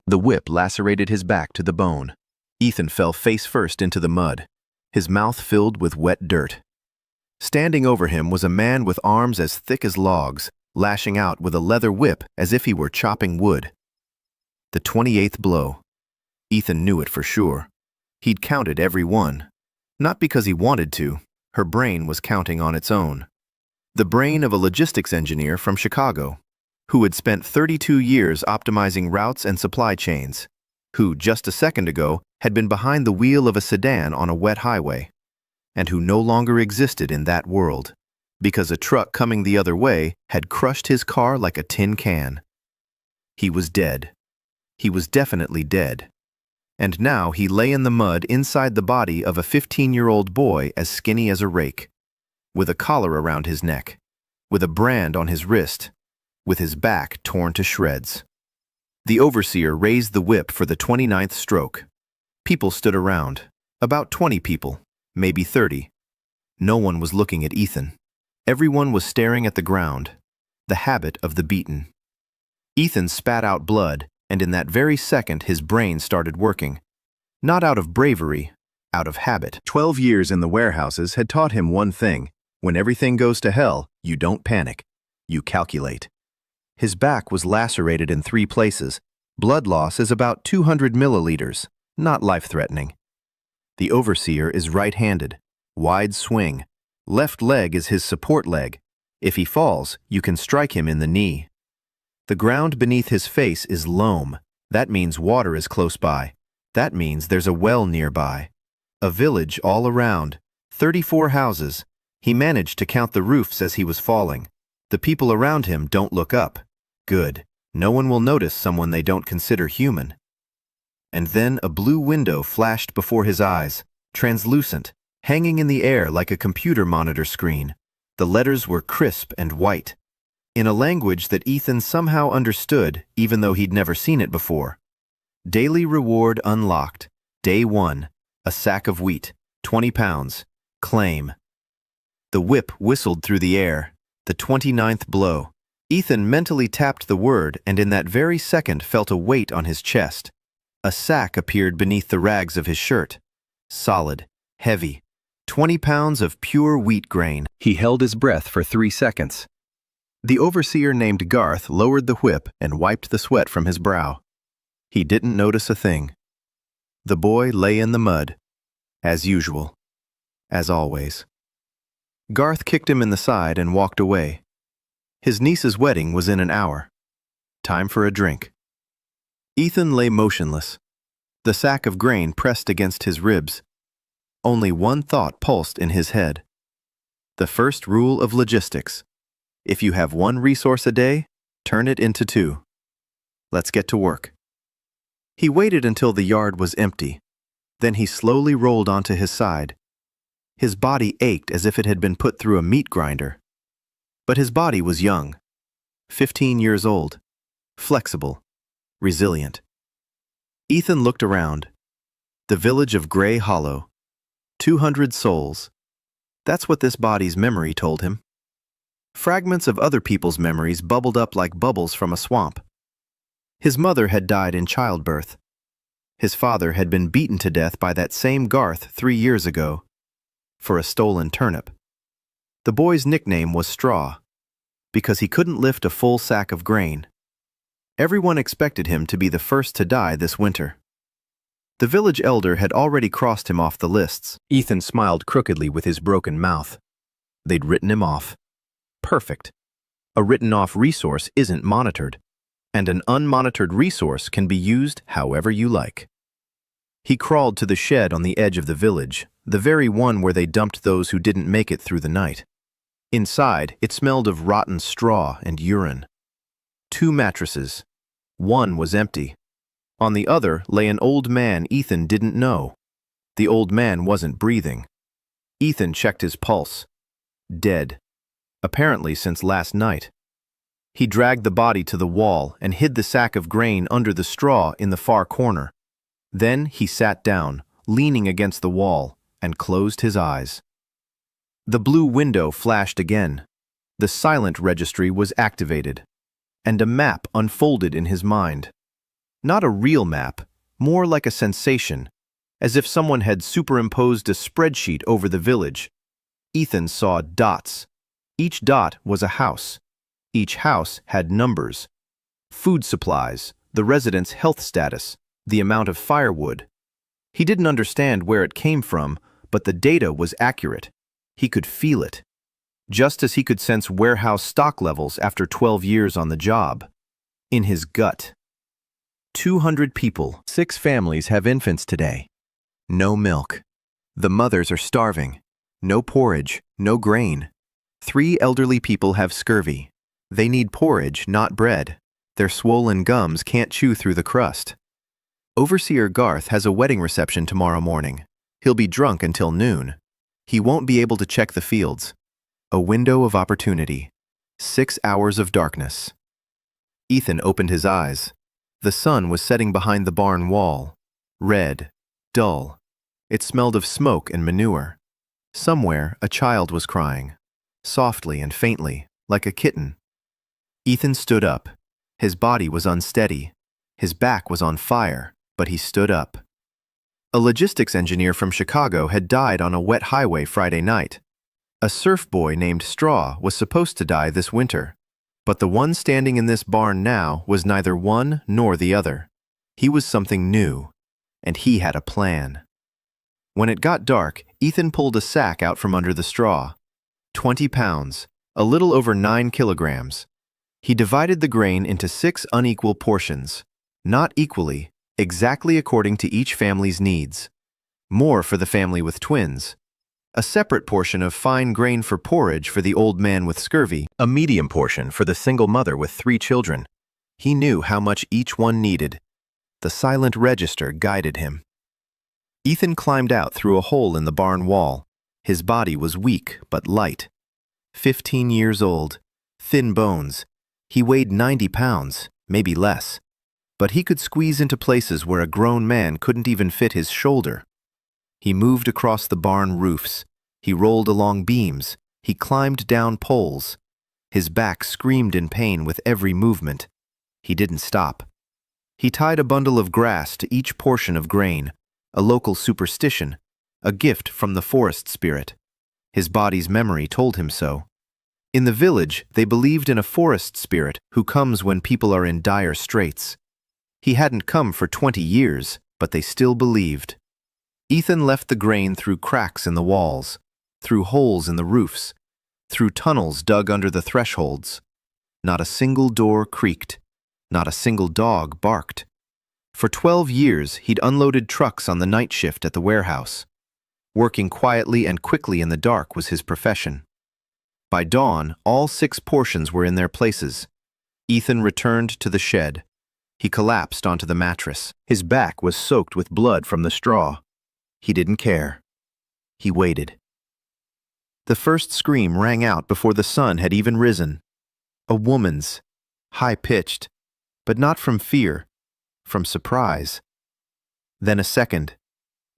The whip lacerated his back to the bone. Ethan fell face first into the mud, his mouth filled with wet dirt. Standing over him was a man with arms as thick as logs, lashing out with a leather whip as if he were chopping wood. The 28th blow. Ethan knew it for sure. He'd counted every one. Not because he wanted to. Her brain was counting on its own. The brain of a logistics engineer from Chicago, who had spent 32 years optimizing routes and supply chains, who, just a second ago, had been behind the wheel of a sedan on a wet highway, and who no longer existed in that world, because a truck coming the other way had crushed his car like a tin can. He was dead. He was definitely dead. And now he lay in the mud inside the body of a 15-year-old boy as skinny as a rake, with a collar around his neck, with a brand on his wrist, with his back torn to shreds. The overseer raised the whip for the 29th stroke. People stood around, about 20 people, maybe 30. No one was looking at Ethan. Everyone was staring at the ground, the habit of the beaten. Ethan spat out blood, and in that very second his brain started working. Not out of bravery, out of habit. 12 years in the warehouses had taught him one thing: when everything goes to hell, you don't panic. You calculate. His back was lacerated in 3 places. Blood loss is about 200 milliliters, not life-threatening. The overseer is right-handed, wide swing. Left leg is his support leg. If he falls, you can strike him in the knee. The ground beneath his face is loam. That means water is close by. That means there's a well nearby. A village all around. 34 houses. He managed to count the roofs as he was falling. The people around him don't look up. Good. No one will notice someone they don't consider human. And then a blue window flashed before his eyes, translucent, hanging in the air like a computer monitor screen. The letters were crisp and white, in a language that Ethan somehow understood, even though he'd never seen it before. Daily reward unlocked. Day 1. A sack of wheat, 20 pounds. Claim. The whip whistled through the air. The 29th blow. Ethan mentally tapped the word and in that very second felt a weight on his chest. A sack appeared beneath the rags of his shirt. Solid, heavy. 20 pounds of pure wheat grain. He held his breath for 3 seconds. The overseer named Garth lowered the whip and wiped the sweat from his brow. He didn't notice a thing. The boy lay in the mud, as usual, as always. Garth kicked him in the side and walked away. His niece's wedding was in an hour. Time for a drink. Ethan lay motionless, the sack of grain pressed against his ribs. Only one thought pulsed in his head. The first rule of logistics. If you have 1 resource a day, turn it into 2. Let's get to work. He waited until the yard was empty. Then he slowly rolled onto his side. His body ached as if it had been put through a meat grinder. But his body was young, 15 years old, flexible, resilient. Ethan looked around. The village of Gray Hollow. 200 souls. That's what this body's memory told him. Fragments of other people's memories bubbled up like bubbles from a swamp. His mother had died in childbirth. His father had been beaten to death by that same Garth 3 years ago, for a stolen turnip. The boy's nickname was Straw, because he couldn't lift a full sack of grain. Everyone expected him to be the first to die this winter. The village elder had already crossed him off the lists. Ethan smiled crookedly with his broken mouth. They'd written him off. Perfect. A written-off resource isn't monitored, and an unmonitored resource can be used however you like. He crawled to the shed on the edge of the village, the very one where they dumped those who didn't make it through the night. Inside, it smelled of rotten straw and urine. 2 mattresses. One was empty. On the other lay an old man Ethan didn't know. The old man wasn't breathing. Ethan checked his pulse. Dead. Apparently since last night. He dragged the body to the wall and hid the sack of grain under the straw in the far corner. Then he sat down, leaning against the wall, and closed his eyes. The blue window flashed again. The silent registry was activated, and a map unfolded in his mind. Not a real map, more like a sensation, as if someone had superimposed a spreadsheet over the village. Ethan saw dots. Each dot was a house. Each house had numbers. Food supplies, the residents' health status, the amount of firewood. He didn't understand where it came from, but the data was accurate. He could feel it. Just as he could sense warehouse stock levels after 12 years on the job. In his gut. 200 people, 6 families have infants today. No milk. The mothers are starving. No porridge, no grain. 3 elderly people have scurvy. They need porridge, not bread. Their swollen gums can't chew through the crust. Overseer Garth has a wedding reception tomorrow morning. He'll be drunk until noon. He won't be able to check the fields. A window of opportunity. 6 hours of darkness. Ethan opened his eyes. The sun was setting behind the barn wall. Red, dull. It smelled of smoke and manure. Somewhere, a child was crying. Softly and faintly, like a kitten. Ethan stood up. His body was unsteady. His back was on fire, but he stood up. A logistics engineer from Chicago had died on a wet highway Friday night. A Serf boy named Straw was supposed to die this winter. But the one standing in this barn now was neither one nor the other. He was something new, and he had a plan. When it got dark, Ethan pulled a sack out from under the straw. 20 pounds, a little over 9 kilograms. He divided the grain into 6 unequal portions, not equally, exactly according to each family's needs. More for the family with twins. A separate portion of fine grain for porridge for the old man with scurvy, a medium portion for the single mother with 3 children. He knew how much each one needed. The silent register guided him. Ethan climbed out through a hole in the barn wall. His body was weak but light. 15 years old, thin bones. He weighed 90 pounds, maybe less. But he could squeeze into places where a grown man couldn't even fit his shoulder. He moved across the barn roofs. He rolled along beams. He climbed down poles. His back screamed in pain with every movement. He didn't stop. He tied a bundle of grass to each portion of grain, a local superstition, a gift from the forest spirit. His body's memory told him so. In the village, they believed in a forest spirit who comes when people are in dire straits. He hadn't come for 20 years, but they still believed. Ethan left the grain through cracks in the walls, through holes in the roofs, through tunnels dug under the thresholds. Not a single door creaked. Not a single dog barked. For 12 years, he'd unloaded trucks on the night shift at the warehouse. Working quietly and quickly in the dark was his profession. By dawn, all 6 portions were in their places. Ethan returned to the shed. He collapsed onto the mattress. His back was soaked with blood from the straw. He didn't care. He waited. The first scream rang out before the sun had even risen. A woman's, high-pitched, but not from fear, from surprise. Then a second,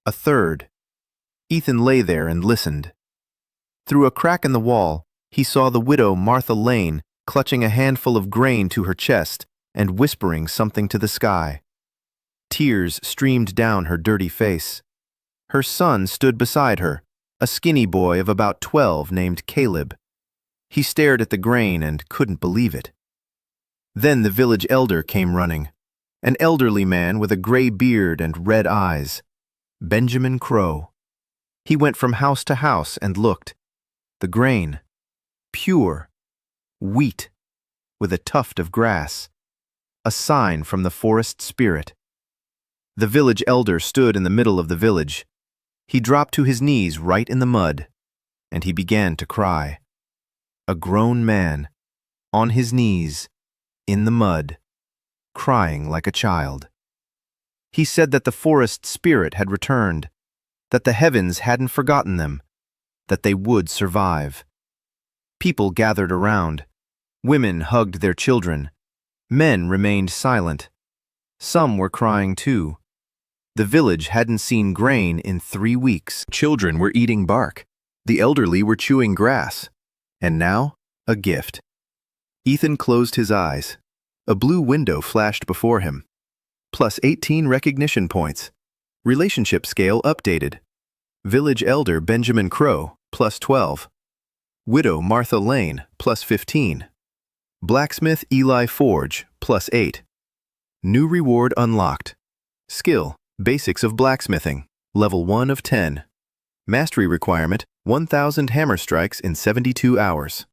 a third. Ethan lay there and listened. Through a crack in the wall, he saw the widow Martha Lane clutching a handful of grain to her chest and whispering something to the sky. Tears streamed down her dirty face. Her son stood beside her, a skinny boy of about 12 named Caleb. He stared at the grain and couldn't believe it. Then the village elder came running, an elderly man with a gray beard and red eyes, Benjamin Crow. He went from house to house and looked. The grain, pure, wheat, with a tuft of grass, a sign from the forest spirit. The village elder stood in the middle of the village. He dropped to his knees right in the mud, and he began to cry. A grown man, on his knees, in the mud, crying like a child. He said that the forest spirit had returned, that the heavens hadn't forgotten them, that they would survive. People gathered around. Women hugged their children. Men remained silent. Some were crying too. The village hadn't seen grain in 3 weeks. Children were eating bark. The elderly were chewing grass. And now, a gift. Ethan closed his eyes. A blue window flashed before him. plus 18 recognition points. Relationship scale updated. Village Elder Benjamin Crow, plus 12. Widow Martha Lane, plus 15. Blacksmith Eli Forge, plus 8. New reward unlocked. Skill, Basics of Blacksmithing, level 1 of 10. Mastery requirement, 1,000 hammer strikes in 72 hours.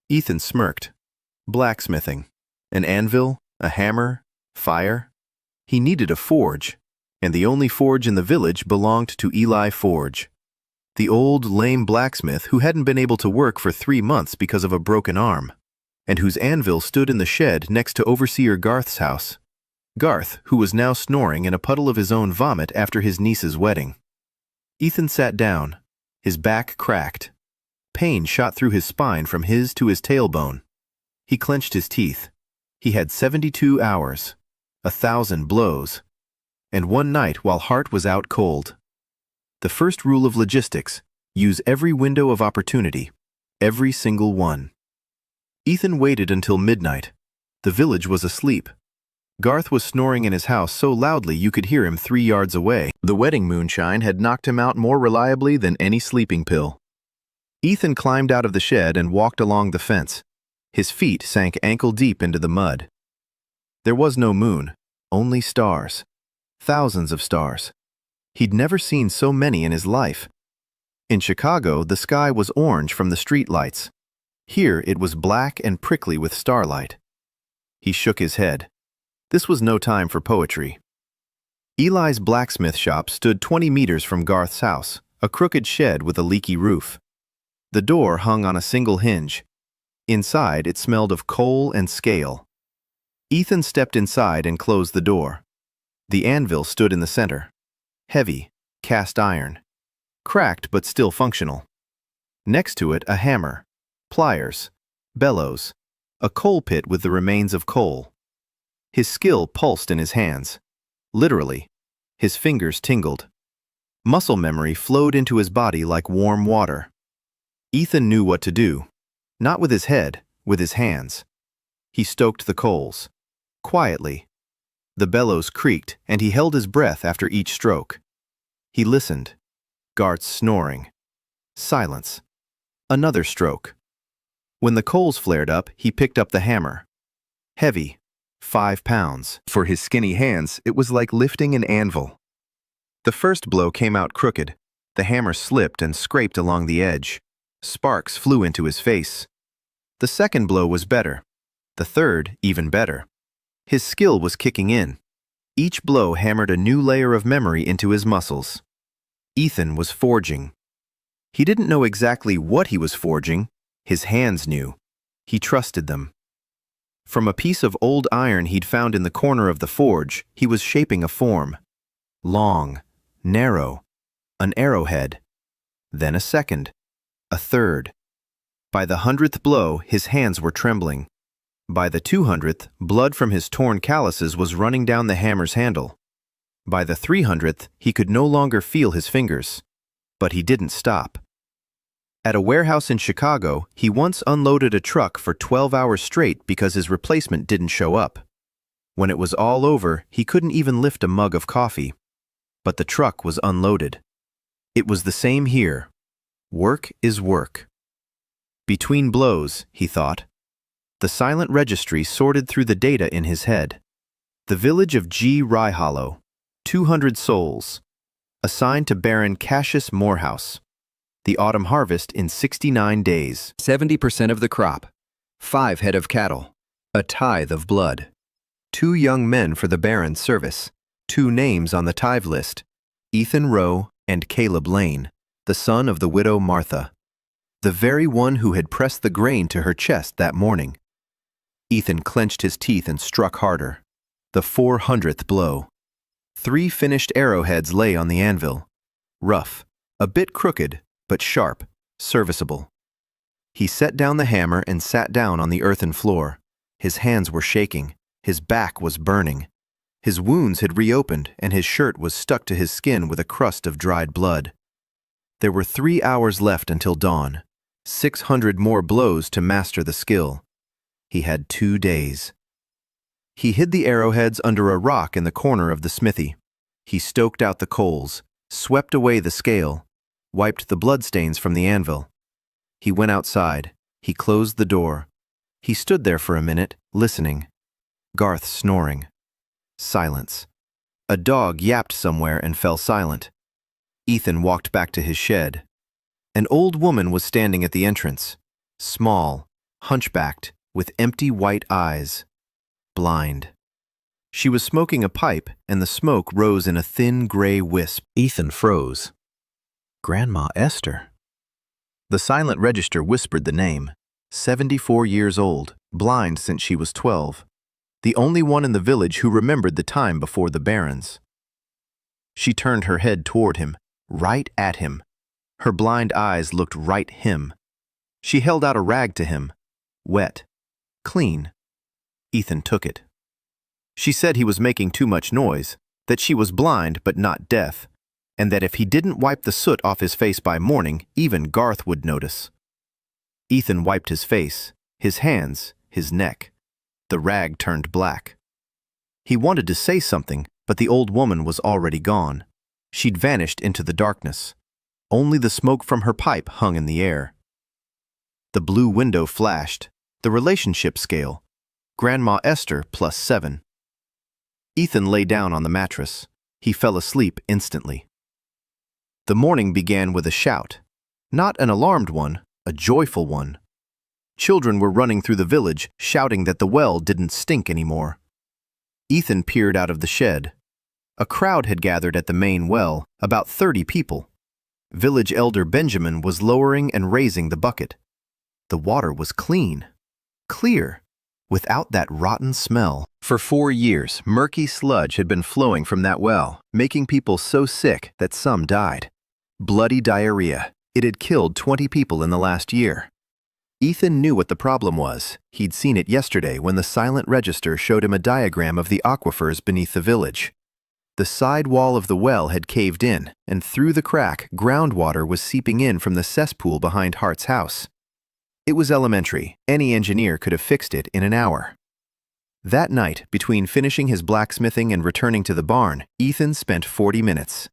Ethan smirked. Blacksmithing. An anvil, a hammer, fire. He needed a forge, and the only forge in the village belonged to Eli Forge, the old, lame blacksmith who hadn't been able to work for 3 months because of a broken arm, and whose anvil stood in the shed next to Overseer Garth's house. Garth, who was now snoring in a puddle of his own vomit after his niece's wedding. Ethan sat down, his back cracked. Pain shot through his spine from his to his tailbone. He clenched his teeth. He had 72 hours, 1,000 blows, and one night while Hart was out cold. The first rule of logistics: use every window of opportunity, every single one. Ethan waited until midnight. The village was asleep. Garth was snoring in his house so loudly you could hear him 3 yards away. The wedding moonshine had knocked him out more reliably than any sleeping pill. Ethan climbed out of the shed and walked along the fence. His feet sank ankle-deep into the mud. There was no moon, only stars. Thousands of stars. He'd never seen so many in his life. In Chicago, the sky was orange from the street lights. Here it was black and prickly with starlight. He shook his head. This was no time for poetry. Eli's blacksmith shop stood 20 meters from Garth's house, a crooked shed with a leaky roof. The door hung on a single hinge. Inside, it smelled of coal and scale. Ethan stepped inside and closed the door. The anvil stood in the center. Heavy, cast iron. Cracked but still functional. Next to it, a hammer, pliers, bellows, a coal pit with the remains of coal. His skill pulsed in his hands. Literally, his fingers tingled. Muscle memory flowed into his body like warm water. Ethan knew what to do. Not with his head, with his hands. He stoked the coals. Quietly. The bellows creaked, and he held his breath after each stroke. He listened. Garth's snoring. Silence. Another stroke. When the coals flared up, he picked up the hammer. Heavy. 5 pounds. For his skinny hands, it was like lifting an anvil. The first blow came out crooked. The hammer slipped and scraped along the edge. Sparks flew into his face. The second blow was better. The third, even better. His skill was kicking in. Each blow hammered a new layer of memory into his muscles. Ethan was forging. He didn't know exactly what he was forging. His hands knew. He trusted them. From a piece of old iron he'd found in the corner of the forge, he was shaping a form. Long, narrow, an arrowhead. Then a second, a third. By the 100th blow, his hands were trembling. By the 200th, blood from his torn calluses was running down the hammer's handle. By the 300th, he could no longer feel his fingers. But he didn't stop. At a warehouse in Chicago, he once unloaded a truck for 12 hours straight because his replacement didn't show up. When it was all over, he couldn't even lift a mug of coffee. But the truck was unloaded. It was the same here. Work is work. Between blows, he thought. The silent registry sorted through the data in his head. The village of G. Rye Hollow, 200 souls. Assigned to Baron Cassius Morehouse. The autumn harvest in 69 days. 70% of the crop. 5 head of cattle. A tithe of blood. 2 young men for the Baron's service. 2 names on the tithe list. Ethan Rowe and Caleb Lane, the son of the widow Martha. The very one who had pressed the grain to her chest that morning. Ethan clenched his teeth and struck harder. The 400th blow. 3 finished arrowheads lay on the anvil. Rough, a bit crooked, but sharp, serviceable. He set down the hammer and sat down on the earthen floor. His hands were shaking. His back was burning. His wounds had reopened, and his shirt was stuck to his skin with a crust of dried blood. There were 3 hours left until dawn. 600 more blows to master the skill. He had 2 days. He hid the arrowheads under a rock in the corner of the smithy. He stoked out the coals, swept away the scale, wiped the bloodstains from the anvil. He went outside. He closed the door. He stood there for a minute, listening. Garth snoring. Silence. A dog yapped somewhere and fell silent. Ethan walked back to his shed. An old woman was standing at the entrance, small, hunchbacked, with empty white eyes, blind. She was smoking a pipe, and the smoke rose in a thin gray wisp. Ethan froze. Grandma Esther. The silent register whispered the name. 74 years old, blind since she was 12. The only one in the village who remembered the time before the Barons. She turned her head toward him, right at him. Her blind eyes looked right him. She held out a rag to him. Wet. Clean. Ethan took it. She said he was making too much noise, that she was blind but not deaf, and that if he didn't wipe the soot off his face by morning, even Garth would notice. Ethan wiped his face, his hands, his neck. The rag turned black. He wanted to say something, but the old woman was already gone. She'd vanished into the darkness. Only the smoke from her pipe hung in the air. The blue window flashed. The relationship scale. Grandma Esther +7. Ethan lay down on the mattress. He fell asleep instantly. The morning began with a shout. Not an alarmed one, a joyful one. Children were running through the village, shouting that the well didn't stink anymore. Ethan peered out of the shed. A crowd had gathered at the main well, about 30 people. Village elder Benjamin was lowering and raising the bucket. The water was clean, clear, without that rotten smell. For 4 years, murky sludge had been flowing from that well, making people so sick that some died. Bloody diarrhea. It had killed 20 people in the last year. Ethan knew what the problem was. He'd seen it yesterday when the silent register showed him a diagram of the aquifers beneath the village. The side wall of the well had caved in, and through the crack, groundwater was seeping in from the cesspool behind Hart's house. It was elementary. Any engineer could have fixed it in an hour. That night, between finishing his blacksmithing and returning to the barn, Ethan spent 40 minutes.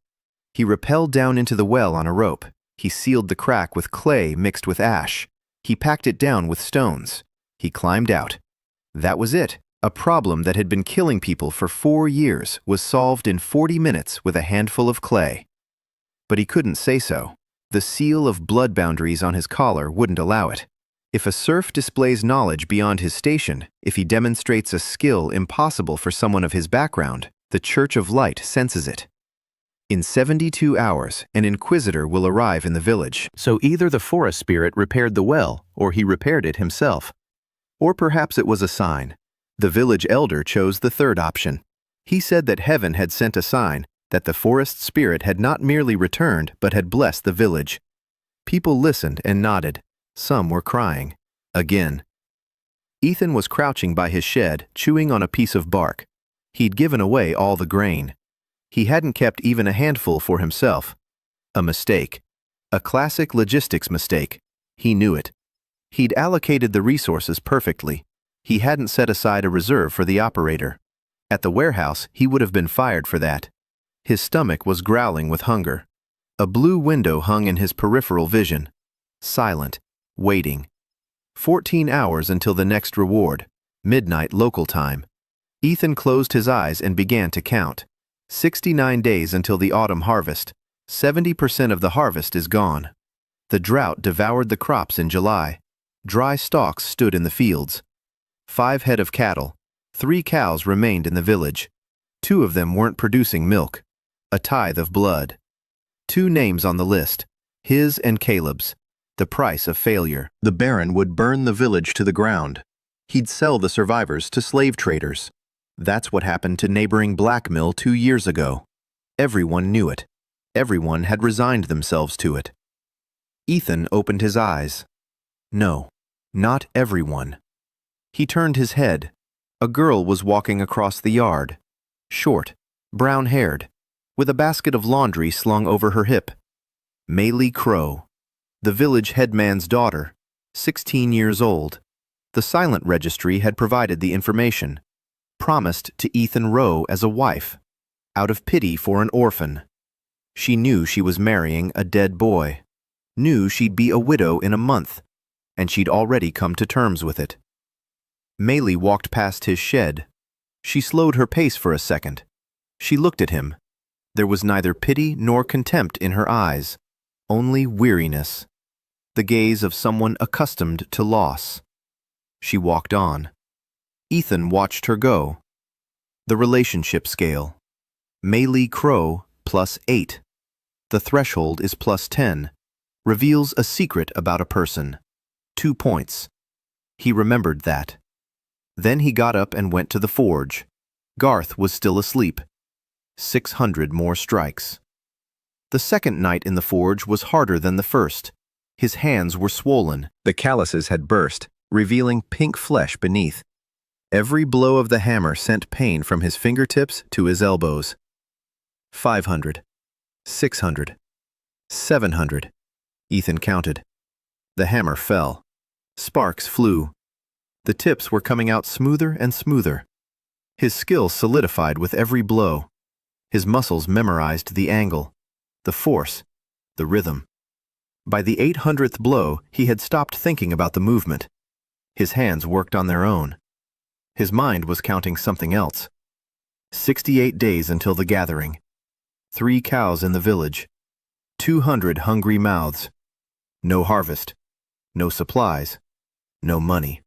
He rappelled down into the well on a rope. He sealed the crack with clay mixed with ash. He packed it down with stones. He climbed out. That was it. A problem that had been killing people for 4 years was solved in 40 minutes with a handful of clay. But he couldn't say so. The seal of blood boundaries on his collar wouldn't allow it. If a serf displays knowledge beyond his station, if he demonstrates a skill impossible for someone of his background, the Church of Light senses it. In 72 hours, an inquisitor will arrive in the village. So either the forest spirit repaired the well, or he repaired it himself. Or perhaps it was a sign. The village elder chose the third option. He said that heaven had sent a sign, that the forest spirit had not merely returned, but had blessed the village. People listened and nodded. Some were crying. Again. Ethan was crouching by his shed, chewing on a piece of bark. He'd given away all the grain. He hadn't kept even a handful for himself. A mistake. A classic logistics mistake. He knew it. He'd allocated the resources perfectly. He hadn't set aside a reserve for the operator. At the warehouse, he would have been fired for that. His stomach was growling with hunger. A blue window hung in his peripheral vision. Silent. Waiting. 14 hours until the next reward. Midnight local time. Ethan closed his eyes and began to count. 69 days until the autumn harvest. 70% of the harvest is gone. The drought devoured the crops in July. Dry stalks stood in the fields. 5 head of cattle. 3 cows remained in the village. 2 of them weren't producing milk. A tithe of blood. 2 names on the list. His and Caleb's. The price of failure. The Baron would burn the village to the ground. He'd sell the survivors to slave traders. That's what happened to neighboring Blackmill 2 years ago. Everyone knew it. Everyone had resigned themselves to it. Ethan opened his eyes. No, not everyone. He turned his head. A girl was walking across the yard. Short, brown-haired, with a basket of laundry slung over her hip. Maylie Crow. The village headman's daughter, 16 years old. The silent registry had provided the information. promised to Ethan Rowe as a wife, out of pity for an orphan. She knew she was marrying a dead boy, knew she'd be a widow in a month, and she'd already come to terms with it. Maylie walked past his shed. She slowed her pace for a second. She looked at him. There was neither pity nor contempt in her eyes, only weariness, the gaze of someone accustomed to loss. She walked on. Ethan watched her go. The relationship scale. Maylie Crow +8. The threshold is +10. Reveals a secret about a person. 2 points. He remembered that. Then he got up and went to the forge. Garth was still asleep. 600 more strikes. The second night in the forge was harder than the first. His hands were swollen. The calluses had burst, revealing pink flesh beneath. Every blow of the hammer sent pain from his fingertips to his elbows. 500. 600. 700. Ethan counted. The hammer fell. Sparks flew. The tips were coming out smoother and smoother. His skill solidified with every blow. His muscles memorized the angle, the force, the rhythm. By the 800th blow, he had stopped thinking about the movement. His hands worked on their own. His mind was counting something else. 68 days until the gathering. 3 cows in the village. 200 hungry mouths. No harvest. No supplies. No money.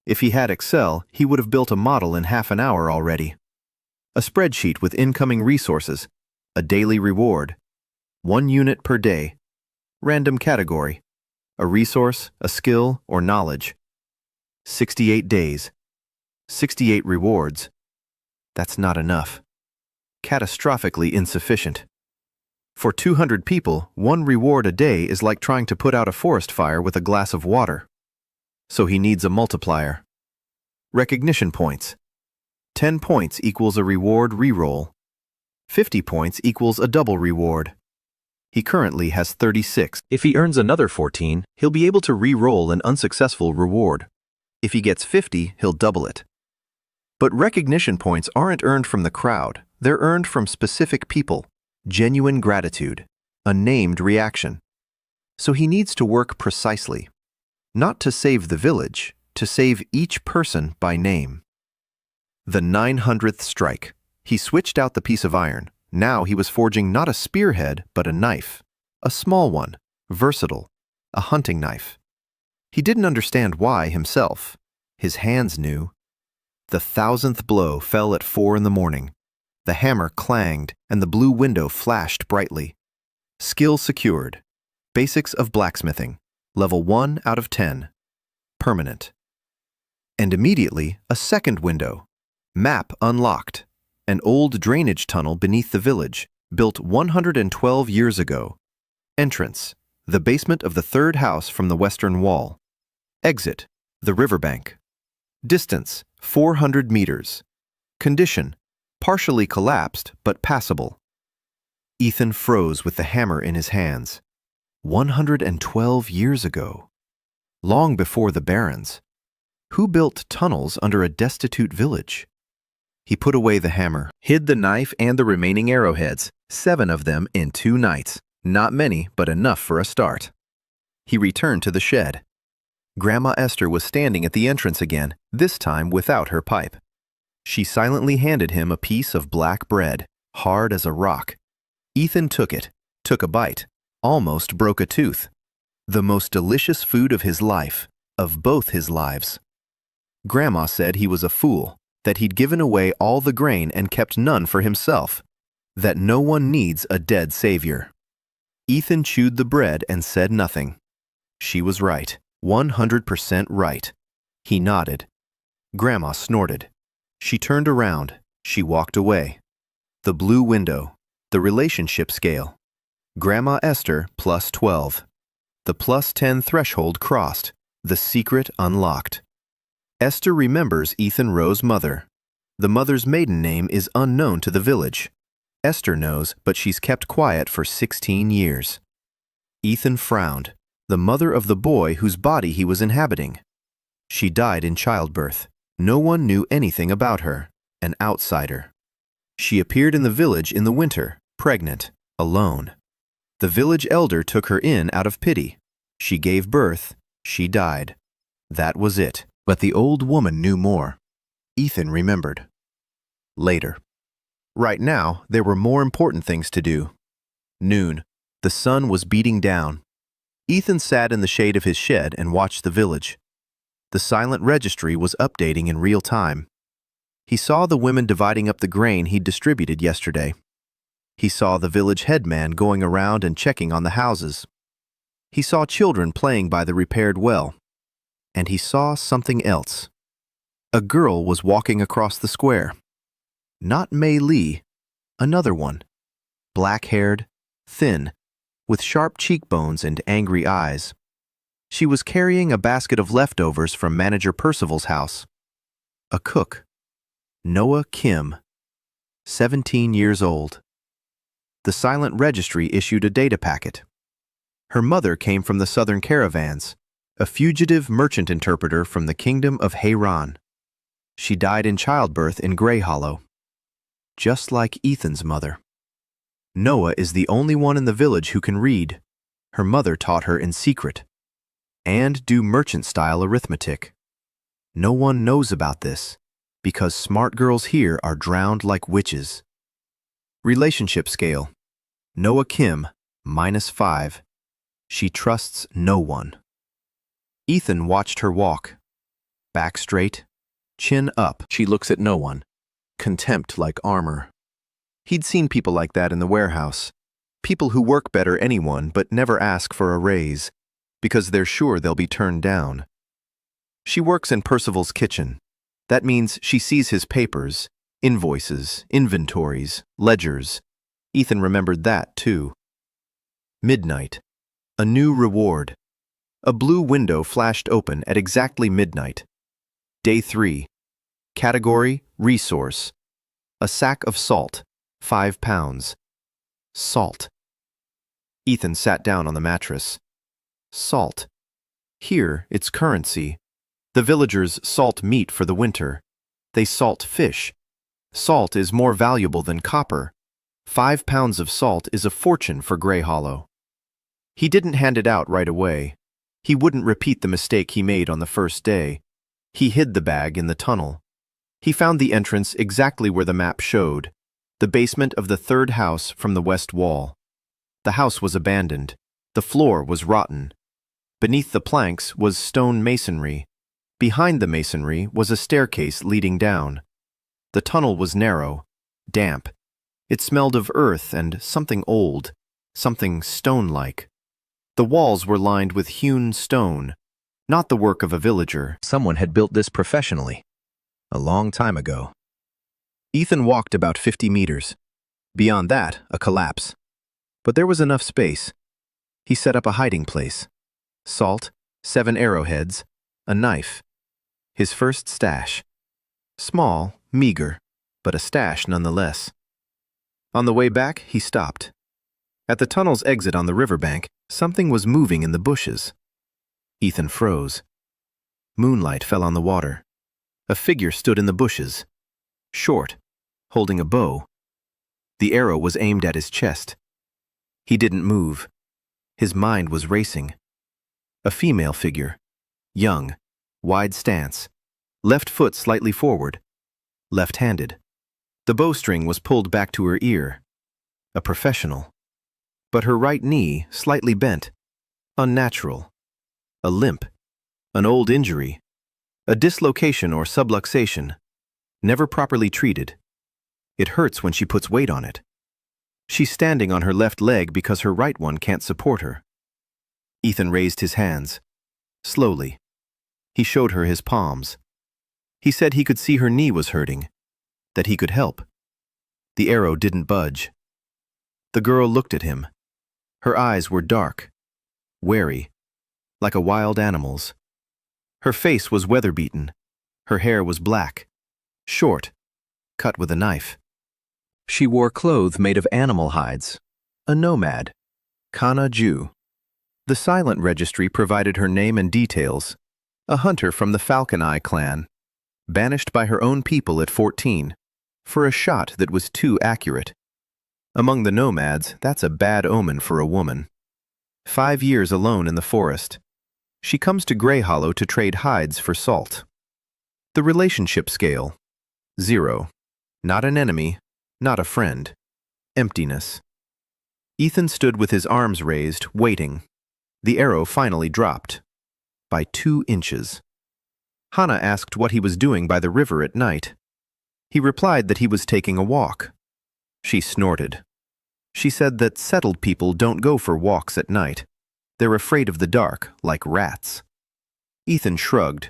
If he had Excel, he would have built a model in half an hour already. A spreadsheet with incoming resources, a daily reward, 1 unit per day, random category, a resource, a skill, or knowledge. 68 days, 68 rewards. That's not enough. Catastrophically insufficient. For 200 people, 1 reward a day is like trying to put out a forest fire with a glass of water. So he needs a multiplier. Recognition points. 10 points equals a reward reroll. 50 points equals a double reward. He currently has 36. If he earns another 14, he'll be able to re-roll an unsuccessful reward. If he gets 50, he'll double it. But recognition points aren't earned from the crowd. They're earned from specific people. Genuine gratitude. A named reaction. So he needs to work precisely. Not to save the village, to save each person by name. The 900th strike. He switched out the piece of iron. Now he was forging not a spearhead, but a knife. A small one, versatile, a hunting knife. He didn't understand why himself. His hands knew. The 1000th blow fell at 4 in the morning. The hammer clanged, and the blue window flashed brightly. Skill secured. Basics of blacksmithing. Level 1 out of 10. Permanent. And immediately, a second window. Map unlocked. An old drainage tunnel beneath the village, built 112 years ago. Entrance. The basement of the 3rd house from the western wall. Exit. The riverbank. Distance. 400 meters. Condition. Partially collapsed, but passable. Ethan froze with the hammer in his hands. 112 years ago. Long before the barons. Who built tunnels under a destitute village? He put away the hammer, hid the knife and the remaining arrowheads, 7 of them in 2 nights. Not many, but enough for a start. He returned to the shed. Grandma Esther was standing at the entrance again, this time without her pipe. She silently handed him a piece of black bread, hard as a rock. Ethan took it, took a bite. Almost broke a tooth. The most delicious food of his life, of both his lives. Grandma said he was a fool, that he'd given away all the grain and kept none for himself, that no one needs a dead savior. Ethan chewed the bread and said nothing. She was right, 100% right. He nodded. Grandma snorted. She turned around. She walked away. The blue window, the relationship scale. Grandma Esther +12. The +10 threshold crossed, the secret unlocked. Esther remembers Ethan Rowe's mother. The mother's maiden name is unknown to the village. Esther knows, but she's kept quiet for 16 years. Ethan frowned. The mother of the boy whose body he was inhabiting. She died in childbirth. No one knew anything about her, an outsider. She appeared in the village in the winter, pregnant, alone. The village elder took her in out of pity. She gave birth, she died. That was it. But the old woman knew more. Ethan remembered. Later. Right now, there were more important things to do. Noon. The sun was beating down. Ethan sat in the shade of his shed and watched the village. The silent registry was updating in real time. He saw the women dividing up the grain he'd distributed yesterday. He saw the village headman going around and checking on the houses. He saw children playing by the repaired well. And he saw something else. A girl was walking across the square. Not Mei Li, another one. Black-haired, thin, with sharp cheekbones and angry eyes. She was carrying a basket of leftovers from Manager Percival's house. A cook. Noah Kim, 17 years old. The silent registry issued a data packet. Her mother came from the southern caravans, a fugitive merchant interpreter from the kingdom of Hayran. She died in childbirth in Grey Hollow. Just like Ethan's mother. Noah is the only one in the village who can read. Her mother taught her in secret. And do merchant-style arithmetic. No one knows about this, because smart girls here are drowned like witches. Relationship scale. Noah Kim, -5. She trusts no one. Ethan watched her walk. Back straight, chin up. She looks at no one. Contempt like armor. He'd seen people like that in the warehouse. People who work better anyone but never ask for a raise, because they're sure they'll be turned down. She works in Percival's kitchen. That means she sees his papers, invoices, inventories, ledgers. Ethan remembered that, too. Midnight. A new reward. A blue window flashed open at exactly midnight. Day 3. Category, resource. A sack of salt, 5 pounds. Salt. Ethan sat down on the mattress. Salt. Here, it's currency. The villagers salt meat for the winter. They salt fish. Salt is more valuable than copper. 5 pounds of salt is a fortune for Grey Hollow. He didn't hand it out right away. He wouldn't repeat the mistake he made on the first day. He hid the bag in the tunnel. He found the entrance exactly where the map showed, the basement of the third house from the west wall. The house was abandoned. The floor was rotten. Beneath the planks was stone masonry. Behind the masonry was a staircase leading down. The tunnel was narrow, damp. It smelled of earth and something old, something stone-like. The walls were lined with hewn stone, not the work of a villager. Someone had built this professionally, a long time ago. Ethan walked about 50 meters. Beyond that, a collapse. But there was enough space. He set up a hiding place. Salt, 7 arrowheads, a knife. His first stash. Small, meager, but a stash nonetheless. On the way back, he stopped. At the tunnel's exit on the riverbank, something was moving in the bushes. Ethan froze. Moonlight fell on the water. A figure stood in the bushes. Short, holding a bow. The arrow was aimed at his chest. He didn't move. His mind was racing. A female figure. Young, wide stance. Left foot slightly forward. Left-handed. The bowstring was pulled back to her ear. A professional. But her right knee slightly bent. Unnatural. A limp. An old injury. A dislocation or subluxation. Never properly treated. It hurts when she puts weight on it. She's standing on her left leg because her right one can't support her. Ethan raised his hands. Slowly. He showed her his palms. He said he could see her knee was hurting. That he could help. The arrow didn't budge. The girl looked at him. Her eyes were dark, wary, like a wild animal's. Her face was weather-beaten. Her hair was black, short, cut with a knife. She wore clothes made of animal hides. A nomad. Kana Jew. The silent registry provided her name and details. A hunter from the Falcon Eye clan. banished by her own people at 14, for a shot that was too accurate. Among the nomads, that's a bad omen for a woman. 5 years alone in the forest. She comes to Grey Hollow to trade hides for salt. The relationship scale: 0. Not an enemy, not a friend. Emptiness. Ethan stood with his arms raised, waiting. The arrow finally dropped. By 2 inches. Hana asked what he was doing by the river at night. He replied that he was taking a walk. She snorted. She said that settled people don't go for walks at night. They're afraid of the dark, like rats. Ethan shrugged.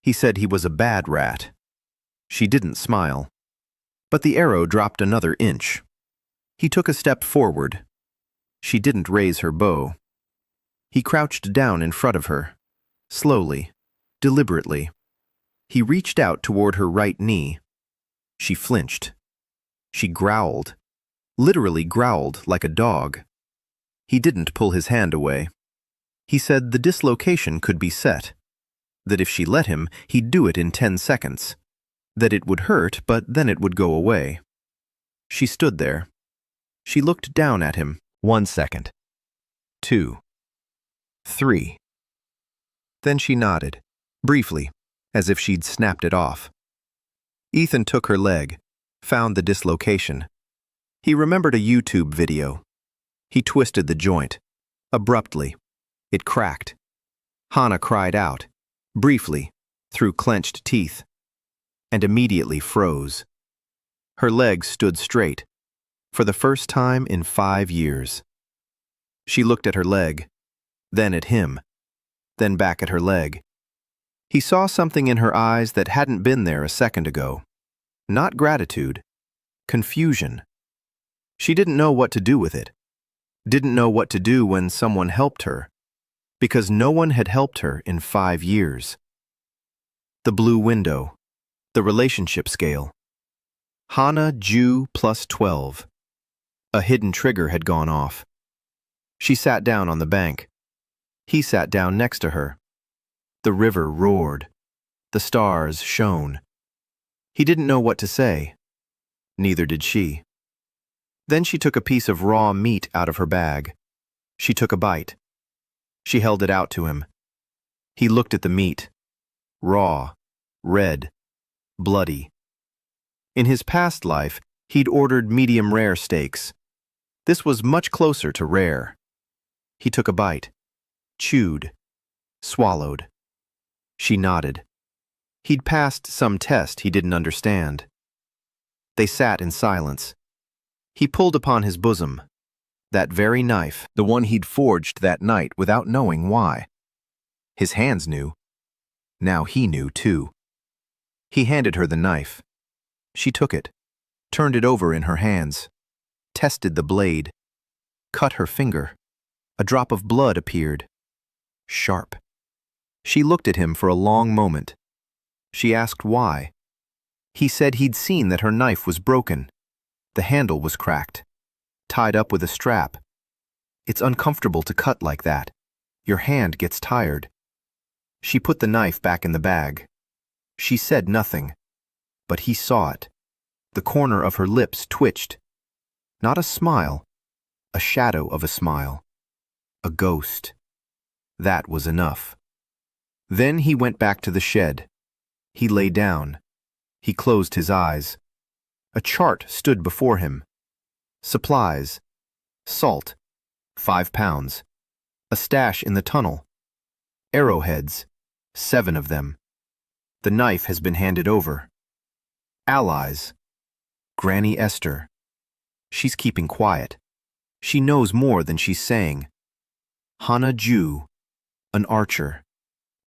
He said he was a bad rat. She didn't smile. But the arrow dropped another inch. He took a step forward. She didn't raise her bow. He crouched down in front of her, slowly, deliberately. He reached out toward her right knee. She flinched. She growled, literally growled like a dog. He didn't pull his hand away. He said the dislocation could be set, that if she let him, he'd do it in 10 seconds, that it would hurt, but then it would go away. She stood there. She looked down at him. 1 second. 2. 3. Then she nodded, briefly, as if she'd snapped it off. Ethan took her leg, found the dislocation. He remembered a YouTube video. He twisted the joint. Abruptly, it cracked. Hana cried out, briefly, through clenched teeth, and immediately froze. Her legs stood straight, for the first time in 5 years. She looked at her leg, then at him, then back at her leg. He saw something in her eyes that hadn't been there a second ago. Not gratitude, confusion. She didn't know what to do with it. Didn't know what to do when someone helped her, because no one had helped her in 5 years. The blue window, the relationship scale. Hana Jew plus 12. A hidden trigger had gone off. She sat down on the bank. He sat down next to her. The river roared. The stars shone. He didn't know what to say. Neither did she. Then she took a piece of raw meat out of her bag. She took a bite. She held it out to him. He looked at the meat. Raw, red, bloody. In his past life, he'd ordered medium-rare steaks. This was much closer to rare. He took a bite, chewed, swallowed. She nodded. He'd passed some test he didn't understand. They sat in silence. He pulled upon his bosom. That very knife, the one he'd forged that night without knowing why. His hands knew. Now he knew too. He handed her the knife. She took it, turned it over in her hands, tested the blade, cut her finger. A drop of blood appeared. Sharp. She looked at him for a long moment. She asked why. He said he'd seen that her knife was broken. The handle was cracked, tied up with a strap. It's uncomfortable to cut like that. Your hand gets tired. She put the knife back in the bag. She said nothing, but he saw it. The corner of her lips twitched. Not a smile, a shadow of a smile. A ghost. That was enough. Then he went back to the shed. He lay down. He closed his eyes. A chart stood before him. Supplies. Salt. 5 pounds. A stash in the tunnel. Arrowheads. 7 of them. The knife has been handed over. Allies. Granny Esther. She's keeping quiet. She knows more than she's saying. Hana Jew. An archer.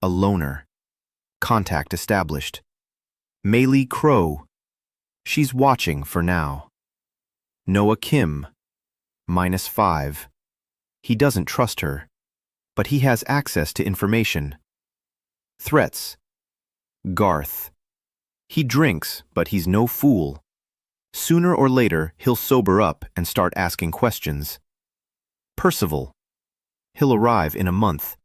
A loner. Contact established. Meili Crow. She's watching for now. Noah Kim. -5. He doesn't trust her, but he has access to information. Threats. Garth. He drinks, but he's no fool. Sooner or later, he'll sober up and start asking questions. Percival. He'll arrive in a month.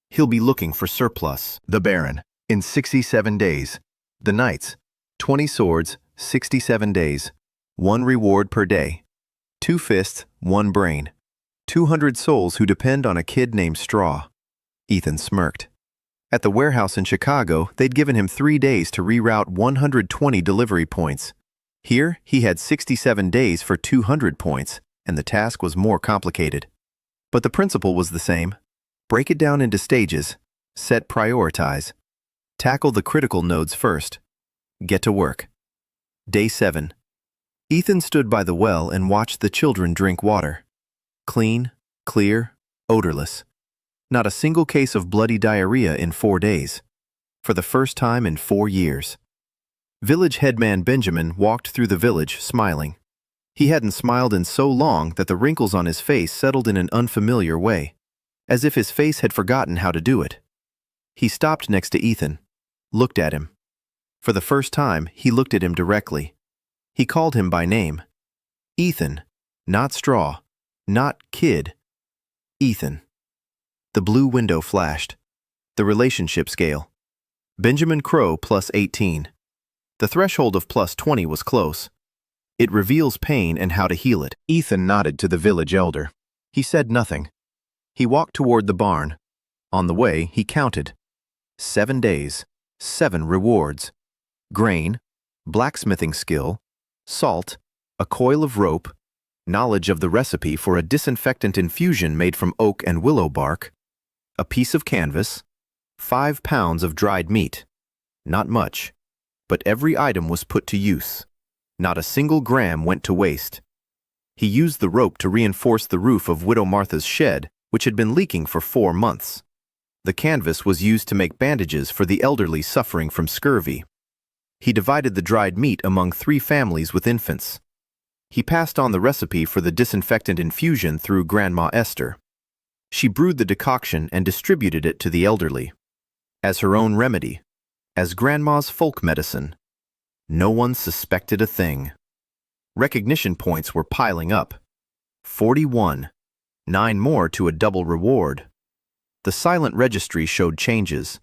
He'll be looking for surplus. The Baron. In 67 days. The Knights, 20 swords, 67 days, 1 reward per day, 2 fists, 1 brain, 200 souls who depend on a kid named Straw. Ethan smirked. At the warehouse in Chicago, they'd given him 3 days to reroute 120 delivery points. Here, he had 67 days for 200 points, and the task was more complicated. But the principle was the same. Break it down into stages, set prioritize, tackle the critical nodes first. Get to work. Day 7. Ethan stood by the well and watched the children drink water. Clean, clear, odorless. Not a single case of bloody diarrhea in 4 days. For the first time in 4 years. Village headman Benjamin walked through the village, smiling. He hadn't smiled in so long that the wrinkles on his face settled in an unfamiliar way, as if his face had forgotten how to do it. He stopped next to Ethan, looked at him. For the first time, he looked at him directly. He called him by name. Ethan, not Straw, not Kid. Ethan. The blue window flashed. The relationship scale. Benjamin Crow plus 18. The threshold of plus 20 was close. It reveals pain and how to heal it. Ethan nodded to the village elder. He said nothing. He walked toward the barn. On the way, he counted. 7 days, 7 rewards. Grain, blacksmithing skill, salt, a coil of rope, knowledge of the recipe for a disinfectant infusion made from oak and willow bark, a piece of canvas, 5 pounds of dried meat. Not much, but every item was put to use. Not a single gram went to waste. He used the rope to reinforce the roof of Widow Martha's shed, which had been leaking for 4 months. The canvas was used to make bandages for the elderly suffering from scurvy. He divided the dried meat among 3 families with infants. He passed on the recipe for the disinfectant infusion through Grandma Esther. She brewed the decoction and distributed it to the elderly. As her own remedy, as Grandma's folk medicine. No one suspected a thing. Recognition points were piling up. 41. 9 more to a double reward. The silent registry showed changes.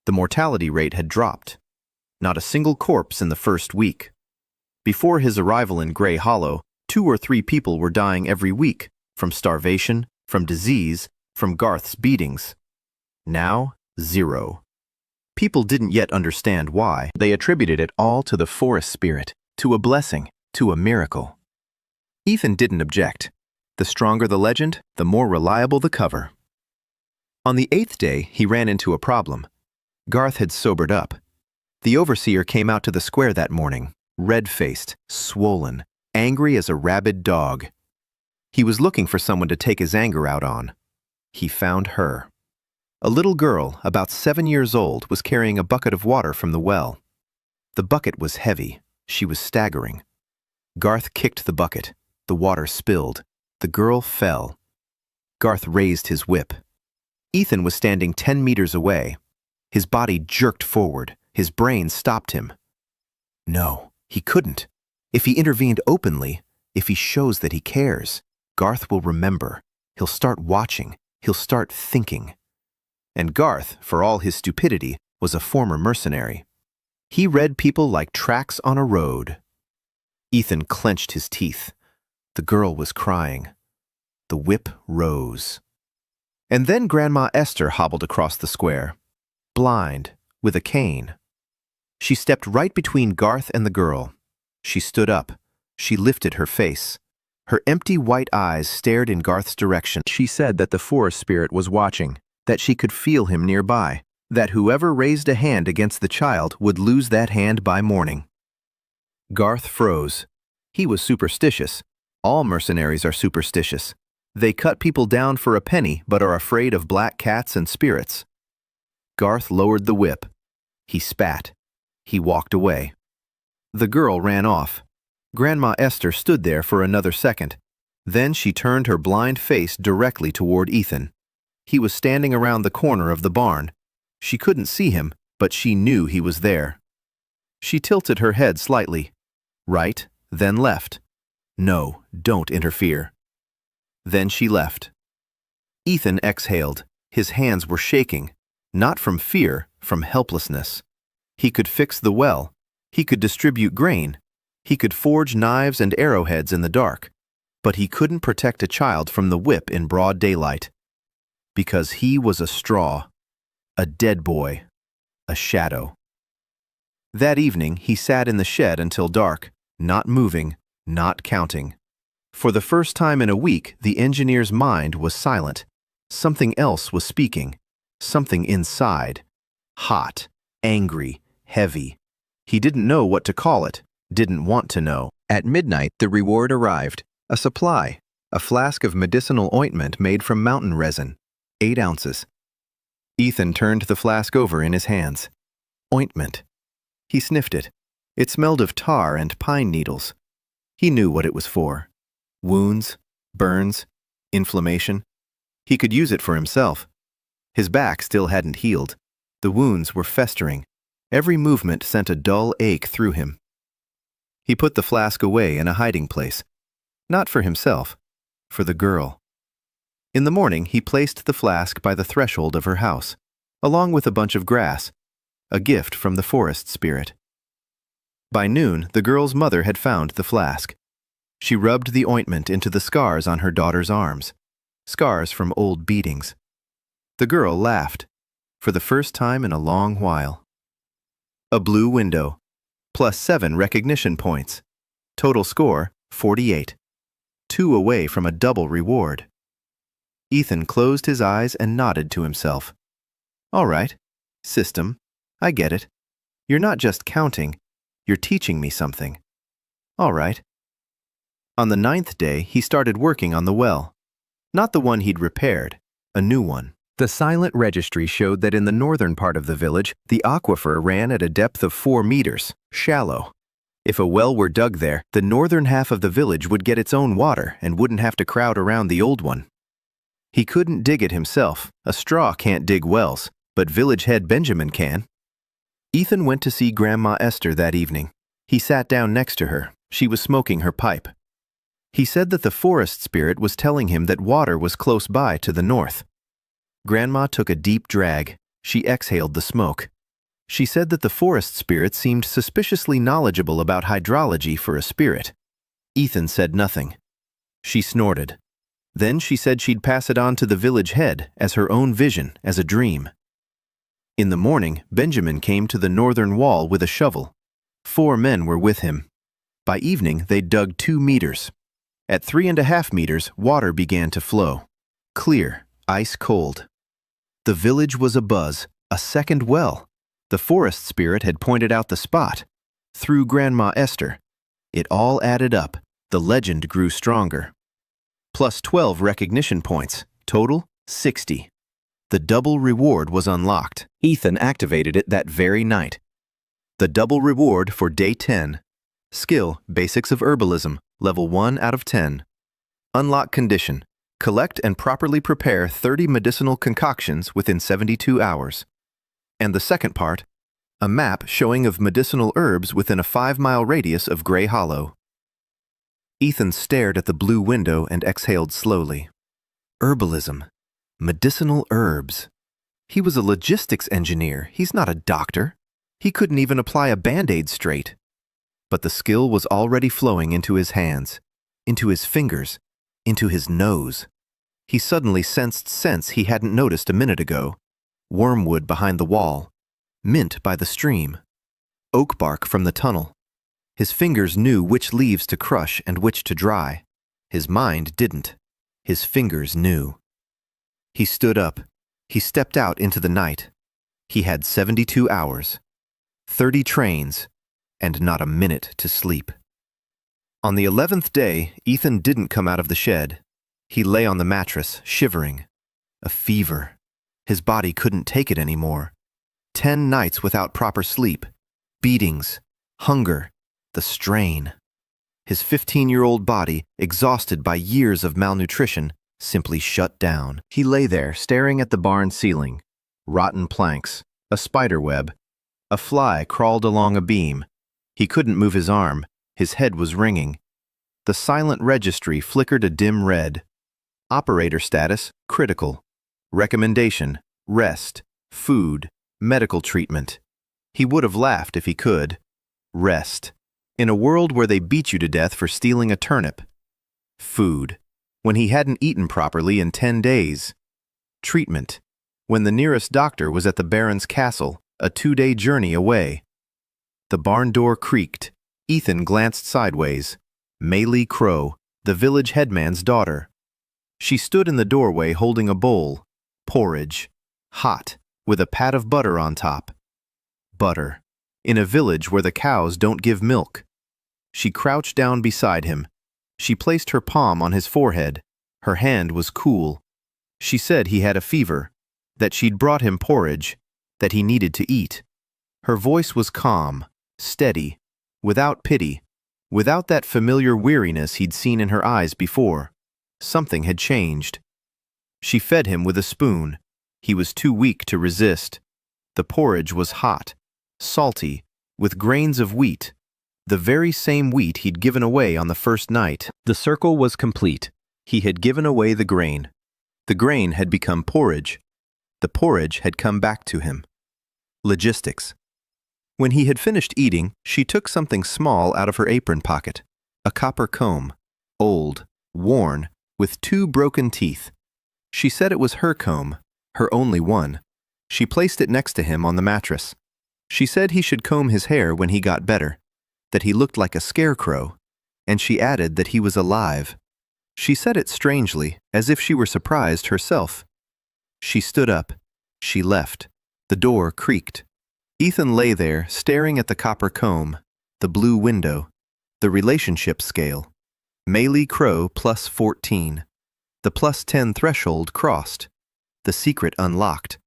The mortality rate had dropped. Not a single corpse in the first week. Before his arrival in Gray Hollow, 2 or 3 people were dying every week, from starvation, from disease, from Garth's beatings. Now, 0. People didn't yet understand why. They attributed it all to the forest spirit, to a blessing, to a miracle. Ethan didn't object. The stronger the legend, the more reliable the cover. On the 8th day, he ran into a problem. Garth had sobered up. The overseer came out to the square that morning, red-faced, swollen, angry as a rabid dog. He was looking for someone to take his anger out on. He found her. A little girl, about 7 years old, was carrying a bucket of water from the well. The bucket was heavy. She was staggering. Garth kicked the bucket. The water spilled. The girl fell. Garth raised his whip. Ethan was standing 10 meters away. His body jerked forward. His brain stopped him. No, he couldn't. If he intervened openly, if he shows that he cares, Garth will remember. He'll start watching. He'll start thinking. And Garth, for all his stupidity, was a former mercenary. He read people like tracks on a road. Ethan clenched his teeth. The girl was crying. The whip rose. And then Grandma Esther hobbled across the square, blind, with a cane. She stepped right between Garth and the girl. She stood up. She lifted her face. Her empty white eyes stared in Garth's direction. She said that the forest spirit was watching, that she could feel him nearby, that whoever raised a hand against the child would lose that hand by morning. Garth froze. He was superstitious. All mercenaries are superstitious. They cut people down for a penny but are afraid of black cats and spirits. Garth lowered the whip. He spat. He walked away. The girl ran off. Grandma Esther stood there for another second. Then she turned her blind face directly toward Ethan. He was standing around the corner of the barn. She couldn't see him, but she knew he was there. She tilted her head slightly. Right, then left. No, don't interfere. Then she left. Ethan exhaled. His hands were shaking, not from fear, from helplessness. He could fix the well. He could distribute grain. He could forge knives and arrowheads in the dark. But he couldn't protect a child from the whip in broad daylight. Because he was a straw, a dead boy, a shadow. That evening, he sat in the shed until dark, not moving, not counting. For the first time in a week, the engineer's mind was silent. Something else was speaking. Something inside. Hot, angry, heavy. He didn't know what to call it, didn't want to know. At midnight, the reward arrived. A supply, a flask of medicinal ointment made from mountain resin, 8 ounces. Ethan turned the flask over in his hands. Ointment. He sniffed it. It smelled of tar and pine needles. He knew what it was for. Wounds, burns, inflammation. He could use it for himself. His back still hadn't healed. The wounds were festering. Every movement sent a dull ache through him. He put the flask away in a hiding place. Not for himself, for the girl. In the morning, he placed the flask by the threshold of her house, along with a bunch of grass, a gift from the forest spirit. By noon, the girl's mother had found the flask. She rubbed the ointment into the scars on her daughter's arms, scars from old beatings. The girl laughed, for the first time in a long while. A blue window, +7 recognition points. Total score, 48. 2 away from a double reward. Ethan closed his eyes and nodded to himself. All right, system, I get it. You're not just counting, you're teaching me something. All right. On the 9th day, he started working on the well. Not the one he'd repaired, a new one. The silent registry showed that in the northern part of the village, the aquifer ran at a depth of 4 meters, shallow. If a well were dug there, the northern half of the village would get its own water and wouldn't have to crowd around the old one. He couldn't dig it himself. A straw can't dig wells, but village head Benjamin can. Ethan went to see Grandma Esther that evening. He sat down next to her. She was smoking her pipe. He said that the forest spirit was telling him that water was close by to the north. Grandma took a deep drag. She exhaled the smoke. She said that the forest spirit seemed suspiciously knowledgeable about hydrology for a spirit. Ethan said nothing. She snorted. Then she said she'd pass it on to the village head as her own vision, as a dream. In the morning, Benjamin came to the northern wall with a shovel. 4 men were with him. By evening, they dug 2 meters. At 3.5 meters, water began to flow. Clear, ice cold. The village was abuzz, a second well. The forest spirit had pointed out the spot. Through Grandma Esther. It all added up. The legend grew stronger. +12 recognition points. Total, 60. The double reward was unlocked. Ethan activated it that very night. The double reward for day 10. Skill, Basics of Herbalism, level 1 out of 10. Unlock condition. Collect and properly prepare 30 medicinal concoctions within 72 hours. And the second part, a map showing of medicinal herbs within a 5-mile radius of Gray Hollow. Ethan stared at the blue window and exhaled slowly. Herbalism. Medicinal herbs. He was a logistics engineer. He's not a doctor. He couldn't even apply a Band-Aid straight. But the skill was already flowing into his hands, into his fingers, into his nose. He suddenly sensed scents he hadn't noticed a minute ago. Wormwood behind the wall. Mint by the stream. Oak bark from the tunnel. His fingers knew which leaves to crush and which to dry. His mind didn't. His fingers knew. He stood up. He stepped out into the night. He had 72 hours, 30 trains, and not a minute to sleep. On the 11th day, Ethan didn't come out of the shed. He lay on the mattress, shivering. A fever. His body couldn't take it anymore. 10 nights without proper sleep. Beatings. Hunger. The strain. His 15-year-old body, exhausted by years of malnutrition, simply shut down. He lay there, staring at the barn ceiling. Rotten planks. A spider web. A fly crawled along a beam. He couldn't move his arm. His head was ringing. The silent registry flickered a dim red. Operator status, critical. Recommendation, rest, food, medical treatment. He would have laughed if he could. Rest. In a world where they beat you to death for stealing a turnip. Food. When he hadn't eaten properly in 10 days. Treatment. When the nearest doctor was at the Baron's castle, a 2-day journey away. The barn door creaked. Ethan glanced sideways. Maylee Crow, the village headman's daughter. She stood in the doorway holding a bowl. Porridge. Hot, with a pat of butter on top. Butter. In a village where the cows don't give milk. She crouched down beside him. She placed her palm on his forehead. Her hand was cool. She said he had a fever, that she'd brought him porridge, that he needed to eat. Her voice was calm, steady, without pity, without that familiar weariness he'd seen in her eyes before. Something had changed. She fed him with a spoon. He was too weak to resist. The porridge was hot, salty, with grains of wheat, the very same wheat he'd given away on the first night. The circle was complete. He had given away the grain. The grain had become porridge. The porridge had come back to him. Logistics. When he had finished eating, she took something small out of her apron pocket. A copper comb. Old, worn, with 2 broken teeth. She said it was her comb, her only one. She placed it next to him on the mattress. She said he should comb his hair when he got better, that he looked like a scarecrow, and she added that he was alive. She said it strangely, as if she were surprised herself. She stood up. She left. The door creaked. Ethan lay there, staring at the copper comb, the blue window, the relationship scale. Maylee Crow plus 14. The plus 10 threshold crossed. The secret unlocked.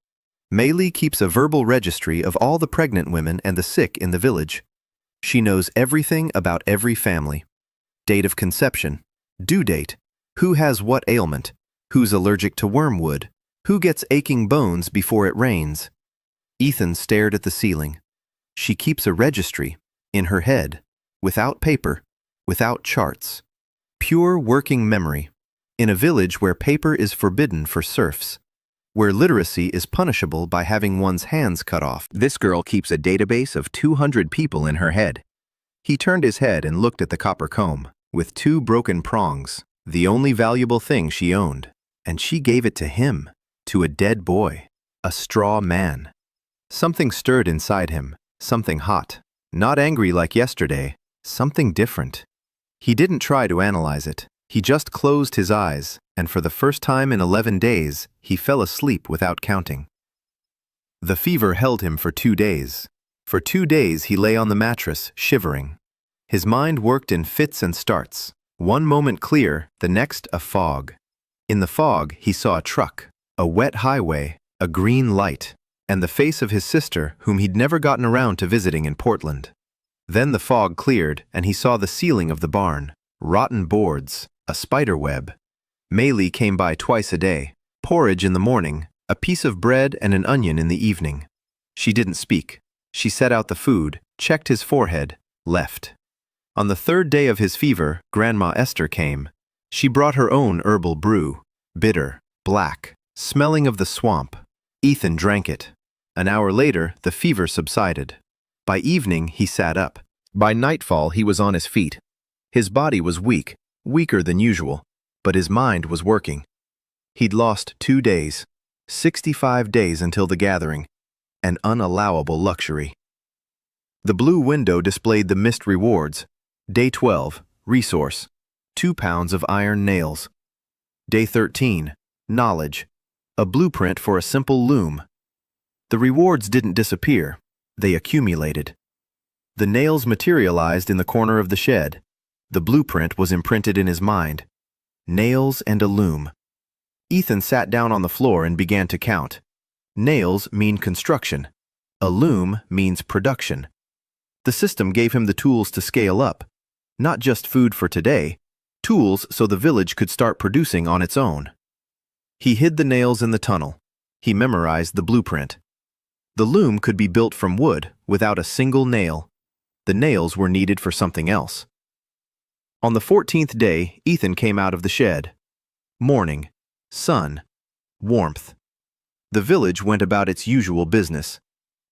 Maylee keeps a verbal registry of all the pregnant women and the sick in the village. She knows everything about every family. Date of conception, due date, who has what ailment, who's allergic to wormwood, who gets aching bones before it rains. Ethan stared at the ceiling. She keeps a registry, in her head, without paper, without charts. Pure working memory, in a village where paper is forbidden for serfs, where literacy is punishable by having one's hands cut off. This girl keeps a database of 200 people in her head. He turned his head and looked at the copper comb, with 2 broken prongs, the only valuable thing she owned, and she gave it to him, to a dead boy, a straw man. Something stirred inside him, something hot, not angry like yesterday, something different. He didn't try to analyze it. He just closed his eyes, and for the first time in 11 days, he fell asleep without counting. The fever held him for 2 days. For 2 days he lay on the mattress, shivering. His mind worked in fits and starts. One moment clear, the next a fog. In the fog he saw a truck, a wet highway, a green light, and the face of his sister whom he'd never gotten around to visiting in Portland. Then the fog cleared and he saw the ceiling of the barn, rotten boards, a spider web. Maylee came by twice a day, porridge in the morning, a piece of bread and an onion in the evening. She didn't speak. She set out the food, checked his forehead, left. On the 3rd day of his fever, Grandma Esther came. She brought her own herbal brew, bitter, black, smelling of the swamp. Ethan drank it. An hour later, the fever subsided. By evening, he sat up. By nightfall, he was on his feet. His body was weak, weaker than usual, but his mind was working. He'd lost 2 days, 65 days until the gathering, an unallowable luxury. The blue window displayed the missed rewards. Day 12, resource, 2 pounds of iron nails. Day 13, knowledge, a blueprint for a simple loom. The rewards didn't disappear, they accumulated. The nails materialized in the corner of the shed. The blueprint was imprinted in his mind. Nails and a loom. Ethan sat down on the floor and began to count. Nails mean construction. A loom means production. The system gave him the tools to scale up. Not just food for today, tools so the village could start producing on its own. He hid the nails in the tunnel. He memorized the blueprint. The loom could be built from wood without a single nail. The nails were needed for something else. On the 14th day, Ethan came out of the shed. Morning, sun, warmth. The village went about its usual business.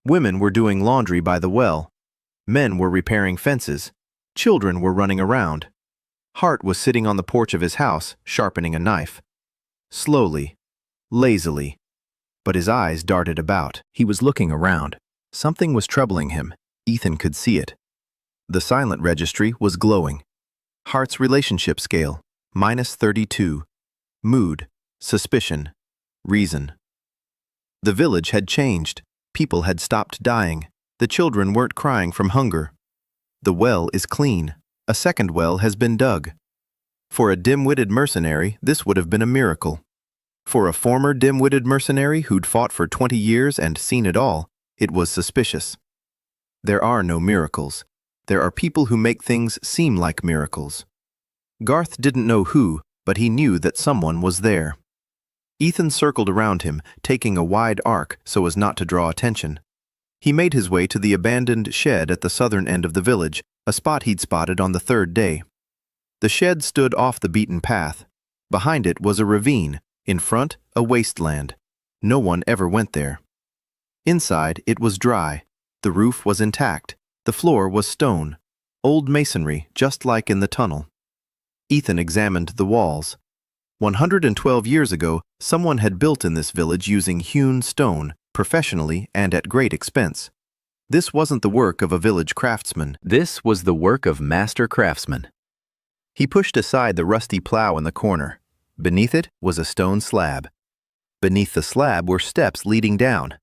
Women were doing laundry by the well. Men were repairing fences. Children were running around. Hart was sitting on the porch of his house, sharpening a knife. Slowly, lazily, but his eyes darted about. He was looking around. Something was troubling him. Ethan could see it. The silent registry was glowing. Hart's relationship scale, -32. Mood, suspicion, reason. The village had changed. People had stopped dying. The children weren't crying from hunger. The well is clean. A second well has been dug. For a dim-witted mercenary, this would have been a miracle. For a former dim-witted mercenary who'd fought for 20 years and seen it all, it was suspicious. There are no miracles. There are people who make things seem like miracles. Garth didn't know who, but he knew that someone was there. Ethan circled around him, taking a wide arc so as not to draw attention. He made his way to the abandoned shed at the southern end of the village, a spot he'd spotted on the third day. The shed stood off the beaten path. Behind it was a ravine, in front a wasteland. No one ever went there. Inside it was dry. The roof was intact. The floor was stone. Old masonry, just like in the tunnel. Ethan examined the walls. 112 years ago, someone had built in this village using hewn stone, professionally and at great expense. This wasn't the work of a village craftsman. This was the work of master craftsmen. He pushed aside the rusty plow in the corner. Beneath it was a stone slab. Beneath the slab were steps leading down.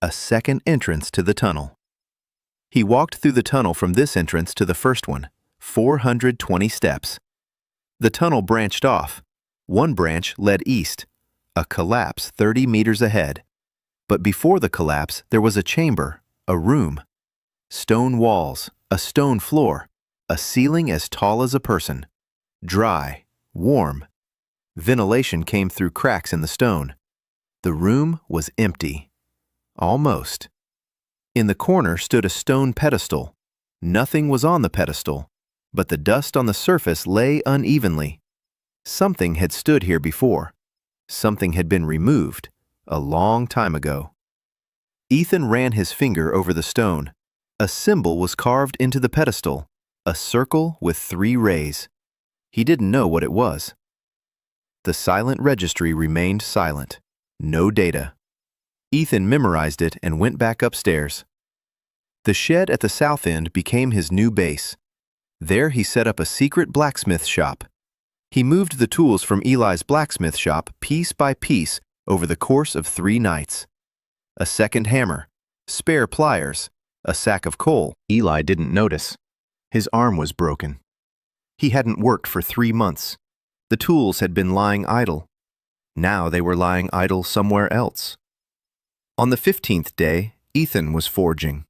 A second entrance to the tunnel. He walked through the tunnel from this entrance to the first one, 420 steps. The tunnel branched off. One branch led east, a collapse 30 meters ahead. But before the collapse, there was a chamber, a room. Stone walls, a stone floor, a ceiling as tall as a person. Dry, warm. Ventilation came through cracks in the stone. The room was empty. Almost. In the corner stood a stone pedestal. Nothing was on the pedestal, but the dust on the surface lay unevenly. Something had stood here before. Something had been removed a long time ago. Ethan ran his finger over the stone. A symbol was carved into the pedestal, a circle with 3 rays. He didn't know what it was. The silent registry remained silent. No data. Ethan memorized it and went back upstairs. The shed at the south end became his new base. There he set up a secret blacksmith shop. He moved the tools from Eli's blacksmith shop piece by piece over the course of 3 nights. A second hammer, spare pliers, a sack of coal. Eli didn't notice. His arm was broken. He hadn't worked for 3 months. The tools had been lying idle. Now they were lying idle somewhere else. On the 15th day, Ethan was forging.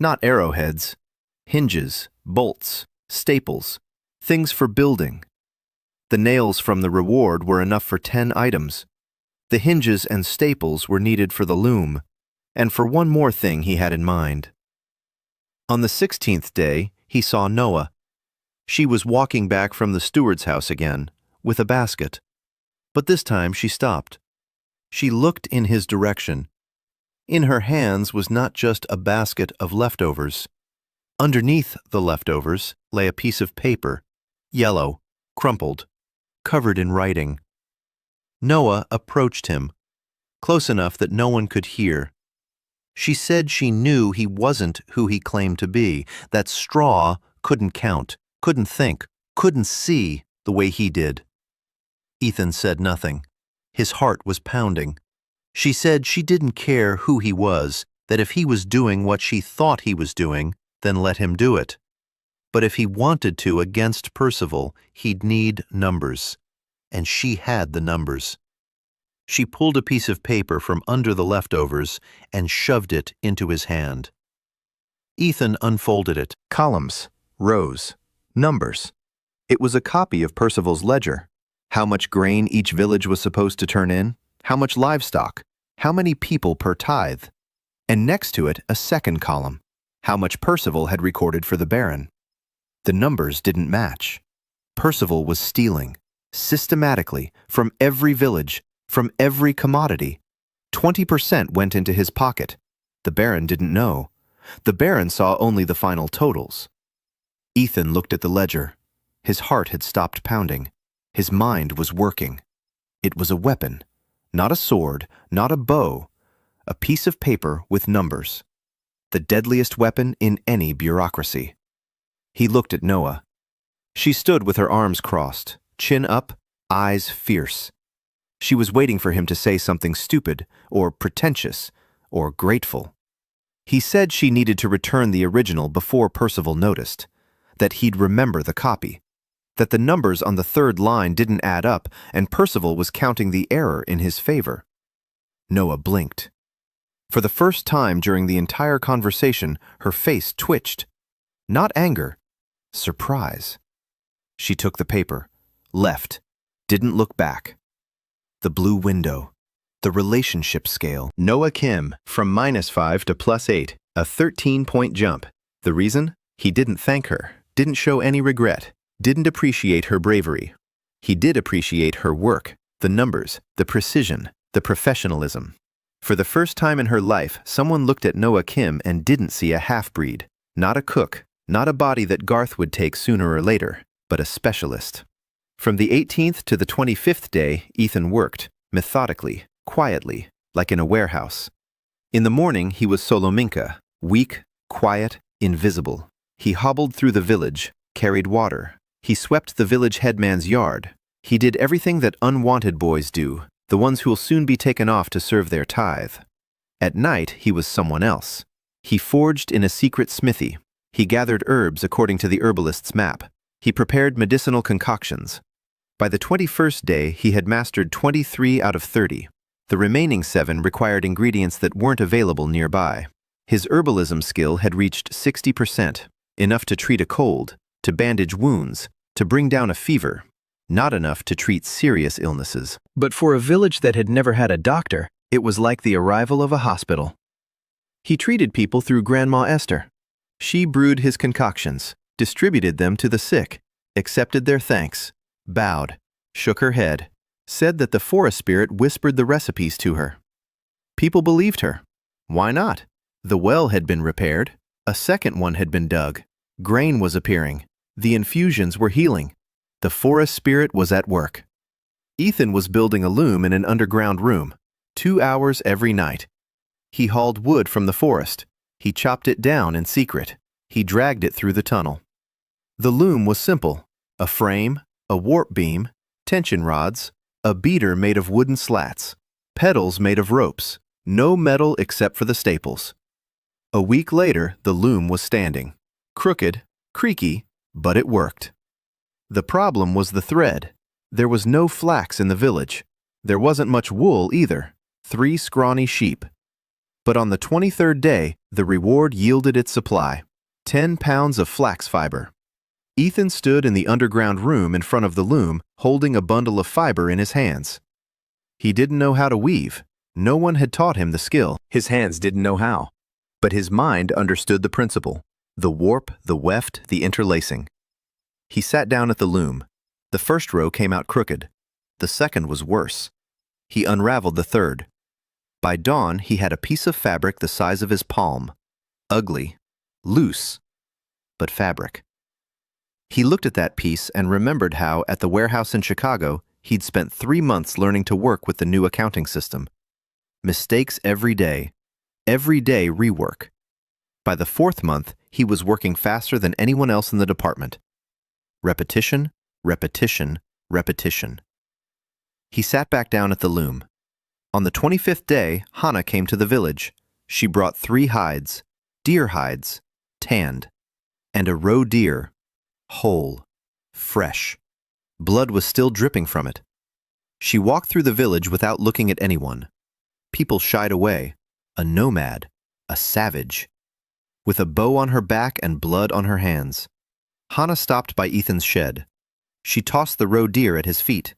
Not arrowheads. Hinges, bolts, staples, things for building. The nails from the reward were enough for 10 items. The hinges and staples were needed for the loom, and for one more thing he had in mind. On the 16th day, he saw Noah. She was walking back from the steward's house again, with a basket. But this time she stopped. She looked in his direction. In her hands was not just a basket of leftovers. Underneath the leftovers lay a piece of paper, yellow, crumpled, covered in writing. Noah approached him, close enough that no one could hear. She said she knew he wasn't who he claimed to be, that Straw couldn't count, couldn't think, couldn't see the way he did. Ethan said nothing. His heart was pounding. She said she didn't care who he was, that if he was doing what she thought he was doing, then let him do it. But if he wanted to against Percival, he'd need numbers. And she had the numbers. She pulled a piece of paper from under the leftovers and shoved it into his hand. Ethan unfolded it. Columns, rows, numbers. It was a copy of Percival's ledger. How much grain each village was supposed to turn in, how much livestock, how many people per tithe. And next to it, a second column, how much Percival had recorded for the Baron. The numbers didn't match. Percival was stealing, systematically, from every village, from every commodity. 20% went into his pocket. The Baron didn't know. The Baron saw only the final totals. Ethan looked at the ledger. His heart had stopped pounding. His mind was working. It was a weapon, not a sword, not a bow, a piece of paper with numbers. The deadliest weapon in any bureaucracy. He looked at Noah. She stood with her arms crossed, chin up, eyes fierce. She was waiting for him to say something stupid, or pretentious, or grateful. He said she needed to return the original before Percival noticed, that he'd remember the copy, that the numbers on the third line didn't add up and Percival was counting the error in his favor. Noah blinked. For the first time during the entire conversation, her face twitched. Not anger, surprise. She took the paper, left, didn't look back. The blue window. The relationship scale. Noah Kim, from -5 to +8, a 13-point jump. The reason? He didn't thank her, didn't show any regret, didn't appreciate her bravery. He did appreciate her work, the numbers, the precision, the professionalism. For the first time in her life, someone looked at Noah Kim and didn't see a half-breed, not a cook, not a body that Garth would take sooner or later, but a specialist. From the 18th to the 25th day, Ethan worked, methodically, quietly, like in a warehouse. In the morning, he was Solominka, weak, quiet, invisible. He hobbled through the village, carried water. He swept the village headman's yard. He did everything that unwanted boys do, the ones who'll soon be taken off to serve their tithe. At night, he was someone else. He forged in a secret smithy. He gathered herbs according to the herbalist's map. He prepared medicinal concoctions. By the 21st day, he had mastered 23 out of 30. The remaining 7 required ingredients that weren't available nearby. His herbalism skill had reached 60%, enough to treat a cold, to bandage wounds, to bring down a fever, not enough to treat serious illnesses. But for a village that had never had a doctor, it was like the arrival of a hospital. He treated people through Grandma Esther. She brewed his concoctions, distributed them to the sick, accepted their thanks, bowed, shook her head, said that the forest spirit whispered the recipes to her. People believed her. Why not? The well had been repaired. A second one had been dug. Grain was appearing. The infusions were healing. The forest spirit was at work. Ethan was building a loom in an underground room, 2 hours every night. He hauled wood from the forest. He chopped it down in secret. He dragged it through the tunnel. The loom was simple: a frame, a warp beam, tension rods, a beater made of wooden slats, pedals made of ropes, no metal except for the staples. A week later, the loom was standing. Crooked, creaky, but it worked. The problem was the thread. There was no flax in the village. There wasn't much wool either, 3 scrawny sheep. But on the 23rd day, the reward yielded its supply, 10 pounds of flax fiber. Ethan stood in the underground room in front of the loom, holding a bundle of fiber in his hands. He didn't know how to weave. No one had taught him the skill. His hands didn't know how. But his mind understood the principle: the warp, the weft, the interlacing. He sat down at the loom. The first row came out crooked. The second was worse. He unraveled the third. By dawn, he had a piece of fabric the size of his palm. Ugly, loose, but fabric. He looked at that piece and remembered how, at the warehouse in Chicago, he'd spent 3 months learning to work with the new accounting system. Mistakes every day rework. By the 4th month, he was working faster than anyone else in the department. Repetition, repetition, repetition. He sat back down at the loom. On the 25th day, Hannah came to the village. She brought 3 hides, deer hides, tanned, and a roe deer, whole, fresh. Blood was still dripping from it. She walked through the village without looking at anyone. People shied away. A nomad, a savage, with a bow on her back and blood on her hands. Hannah stopped by Ethan's shed. She tossed the roe deer at his feet.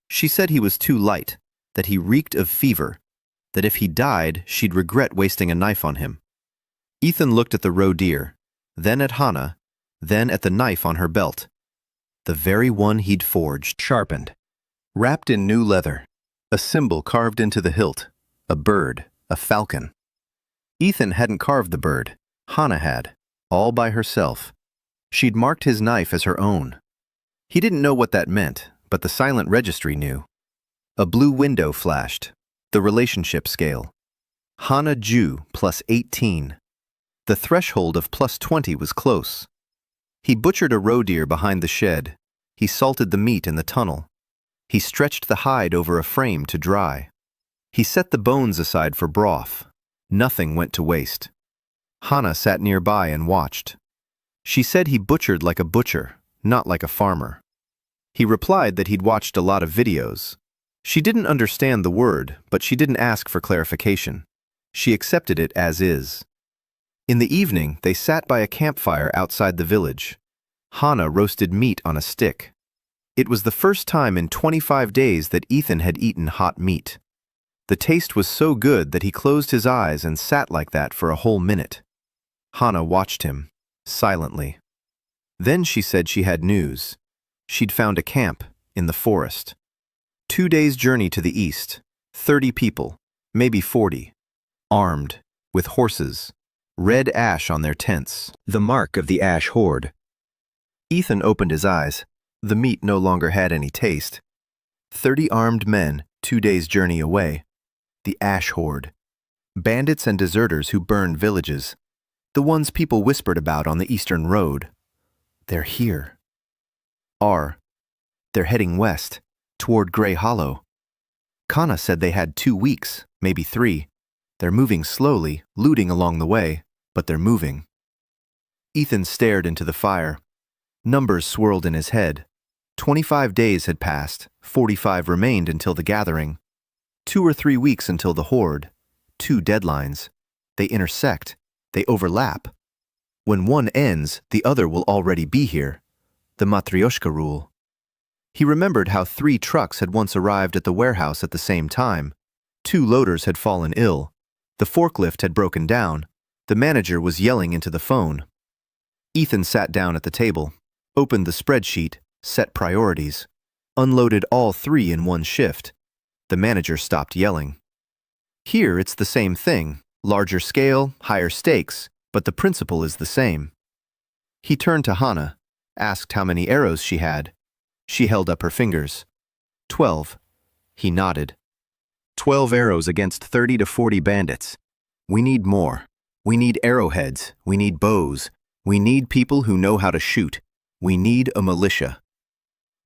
She said he was too light, that he reeked of fever, that if he died, she'd regret wasting a knife on him. Ethan looked at the roe deer, then at Hannah, then at the knife on her belt. The very one he'd forged, sharpened, wrapped in new leather, a symbol carved into the hilt, a bird, a falcon. Ethan hadn't carved the bird. Hannah had, all by herself. She'd marked his knife as her own. He didn't know what that meant, but the silent registry knew. A blue window flashed. The relationship scale. Hannah Jew plus 18. The threshold of plus 20 was close. He butchered a roe deer behind the shed. He salted the meat in the tunnel. He stretched the hide over a frame to dry. He set the bones aside for broth. Nothing went to waste. Hannah sat nearby and watched. She said he butchered like a butcher, not like a farmer. He replied that he'd watched a lot of videos. She didn't understand the word, but she didn't ask for clarification. She accepted it as is. In the evening, they sat by a campfire outside the village. Hannah roasted meat on a stick. It was the first time in 25 days that Ethan had eaten hot meat. The taste was so good that he closed his eyes and sat like that for a whole minute. Hannah watched him, silently. Then she said she had news. She'd found a camp in the forest. 2 days' journey to the east, 30 people, maybe 40, armed, with horses, red ash on their tents, the mark of the ash horde. Ethan opened his eyes. The meat no longer had any taste. 30 armed men, 2 days' journey away. The ash horde. Bandits and deserters who burned villages. The ones people whispered about on the eastern road. They're here. They're heading west, toward Grey Hollow. Kana said they had 2 weeks, maybe 3. They're moving slowly, looting along the way, but they're moving. Ethan stared into the fire. Numbers swirled in his head. 25 days had passed, 45 remained until the gathering. 2 or 3 weeks until the horde. 2 deadlines. They intersect. They overlap. When one ends, the other will already be here. The Matryoshka rule. He remembered how 3 trucks had once arrived at the warehouse at the same time. 2 loaders had fallen ill. The forklift had broken down. The manager was yelling into the phone. Ethan sat down at the table, opened the spreadsheet, set priorities, unloaded all 3 in one shift. The manager stopped yelling. Here it's the same thing, larger scale, higher stakes, but the principle is the same. He turned to Hannah, asked how many arrows she had. She held up her fingers. 12. He nodded. 12 arrows against 30 to 40 bandits. We need more. We need arrowheads. We need bows. We need people who know how to shoot. We need a militia.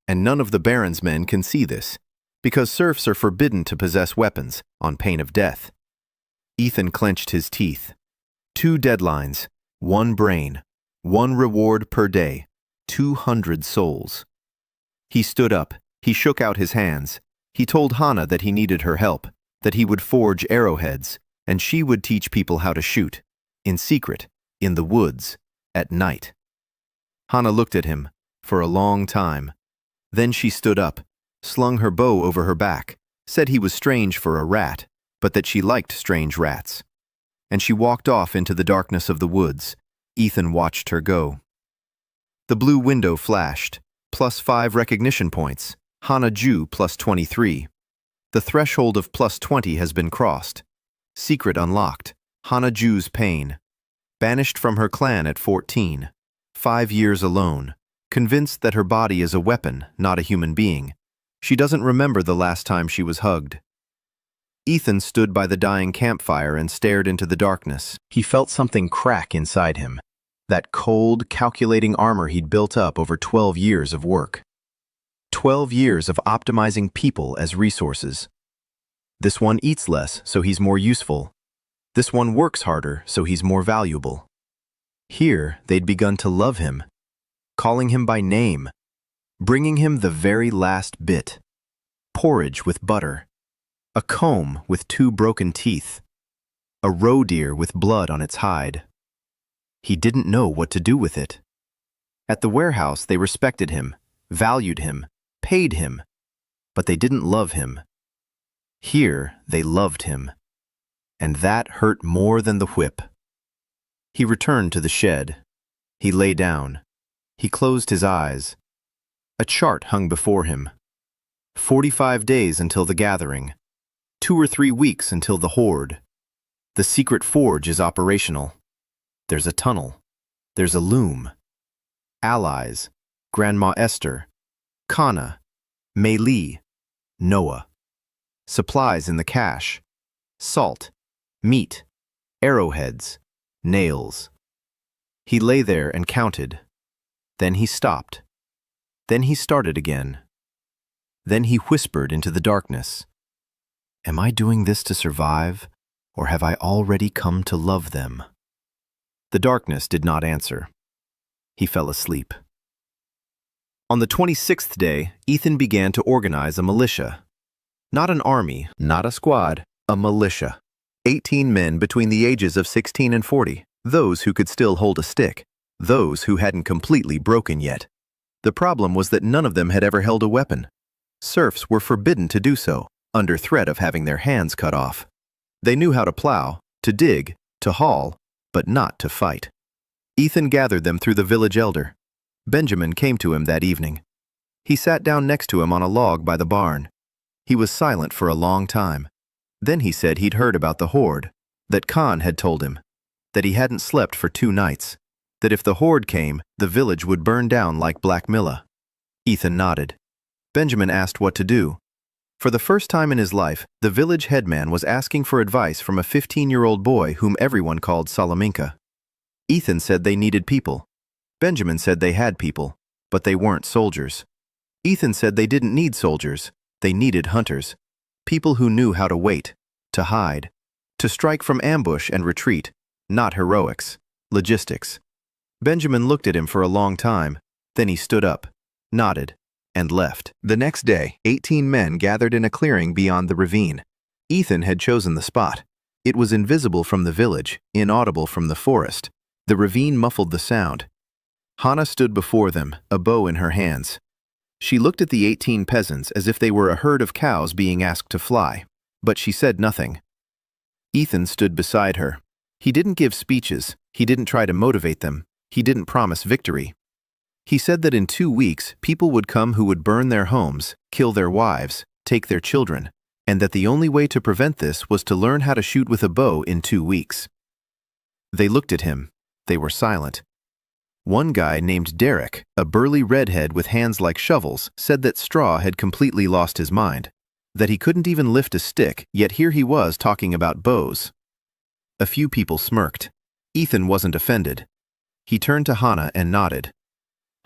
And none of the Baron's men can see this, because serfs are forbidden to possess weapons, on pain of death. Ethan clenched his teeth. 2 deadlines, 1 brain, 1 reward per day, 200 souls. He stood up. He shook out his hands. He told Hannah that he needed her help, that he would forge arrowheads, and she would teach people how to shoot, in secret, in the woods, at night. Hannah looked at him for a long time. Then she stood up, slung her bow over her back, said he was strange for a rat, but that she liked strange rats. And she walked off into the darkness of the woods. Ethan watched her go. The blue window flashed. +5 recognition points. Hannah Jew +23. The threshold of +20 has been crossed. Secret unlocked. Hannah Jew's pain. Banished from her clan at 14. 5 years alone. Convinced that her body is a weapon, not a human being. She doesn't remember the last time she was hugged. Ethan stood by the dying campfire and stared into the darkness. He felt something crack inside him. That cold, calculating armor he'd built up over 12 years of work. 12 years of optimizing people as resources. This one eats less, so he's more useful. This one works harder, so he's more valuable. Here, they'd begun to love him, calling him by name, bringing him the very last bit. Porridge with butter. A comb with 2 broken teeth. A roe deer with blood on its hide. He didn't know what to do with it. At the warehouse, they respected him, valued him, paid him, but they didn't love him. Here, they loved him, and that hurt more than the whip. He returned to the shed. He lay down. He closed his eyes. A chart hung before him. 45 days until the gathering. 2 or 3 weeks until the horde. The secret forge is operational. There's a tunnel. There's a loom. Allies, Grandma Esther, Kana, Mei Li, Noah. Supplies in the cache. Salt, meat, arrowheads, nails. He lay there and counted. Then he stopped. Then he started again. Then he whispered into the darkness, "Am I doing this to survive, or have I already come to love them?" The darkness did not answer. He fell asleep. On the 26th day, Ethan began to organize a militia. Not an army, not a squad, a militia. 18 men between the ages of 16 and 40, those who could still hold a stick, those who hadn't completely broken yet. The problem was that none of them had ever held a weapon. Serfs were forbidden to do so, under threat of having their hands cut off. They knew how to plow, to dig, to haul, but not to fight. Ethan gathered them through the village elder. Benjamin came to him that evening. He sat down next to him on a log by the barn. He was silent for a long time. Then he said he'd heard about the horde, that Khan had told him, that he hadn't slept for 2 nights, that if the horde came, the village would burn down like Black Milla. Ethan nodded. Benjamin asked what to do. For the first time in his life, the village headman was asking for advice from a 15-year-old boy whom everyone called Salaminka. Ethan said they needed people. Benjamin said they had people, but they weren't soldiers. Ethan said they didn't need soldiers, they needed hunters. People who knew how to wait, to hide, to strike from ambush and retreat, not heroics, logistics. Benjamin looked at him for a long time, then he stood up, nodded, and left. The next day, 18 men gathered in a clearing beyond the ravine. Ethan had chosen the spot. It was invisible from the village, inaudible from the forest. The ravine muffled the sound. Hannah stood before them, a bow in her hands. She looked at the 18 peasants as if they were a herd of cows being asked to fly, but she said nothing. Ethan stood beside her. He didn't give speeches, he didn't try to motivate them, he didn't promise victory. He said that in 2 weeks, people would come who would burn their homes, kill their wives, take their children, and that the only way to prevent this was to learn how to shoot with a bow in 2 weeks. They looked at him. They were silent. One guy named Derek, a burly redhead with hands like shovels, said that Straw had completely lost his mind, that he couldn't even lift a stick, yet here he was talking about bows. A few people smirked. Ethan wasn't offended. He turned to Hannah and nodded.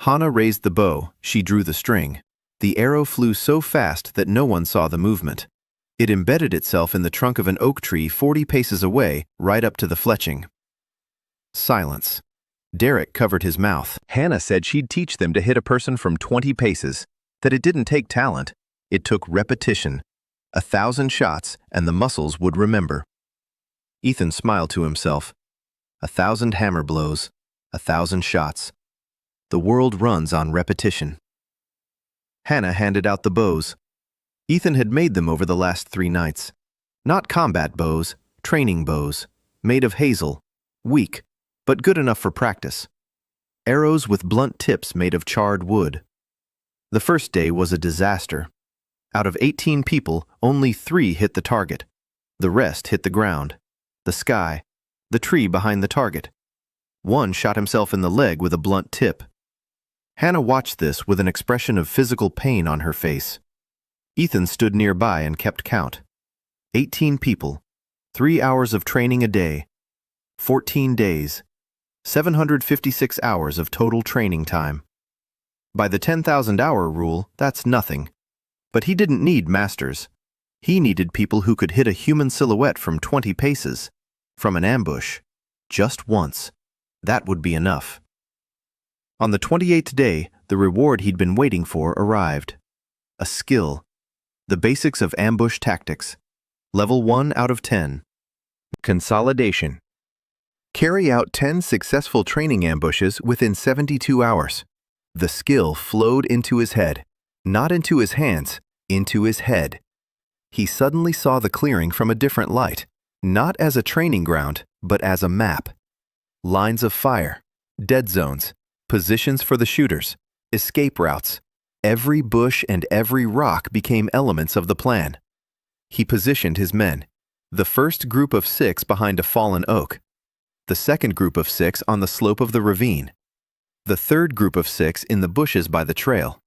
Hannah raised the bow, she drew the string. The arrow flew so fast that no one saw the movement. It embedded itself in the trunk of an oak tree 40 paces away, right up to the fletching. Silence. Derek covered his mouth. Hannah said she'd teach them to hit a person from 20 paces, that it didn't take talent, it took repetition. 1,000 shots and the muscles would remember. Ethan smiled to himself. 1,000 hammer blows, 1,000 shots. The world runs on repetition. Hannah handed out the bows. Ethan had made them over the last 3 nights. Not combat bows, training bows, made of hazel, weak, but good enough for practice. Arrows with blunt tips made of charred wood. The first day was a disaster. Out of 18 people, only 3 hit the target. The rest hit the ground, the sky, the tree behind the target. One shot himself in the leg with a blunt tip. Hannah watched this with an expression of physical pain on her face. Ethan stood nearby and kept count. 18 people, 3 hours of training a day, 14 days, 756 hours of total training time. By the 10,000-hour rule, that's nothing. But he didn't need masters. He needed people who could hit a human silhouette from 20 paces, from an ambush, just once. That would be enough. On the 28th day, the reward he'd been waiting for arrived. A skill. The basics of ambush tactics. Level 1 out of 10. Consolidation. Carry out 10 successful training ambushes within 72 hours. The skill flowed into his head. Not into his hands, into his head. He suddenly saw the clearing from a different light, not as a training ground, but as a map. Lines of fire, dead zones, positions for the shooters, escape routes. Every bush and every rock became elements of the plan. He positioned his men. The first group of 6 behind a fallen oak. The second group of 6 on the slope of the ravine. The third group of 6 in the bushes by the trail.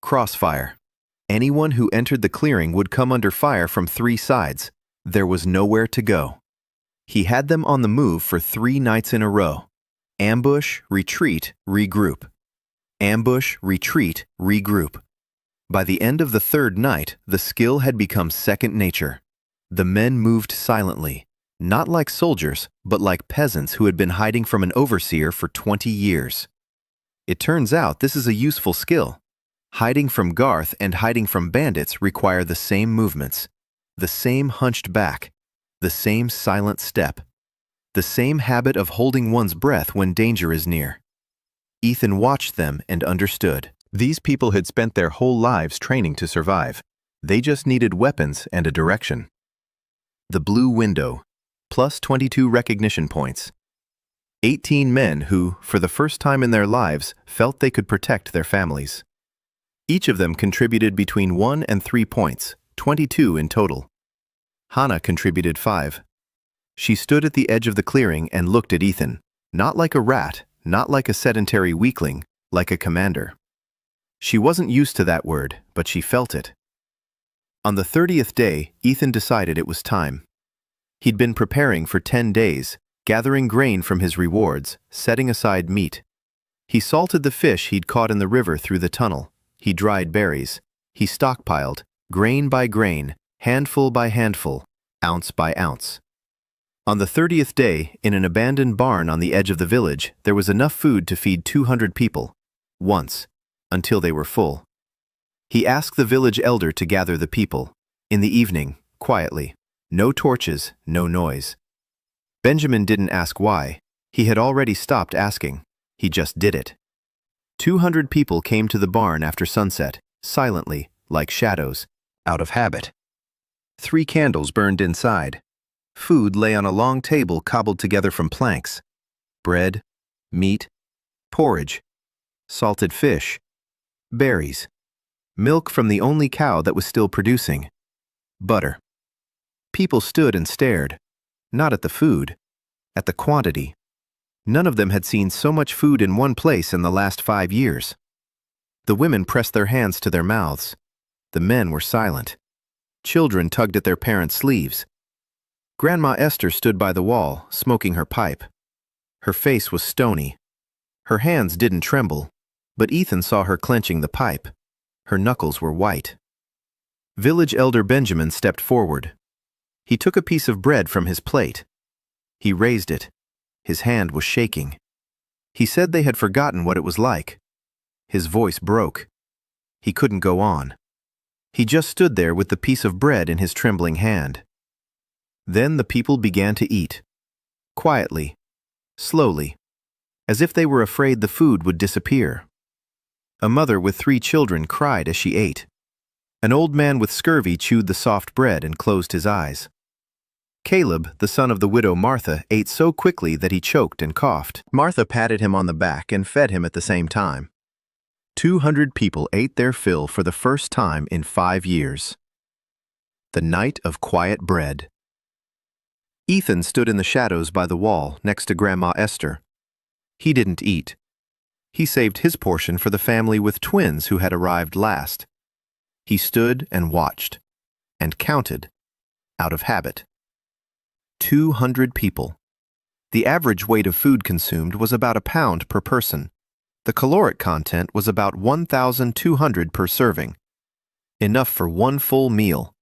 Crossfire. Anyone who entered the clearing would come under fire from 3 sides. There was nowhere to go. He had them on the move for 3 nights in a row. Ambush, retreat, regroup. Ambush, retreat, regroup. By the end of the 3rd night, the skill had become second nature. The men moved silently, not like soldiers, but like peasants who had been hiding from an overseer for 20 years. It turns out this is a useful skill. Hiding from Garth and hiding from bandits require the same movements, the same hunched back, the same silent step, the same habit of holding one's breath when danger is near. Ethan watched them and understood. These people had spent their whole lives training to survive. They just needed weapons and a direction. The blue window, plus 22 recognition points. 18 men who, for the first time in their lives, felt they could protect their families. Each of them contributed between 1 and 3 points, 22 in total. Hannah contributed 5. She stood at the edge of the clearing and looked at Ethan, not like a rat, not like a sedentary weakling, like a commander. She wasn't used to that word, but she felt it. On the 30th day, Ethan decided it was time. He'd been preparing for 10 days, gathering grain from his rewards, setting aside meat. He salted the fish he'd caught in the river through the tunnel. He dried berries. He stockpiled, grain by grain, handful by handful, ounce by ounce. On the 30th day, in an abandoned barn on the edge of the village, there was enough food to feed 200 people. Once, until they were full. He asked the village elder to gather the people. In the evening, quietly. No torches, no noise. Benjamin didn't ask why. He had already stopped asking. He just did it. 200 people came to the barn after sunset, silently, like shadows, out of habit. 3 candles burned inside. Food lay on a long table cobbled together from planks. Bread, meat, porridge, salted fish, berries, milk from the only cow that was still producing, butter. People stood and stared, not at the food, at the quantity. None of them had seen so much food in one place in the last 5 years. The women pressed their hands to their mouths. The men were silent. Children tugged at their parents' sleeves. Grandma Esther stood by the wall, smoking her pipe. Her face was stony. Her hands didn't tremble, but Ethan saw her clenching the pipe. Her knuckles were white. Village elder Benjamin stepped forward. He took a piece of bread from his plate. He raised it. His hand was shaking. He said they had forgotten what it was like. His voice broke. He couldn't go on. He just stood there with the piece of bread in his trembling hand. Then the people began to eat. Quietly, slowly, as if they were afraid the food would disappear. A mother with 3 children cried as she ate. An old man with scurvy chewed the soft bread and closed his eyes. Caleb, the son of the widow Martha, ate so quickly that he choked and coughed. Martha patted him on the back and fed him at the same time. 200 people ate their fill for the first time in 5 years. The night of quiet bread. Ethan stood in the shadows by the wall next to Grandma Esther. He didn't eat. He saved his portion for the family with twins who had arrived last. He stood and watched, and counted, out of habit. 200 people. The average weight of food consumed was about a pound per person. The caloric content was about 1,200 per serving. Enough for 1 full meal.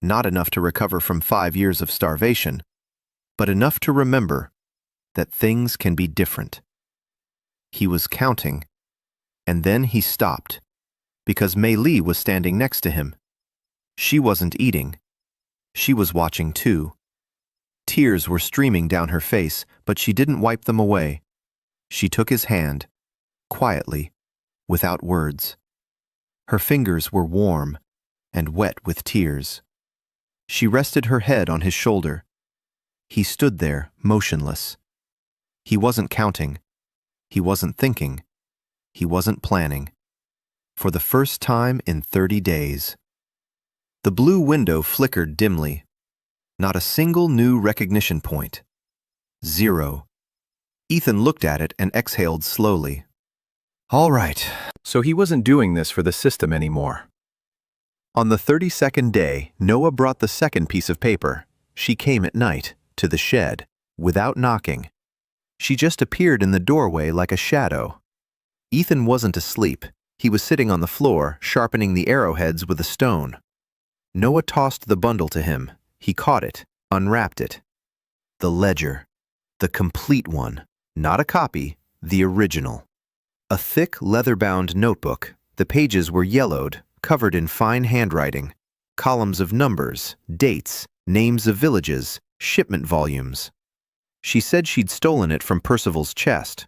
Not enough to recover from 5 years of starvation, but enough to remember that things can be different. He was counting, and then he stopped, because Mei Li was standing next to him. She wasn't eating. She was watching too. Tears were streaming down her face, but she didn't wipe them away. She took his hand, quietly, without words. Her fingers were warm and wet with tears. She rested her head on his shoulder. He stood there, motionless. He wasn't counting. He wasn't thinking. He wasn't planning. For the first time in 30 days. The blue window flickered dimly. Not a single new recognition point. 0. Ethan looked at it and exhaled slowly. All right, so he wasn't doing this for the system anymore. On the 32nd day, Noah brought the second piece of paper. She came at night, to the shed, without knocking. She just appeared in the doorway like a shadow. Ethan wasn't asleep. He was sitting on the floor, sharpening the arrowheads with a stone. Noah tossed the bundle to him. He caught it, unwrapped it. The ledger. The complete one. Not a copy, the original. A thick, leather-bound notebook. The pages were yellowed, covered in fine handwriting. Columns of numbers, dates, names of villages, shipment volumes. She said she'd stolen it from Percival's chest,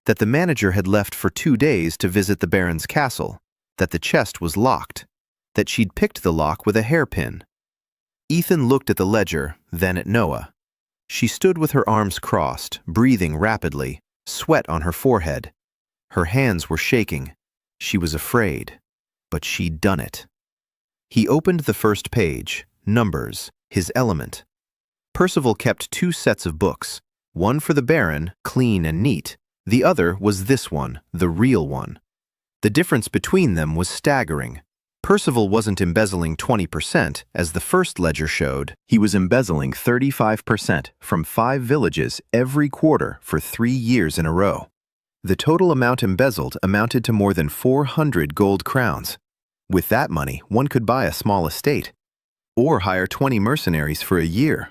that the manager had left for 2 days to visit the Baron's castle, that the chest was locked, that she'd picked the lock with a hairpin. Ethan looked at the ledger, then at Noah. She stood with her arms crossed, breathing rapidly, sweat on her forehead. Her hands were shaking. She was afraid, but she'd done it. He opened the first page, numbers, his element. Percival kept 2 sets of books, one for the Baron, clean and neat. The other was this one, the real one. The difference between them was staggering. Percival wasn't embezzling 20%, as the first ledger showed. He was embezzling 35% from 5 villages every quarter for 3 years in a row. The total amount embezzled amounted to more than 400 gold crowns. With that money, one could buy a small estate, or hire 20 mercenaries for a year,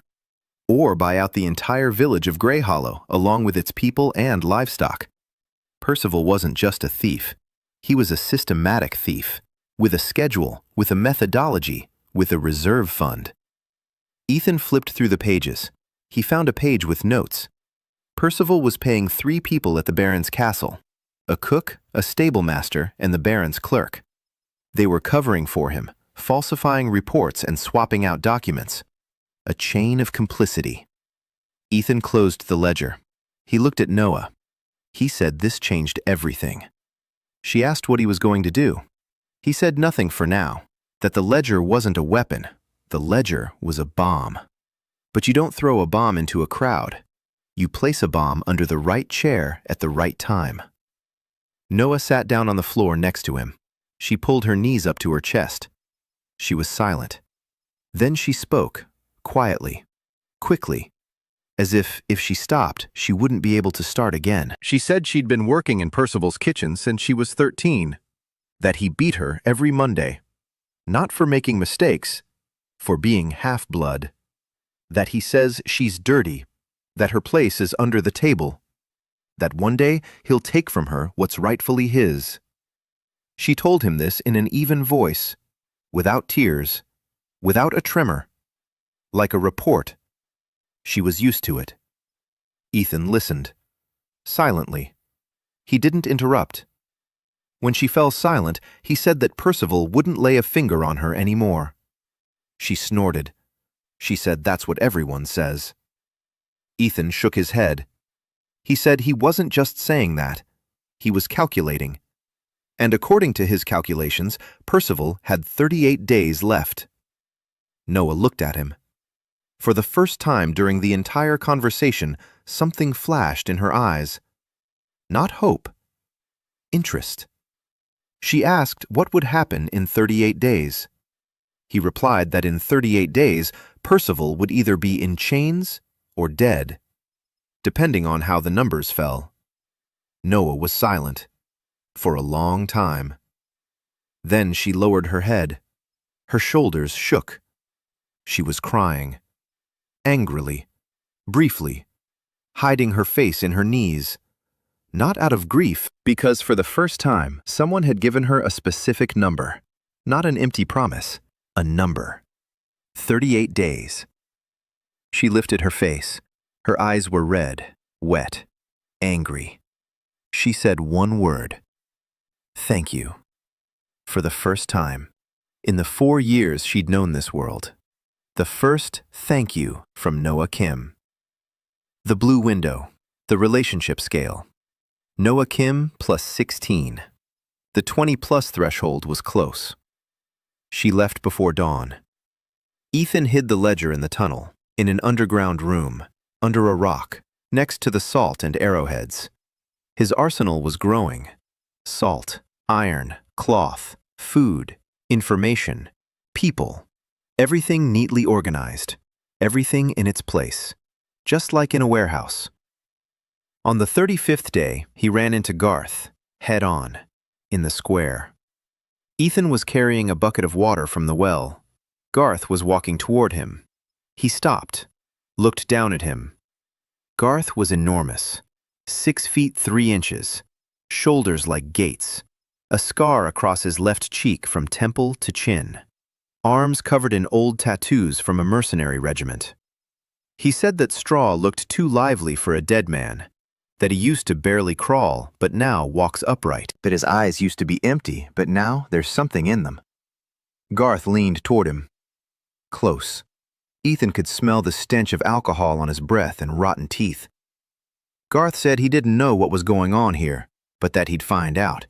or buy out the entire village of Grey Hollow, along with its people and livestock. Percival wasn't just a thief. He was a systematic thief, with a schedule, with a methodology, with a reserve fund. Ethan flipped through the pages. He found a page with notes. Percival was paying 3 people at the Baron's castle, a cook, a stablemaster, and the Baron's clerk. They were covering for him, falsifying reports and swapping out documents. A chain of complicity. Ethan closed the ledger. He looked at Noah. He said this changed everything. She asked what he was going to do. He said nothing for now, that the ledger wasn't a weapon. The ledger was a bomb. But you don't throw a bomb into a crowd. You place a bomb under the right chair at the right time. Noah sat down on the floor next to him. She pulled her knees up to her chest. She was silent. Then she spoke, quietly, quickly, as if she stopped, she wouldn't be able to start again. She said she'd been working in Percival's kitchen since she was 13, that he beat her every Monday, not for making mistakes, for being half-blood, that he says she's dirty, that her place is under the table, that one day he'll take from her what's rightfully his. She told him this in an even voice, without tears, without a tremor, like a report. She was used to it. Ethan listened, silently. He didn't interrupt. When she fell silent, he said that Percival wouldn't lay a finger on her anymore. She snorted. She said that's what everyone says. Ethan shook his head. He said he wasn't just saying that. He was calculating. And according to his calculations, Percival had 38 days left. Noah looked at him. For the first time during the entire conversation, something flashed in her eyes. Not hope. Interest. She asked what would happen in 38 days. He replied that in 38 days, Percival would either be in chains or dead, depending on how the numbers fell. Noah was silent for a long time. Then she lowered her head. Her shoulders shook. She was crying. Angrily, briefly, hiding her face in her knees. Not out of grief, because for the first time, someone had given her a specific number. Not an empty promise, a number. 38 days. She lifted her face. Her eyes were red, wet, angry. She said one word. Thank you. For the first time. In the 4 years she'd known this world. The first thank you from Noah Kim. The blue window. The relationship scale. Noah Kim plus 16. The 20-plus threshold was close. She left before dawn. Ethan hid the ledger in the tunnel. in an underground room, under a rock, next to the salt and arrowheads. His arsenal was growing. Salt, iron, cloth, food, information, people. Everything neatly organized. Everything in its place. Just like in a warehouse. On the 35th day, he ran into Garth, head on, in the square. Ethan was carrying a bucket of water from the well. Garth was walking toward him. He stopped, looked down at him. Garth was enormous, 6 feet 3 inches, shoulders like gates, a scar across his left cheek from temple to chin, arms covered in old tattoos from a mercenary regiment. He said that Straw looked too lively for a dead man, that he used to barely crawl but now walks upright, that his eyes used to be empty but now there's something in them. Garth leaned toward him. Close. Ethan could smell the stench of alcohol on his breath and rotten teeth. Garth said he didn't know what was going on here, but that he'd find out.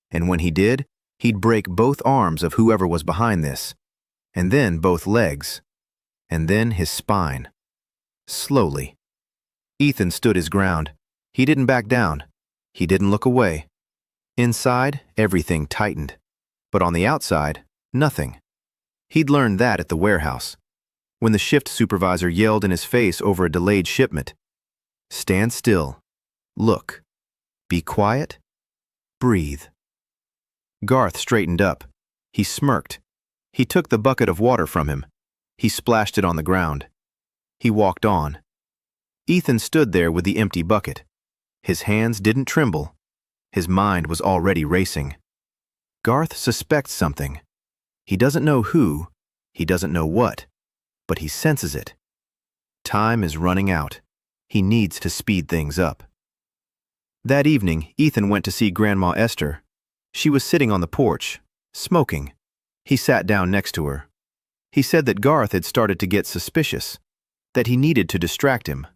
And when he did, he'd break both arms of whoever was behind this, and then both legs, and then his spine. Slowly. Ethan stood his ground. He didn't back down. He didn't look away. Inside, everything tightened. But on the outside, nothing. He'd learned that at the warehouse, when the shift supervisor yelled in his face over a delayed shipment. Stand still. Look. Be quiet. Breathe. Garth straightened up. He smirked. He took the bucket of water from him. He splashed it on the ground. He walked on. Ethan stood there with the empty bucket. His hands didn't tremble. His mind was already racing. Garth suspects something. He doesn't know who, he doesn't know what, but he senses it. Time is running out. He needs to speed things up. That evening, Ethan went to see Grandma Esther. She was sitting on the porch, smoking. He sat down next to her. He said that Garth had started to get suspicious, that he needed to distract him,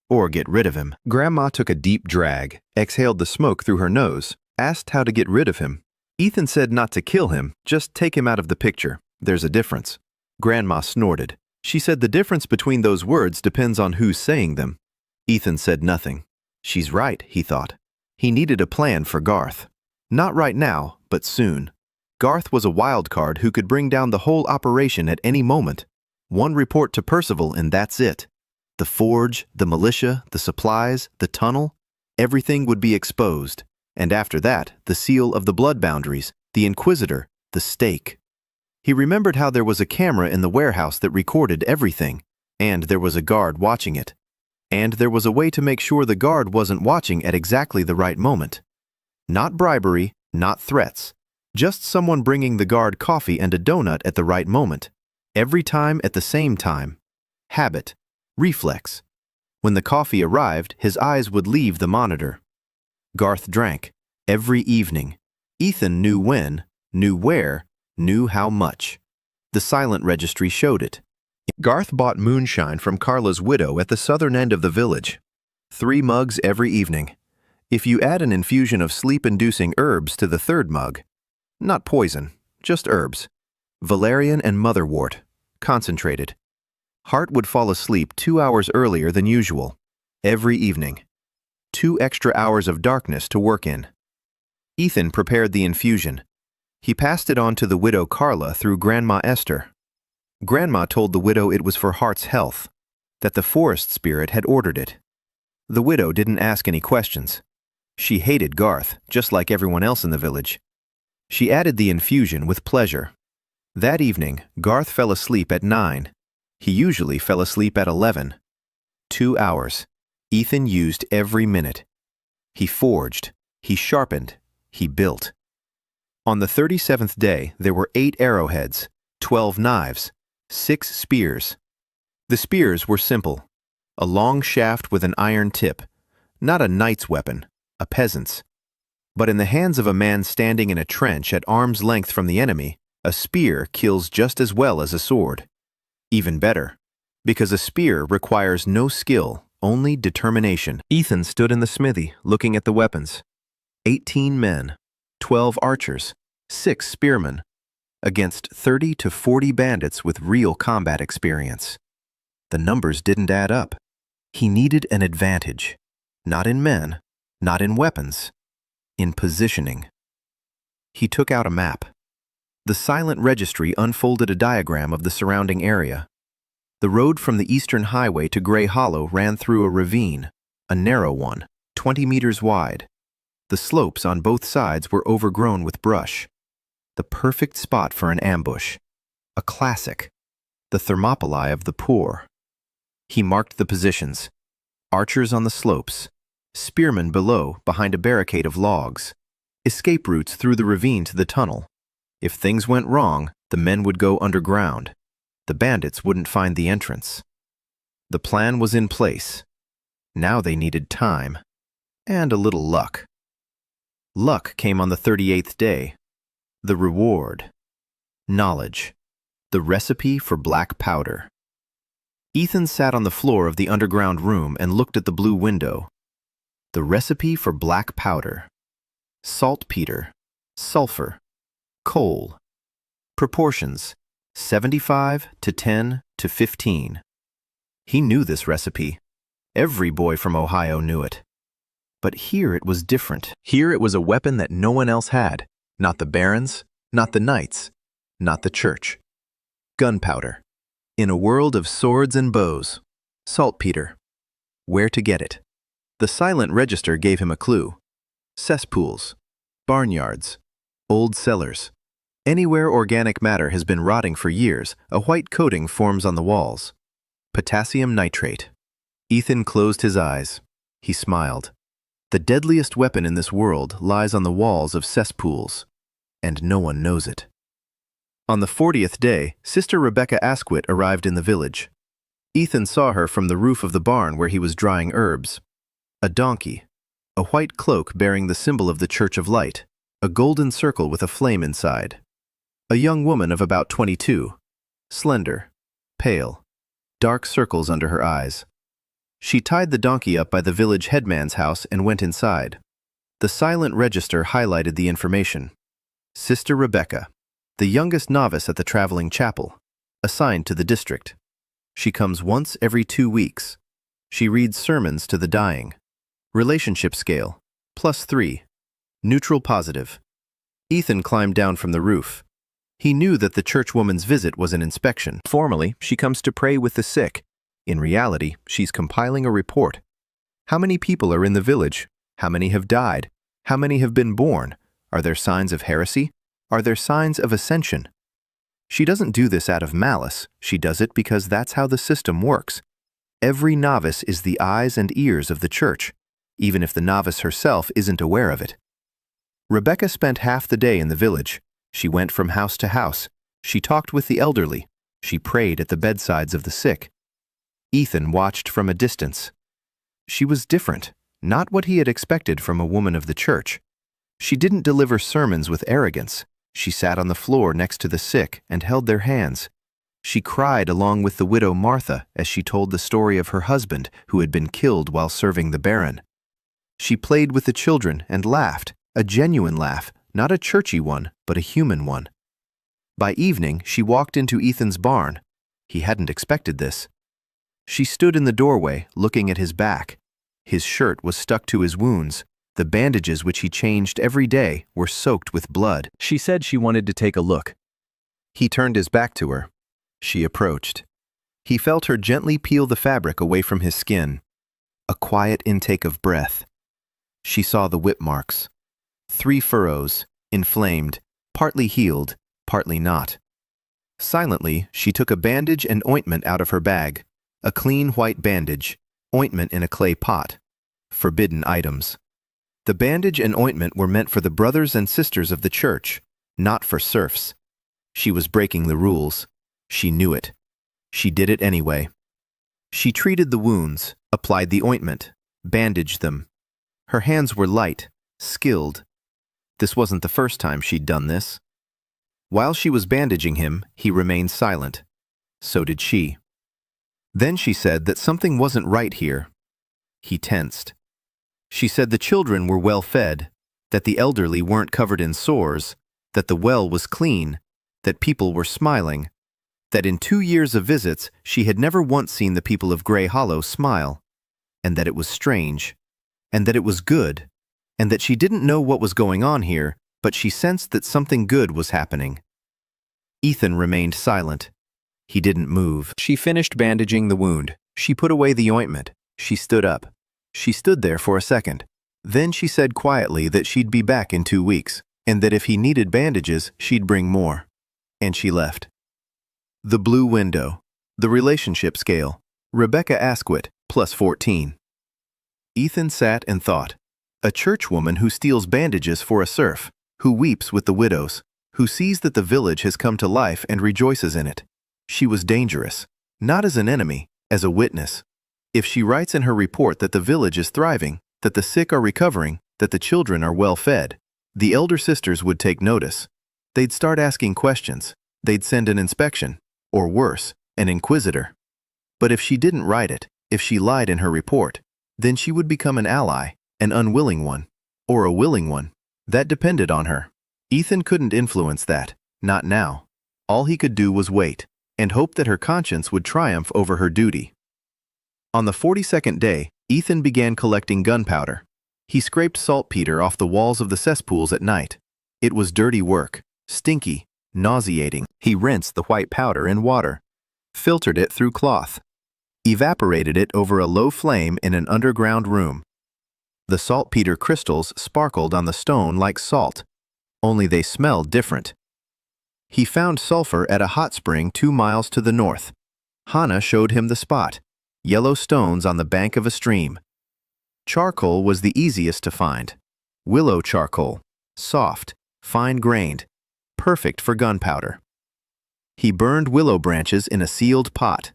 or get rid of him. Grandma took a deep drag, exhaled the smoke through her nose, asked how to get rid of him. Ethan said not to kill him, just take him out of the picture. There's a difference. Grandma snorted. She said the difference between those words depends on who's saying them. Ethan said nothing. She's right, he thought. He needed a plan for Garth. Not right now, but soon. Garth was a wild card who could bring down the whole operation at any moment. One report to Percival and that's it. The forge, the militia, the supplies, the tunnel, everything would be exposed. And after that, the seal of the blood boundaries, the Inquisitor, the stake. He remembered how there was a camera in the warehouse that recorded everything, and there was a guard watching it. And there was a way to make sure the guard wasn't watching at exactly the right moment. Not bribery, not threats, just someone bringing the guard coffee and a donut at the right moment. Every time at the same time. Habit. Reflex. When the coffee arrived, his eyes would leave the monitor. Garth drank. Every evening. Ethan knew when, knew where, knew how much. The silent registry showed it. Garth bought moonshine from Carla's widow at the southern end of the village. 3 mugs every evening. If you add an infusion of sleep-inducing herbs to the 3rd mug, not poison, just herbs, valerian and motherwort, concentrated. Hart would fall asleep 2 hours earlier than usual, every evening. 2 extra hours of darkness to work in. Ethan prepared the infusion. He passed it on to the widow Carla through Grandma Esther. Grandma told the widow it was for Hart's health, that the forest spirit had ordered it. The widow didn't ask any questions. She hated Garth, just like everyone else in the village. She added the infusion with pleasure. That evening, Garth fell asleep at 9. He usually fell asleep at 11. 2 hours. Ethan used every minute. He forged, he sharpened, he built. On the 37th day, there were 8 arrowheads, 12 knives, 6 spears. The spears were simple. A long shaft with an iron tip. Not a knight's weapon, a peasant's. But in the hands of a man standing in a trench at arm's length from the enemy, a spear kills just as well as a sword. Even better, because a spear requires no skill, only determination. Ethan stood in the smithy, looking at the weapons. 18 men, 12 archers, 6 spearmen, against 30 to 40 bandits with real combat experience. The numbers didn't add up. He needed an advantage. Not in men, not in weapons, in positioning. He took out a map. The silent registry unfolded a diagram of the surrounding area. The road from the eastern highway to Gray Hollow ran through a ravine, a narrow one, 20 meters wide. The slopes on both sides were overgrown with brush. The perfect spot for an ambush. A classic. The Thermopylae of the poor. He marked the positions. Archers on the slopes. Spearmen below, behind a barricade of logs. Escape routes through the ravine to the tunnel. If things went wrong, the men would go underground. The bandits wouldn't find the entrance. The plan was in place. Now they needed time. And a little luck. Luck came on the 38th day. The reward. Knowledge. The recipe for black powder. Ethan sat on the floor of the underground room and looked at the blue window. The recipe for black powder. Saltpeter. Sulfur. Coal. Proportions. 75 to 10 to 15. He knew this recipe. Every boy from Ohio knew it. But here it was different. Here it was a weapon that no one else had. Not the barons, not the knights, not the church. Gunpowder. In a world of swords and bows. Saltpeter. Where to get it? The silent register gave him a clue. Cesspools. Barnyards. Old cellars. Anywhere organic matter has been rotting for years, a white coating forms on the walls. Potassium nitrate. Ethan closed his eyes. He smiled. The deadliest weapon in this world lies on the walls of cesspools, and no one knows it. On the 40th day, Sister Rebecca Asquith arrived in the village. Ethan saw her from the roof of the barn where he was drying herbs. A donkey, a white cloak bearing the symbol of the Church of Light, a golden circle with a flame inside. A young woman of about 22, slender, pale, dark circles under her eyes. She tied the donkey up by the village headman's house and went inside. The silent register highlighted the information. Sister Rebecca, the youngest novice at the traveling chapel, assigned to the district. She comes once every 2 weeks. She reads sermons to the dying. Relationship scale, +3. Neutral positive. Ethan climbed down from the roof. He knew that the churchwoman's visit was an inspection. Formally, she comes to pray with the sick. In reality, she's compiling a report. How many people are in the village? How many have died? How many have been born? Are there signs of heresy? Are there signs of ascension? She doesn't do this out of malice. She does it because that's how the system works. Every novice is the eyes and ears of the church, even if the novice herself isn't aware of it. Rebecca spent half the day in the village. She went from house to house. She talked with the elderly. She prayed at the bedsides of the sick. Ethan watched from a distance. She was different, not what he had expected from a woman of the church. She didn't deliver sermons with arrogance. She sat on the floor next to the sick and held their hands. She cried along with the widow Martha as she told the story of her husband who had been killed while serving the Baron. She played with the children and laughed, a genuine laugh, not a churchy one, but a human one. By evening, she walked into Ethan's barn. He hadn't expected this. She stood in the doorway, looking at his back. His shirt was stuck to his wounds. The bandages which he changed every day were soaked with blood. She said she wanted to take a look. He turned his back to her. She approached. He felt her gently peel the fabric away from his skin. A quiet intake of breath. She saw the whip marks. 3 furrows, inflamed, partly healed, partly not. Silently, she took a bandage and ointment out of her bag. A clean white bandage, ointment in a clay pot. Forbidden items. The bandage and ointment were meant for the brothers and sisters of the church, not for serfs. She was breaking the rules. She knew it. She did it anyway. She treated the wounds, applied the ointment, bandaged them. Her hands were light, skilled. This wasn't the first time she'd done this. While she was bandaging him, he remained silent. So did she. Then she said that something wasn't right here. He tensed. She said the children were well fed, that the elderly weren't covered in sores, that the well was clean, that people were smiling. That in 2 years of visits, she had never once seen the people of Grey Hollow smile, and that it was strange, and that it was good, and that she didn't know what was going on here, but she sensed that something good was happening. Ethan remained silent. He didn't move. She finished bandaging the wound. She put away the ointment. She stood up. She stood there for a second. Then she said quietly that she'd be back in 2 weeks, and that if he needed bandages, she'd bring more. And she left. The blue window. The relationship scale. Rebecca Asquith, +14. Ethan sat and thought. A churchwoman who steals bandages for a serf, who weeps with the widows, who sees that the village has come to life and rejoices in it. She was dangerous, not as an enemy, as a witness. If she writes in her report that the village is thriving, that the sick are recovering, that the children are well fed, the elder sisters would take notice. They'd start asking questions. They'd send an inspection, or worse, an inquisitor. But if she didn't write it, if she lied in her report, then she would become an ally, an unwilling one, or a willing one. That depended on her. Ethan couldn't influence that, not now. All he could do was wait, and hope that her conscience would triumph over her duty. On the 42nd day, Ethan began collecting gunpowder. He scraped saltpeter off the walls of the cesspools at night. It was dirty work, stinky, nauseating. He rinsed the white powder in water, filtered it through cloth, evaporated it over a low flame in an underground room. The saltpeter crystals sparkled on the stone like salt, only they smelled different. He found sulfur at a hot spring 2 miles to the north. Hannah showed him the spot, yellow stones on the bank of a stream. Charcoal was the easiest to find. Willow charcoal, soft, fine-grained, perfect for gunpowder. He burned willow branches in a sealed pot.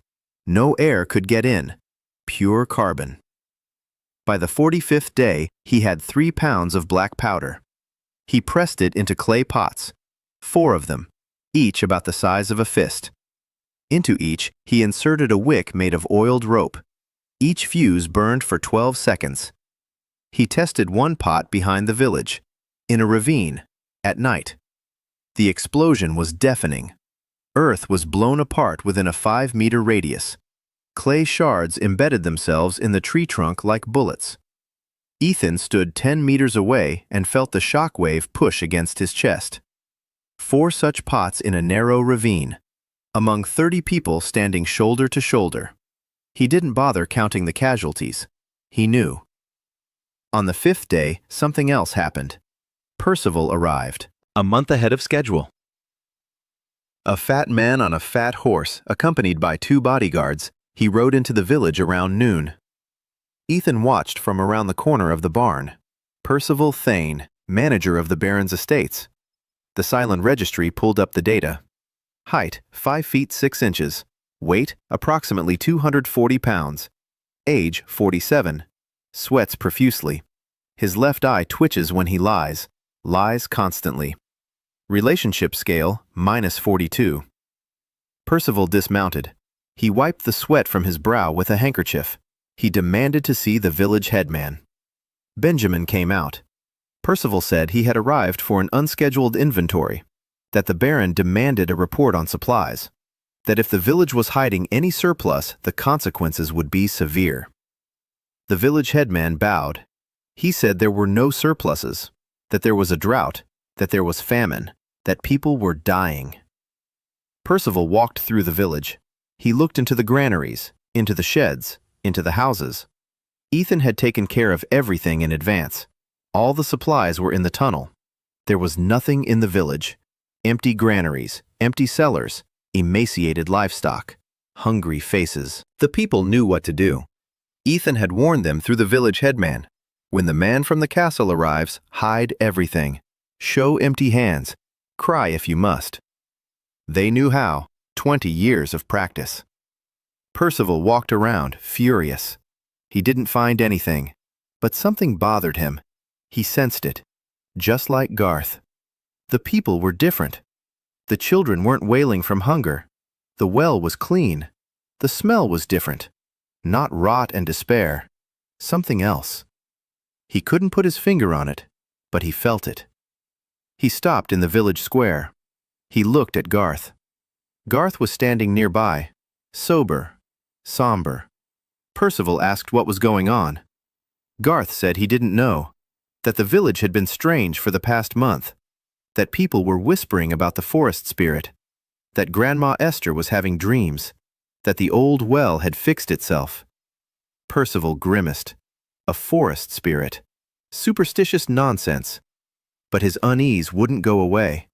No air could get in. Pure carbon. By the 45th day, he had 3 pounds of black powder. He pressed it into clay pots, 4 of them, each about the size of a fist. Into each, he inserted a wick made of oiled rope. Each fuse burned for 12 seconds. He tested one pot behind the village, in a ravine, at night. The explosion was deafening. Earth was blown apart within a 5-meter radius. Clay shards embedded themselves in the tree trunk like bullets. Ethan stood 10 meters away and felt the shock wave push against his chest. 4 such pots in a narrow ravine, among 30 people standing shoulder to shoulder. He didn't bother counting the casualties. He knew. On the 5th day, something else happened. Percival arrived, a month ahead of schedule. A fat man on a fat horse, accompanied by 2 bodyguards, he rode into the village around noon. Ethan watched from around the corner of the barn. Percival Thane, manager of the Baron's estates. The silent registry pulled up the data. Height, 5 feet 6 inches. Weight, approximately 240 pounds. Age, 47. Sweats profusely. His left eye twitches when he lies constantly. Relationship scale, -42. Percival dismounted. He wiped the sweat from his brow with a handkerchief. He demanded to see the village headman. Benjamin came out. Percival said he had arrived for an unscheduled inventory, that the Baron demanded a report on supplies, that if the village was hiding any surplus, the consequences would be severe. The village headman bowed. He said there were no surpluses, that there was a drought, that there was famine, that people were dying. Percival walked through the village. He looked into the granaries, into the sheds, into the houses. Ethan had taken care of everything in advance. All the supplies were in the tunnel. There was nothing in the village. Empty granaries, empty cellars, emaciated livestock, hungry faces. The people knew what to do. Ethan had warned them through the village headman. When the man from the castle arrives, hide everything. Show empty hands. Cry if you must. They knew how. 20 years of practice. Percival walked around, furious. He didn't find anything, but something bothered him. He sensed it, just like Garth. The people were different. The children weren't wailing from hunger. The well was clean. The smell was different. Not rot and despair. Something else. He couldn't put his finger on it, but he felt it. He stopped in the village square. He looked at Garth. Garth was standing nearby, sober, somber. Percival asked what was going on. Garth said he didn't know, that the village had been strange for the past month, that people were whispering about the forest spirit, that Grandma Esther was having dreams, that the old well had fixed itself. Percival grimaced. A forest spirit. Superstitious nonsense. But his unease wouldn't go away.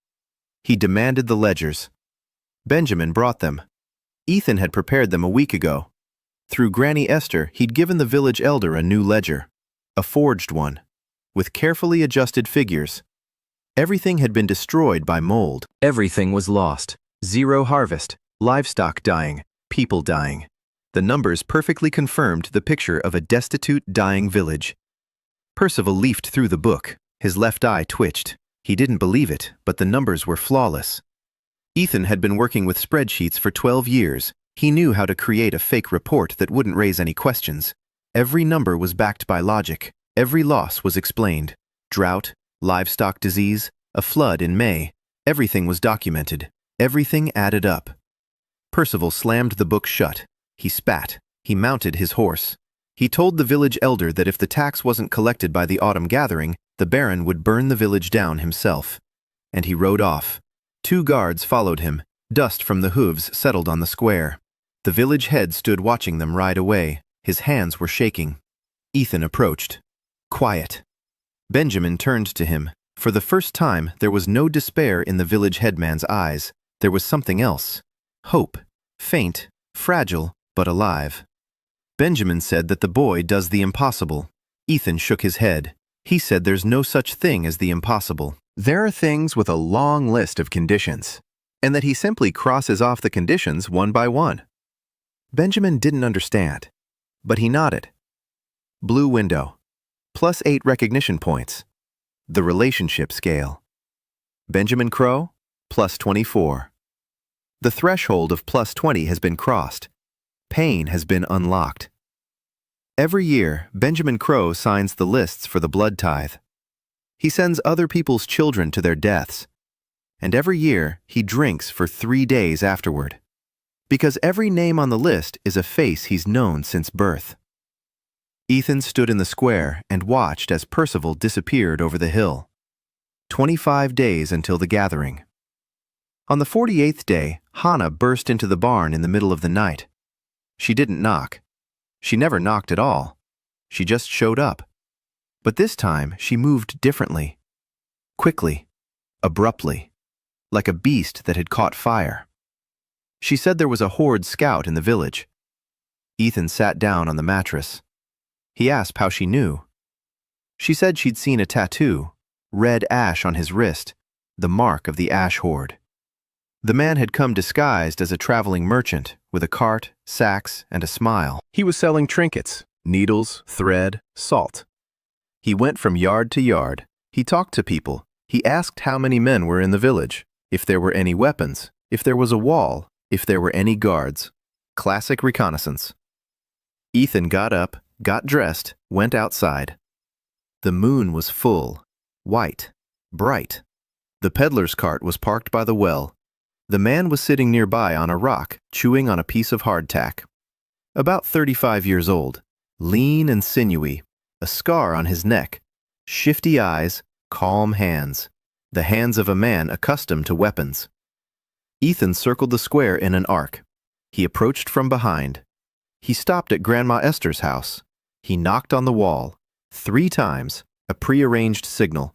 He demanded the ledgers. Benjamin brought them. Ethan had prepared them a week ago. Through Granny Esther, he'd given the village elder a new ledger, a forged one, with carefully adjusted figures. Everything had been destroyed by mold. Everything was lost. Zero harvest, livestock dying, people dying. The numbers perfectly confirmed the picture of a destitute, dying village. Percival leafed through the book. His left eye twitched. He didn't believe it, but the numbers were flawless. Ethan had been working with spreadsheets for 12 years. He knew how to create a fake report that wouldn't raise any questions. Every number was backed by logic. Every loss was explained. Drought, livestock disease, a flood in May. Everything was documented. Everything added up. Percival slammed the book shut. He spat. He mounted his horse. He told the village elder that if the tax wasn't collected by the autumn gathering, the Baron would burn the village down himself. And he rode off. 2 guards followed him. Dust from the hooves settled on the square. The village head stood watching them ride away. His hands were shaking. Ethan approached. Quiet. Benjamin turned to him. For the first time, there was no despair in the village headman's eyes. There was something else. Hope. Faint, fragile, but alive. Benjamin said that the boy does the impossible. Ethan shook his head. He said there's no such thing as the impossible. There are things with a long list of conditions, and that he simply crosses off the conditions one by one. Benjamin didn't understand, but he nodded. Blue window. +8 recognition points. The relationship scale. Benjamin Crow, +24. The threshold of +20 has been crossed. Pain has been unlocked. Every year, Benjamin Crow signs the lists for the blood tithe. He sends other people's children to their deaths. And every year, he drinks for 3 days afterward. Because every name on the list is a face he's known since birth. Ethan stood in the square and watched as Percival disappeared over the hill. 25 days until the gathering. On the 48th day, Hannah burst into the barn in the middle of the night. She didn't knock. She never knocked at all. She just showed up. But this time, she moved differently. Quickly. Abruptly. Like a beast that had caught fire. She said there was a horde scout in the village. Ethan sat down on the mattress. He asked how she knew. She said she'd seen a tattoo, red ash on his wrist, the mark of the ash horde. The man had come disguised as a traveling merchant, with a cart, sacks, and a smile. He was selling trinkets, needles, thread, salt. He went from yard to yard. He talked to people. He asked how many men were in the village, if there were any weapons, if there was a wall, if there were any guards. Classic reconnaissance. Ethan got up, got dressed, went outside. The moon was full, white, bright. The peddler's cart was parked by the well. The man was sitting nearby on a rock, chewing on a piece of hardtack. About 35 years old, lean and sinewy, a scar on his neck, shifty eyes, calm hands, the hands of a man accustomed to weapons. Ethan circled the square in an arc. He approached from behind. He stopped at Grandma Esther's house. He knocked on the wall, 3 times, a prearranged signal.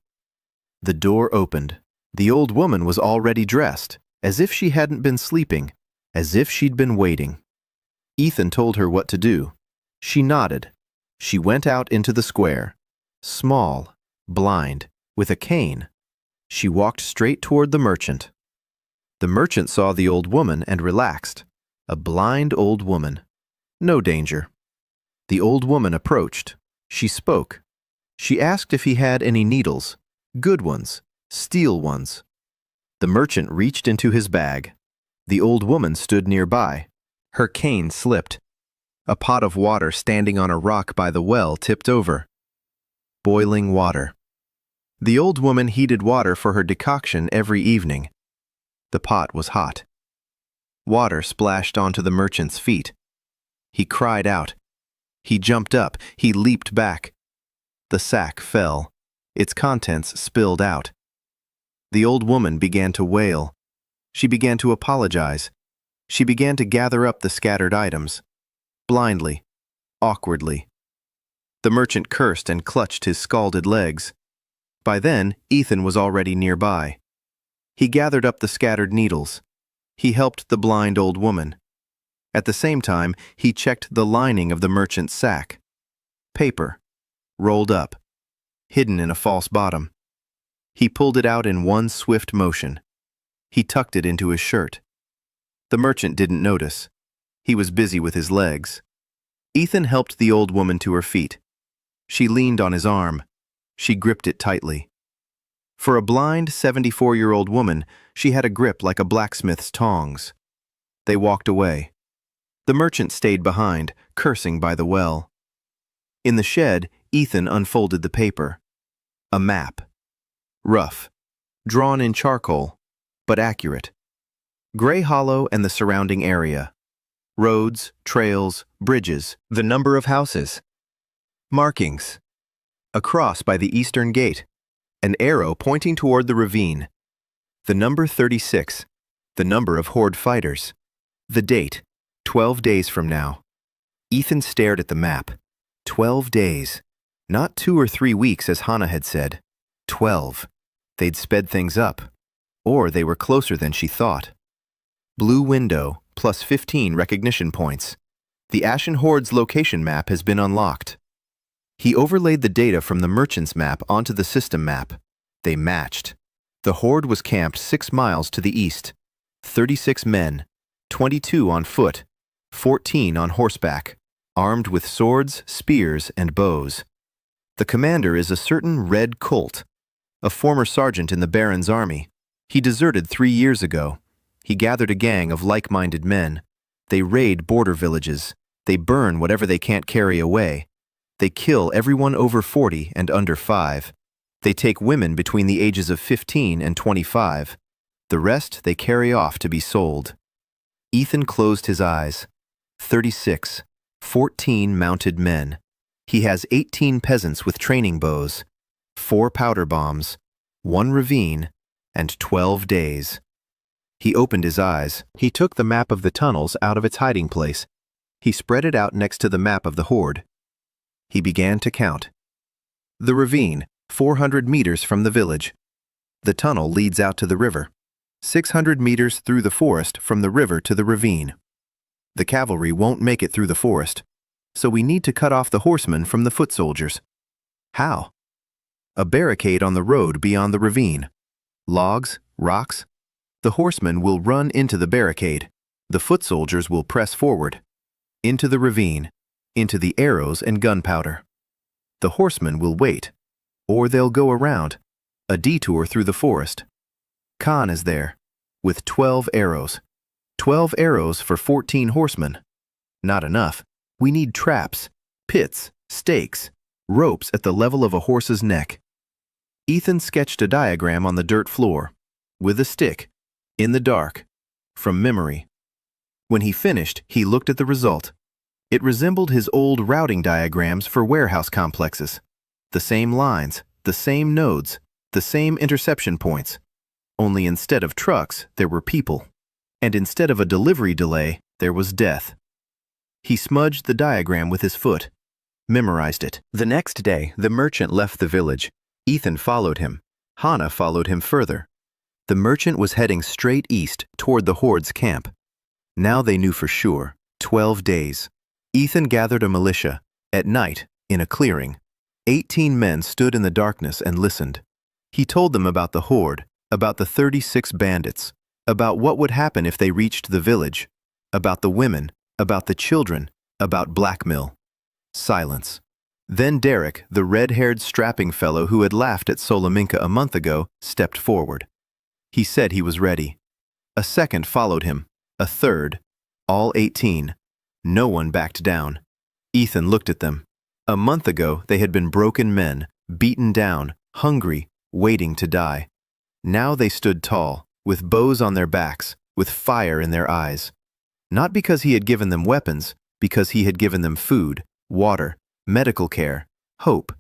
The door opened. The old woman was already dressed, as if she hadn't been sleeping, as if she'd been waiting. Ethan told her what to do. She nodded. She went out into the square. Small, blind, with a cane. She walked straight toward the merchant. The merchant saw the old woman and relaxed. A blind old woman. No danger. The old woman approached. She spoke. She asked if he had any needles, good ones, steel ones. The merchant reached into his bag. The old woman stood nearby. Her cane slipped. A pot of water standing on a rock by the well tipped over. Boiling water. The old woman heated water for her decoction every evening. The pot was hot. Water splashed onto the merchant's feet. He cried out. He jumped up. He leaped back. The sack fell. Its contents spilled out. The old woman began to wail. She began to apologize. She began to gather up the scattered items. Blindly, awkwardly. The merchant cursed and clutched his scalded legs. By then, Ethan was already nearby. He gathered up the scattered needles. He helped the blind old woman. At the same time, he checked the lining of the merchant's sack. Paper, rolled up, hidden in a false bottom. He pulled it out in one swift motion. He tucked it into his shirt. The merchant didn't notice. He was busy with his legs. Ethan helped the old woman to her feet. She leaned on his arm. She gripped it tightly. For a blind 74-year-old woman, she had a grip like a blacksmith's tongs. They walked away. The merchant stayed behind, cursing by the well. In the shed, Ethan unfolded the paper. A map. Rough. Drawn in charcoal, but accurate. Gray Hollow and the surrounding area. Roads, trails, bridges, the number of houses. Markings. A cross by the eastern gate. An arrow pointing toward the ravine. The number 36. The number of Horde fighters. The date, 12 days from now. Ethan stared at the map. 12 days. Not 2 or 3 weeks as Hannah had said. 12. They'd sped things up. Or they were closer than she thought. Blue window, plus 15 recognition points. The Ashen Horde's location map has been unlocked. He overlaid the data from the merchant's map onto the system map. They matched. The Horde was camped 6 miles to the east. 36 men, 22 on foot, 14 on horseback, armed with swords, spears, and bows. The commander is a certain Red Colt, a former sergeant in the Baron's army. He deserted 3 years ago. He gathered a gang of like-minded men. They raid border villages. They burn whatever they can't carry away. They kill everyone over 40 and under 5. They take women between the ages of 15 and 25. The rest they carry off to be sold. Ethan closed his eyes. 36, 14 mounted men. He has 18 peasants with training bows, 4 powder bombs, 1 ravine, and 12 days. He opened his eyes. He took the map of the tunnels out of its hiding place. He spread it out next to the map of the Horde. He began to count. The ravine, 400 meters from the village. The tunnel leads out to the river. 600 meters through the forest from the river to the ravine. The cavalry won't make it through the forest, so we need to cut off the horsemen from the foot soldiers. How? A barricade on the road beyond the ravine. Logs, rocks. The horsemen will run into the barricade. The foot soldiers will press forward. Into the ravine. Into the arrows and gunpowder. The horsemen will wait. Or they'll go around. A detour through the forest. Khan is there, with 12 arrows. 12 arrows for 14 horsemen. Not enough. We need traps, pits, stakes, ropes at the level of a horse's neck. Ethan sketched a diagram on the dirt floor, with a stick, in the dark, from memory. When he finished, he looked at the result. It resembled his old routing diagrams for warehouse complexes. The same lines, the same nodes, the same interception points. Only instead of trucks, there were people. And instead of a delivery delay, there was death. He smudged the diagram with his foot, memorized it. The next day, the merchant left the village. Ethan followed him. Hannah followed him further. The merchant was heading straight east toward the Horde's camp. Now they knew for sure, 12 days. Ethan gathered a militia, at night, in a clearing. 18 men stood in the darkness and listened. He told them about the Horde, about the 36 bandits, about what would happen if they reached the village, about the women, about the children, about blackmail. Silence. Then Derek, the red-haired strapping fellow who had laughed at Solominka a month ago, stepped forward. He said he was ready. A second followed him, a third, all 18. No one backed down. Ethan looked at them. A month ago, they had been broken men, beaten down, hungry, waiting to die. Now they stood tall, with bows on their backs, with fire in their eyes. Not because he had given them weapons, because he had given them food, water, medical care, hope.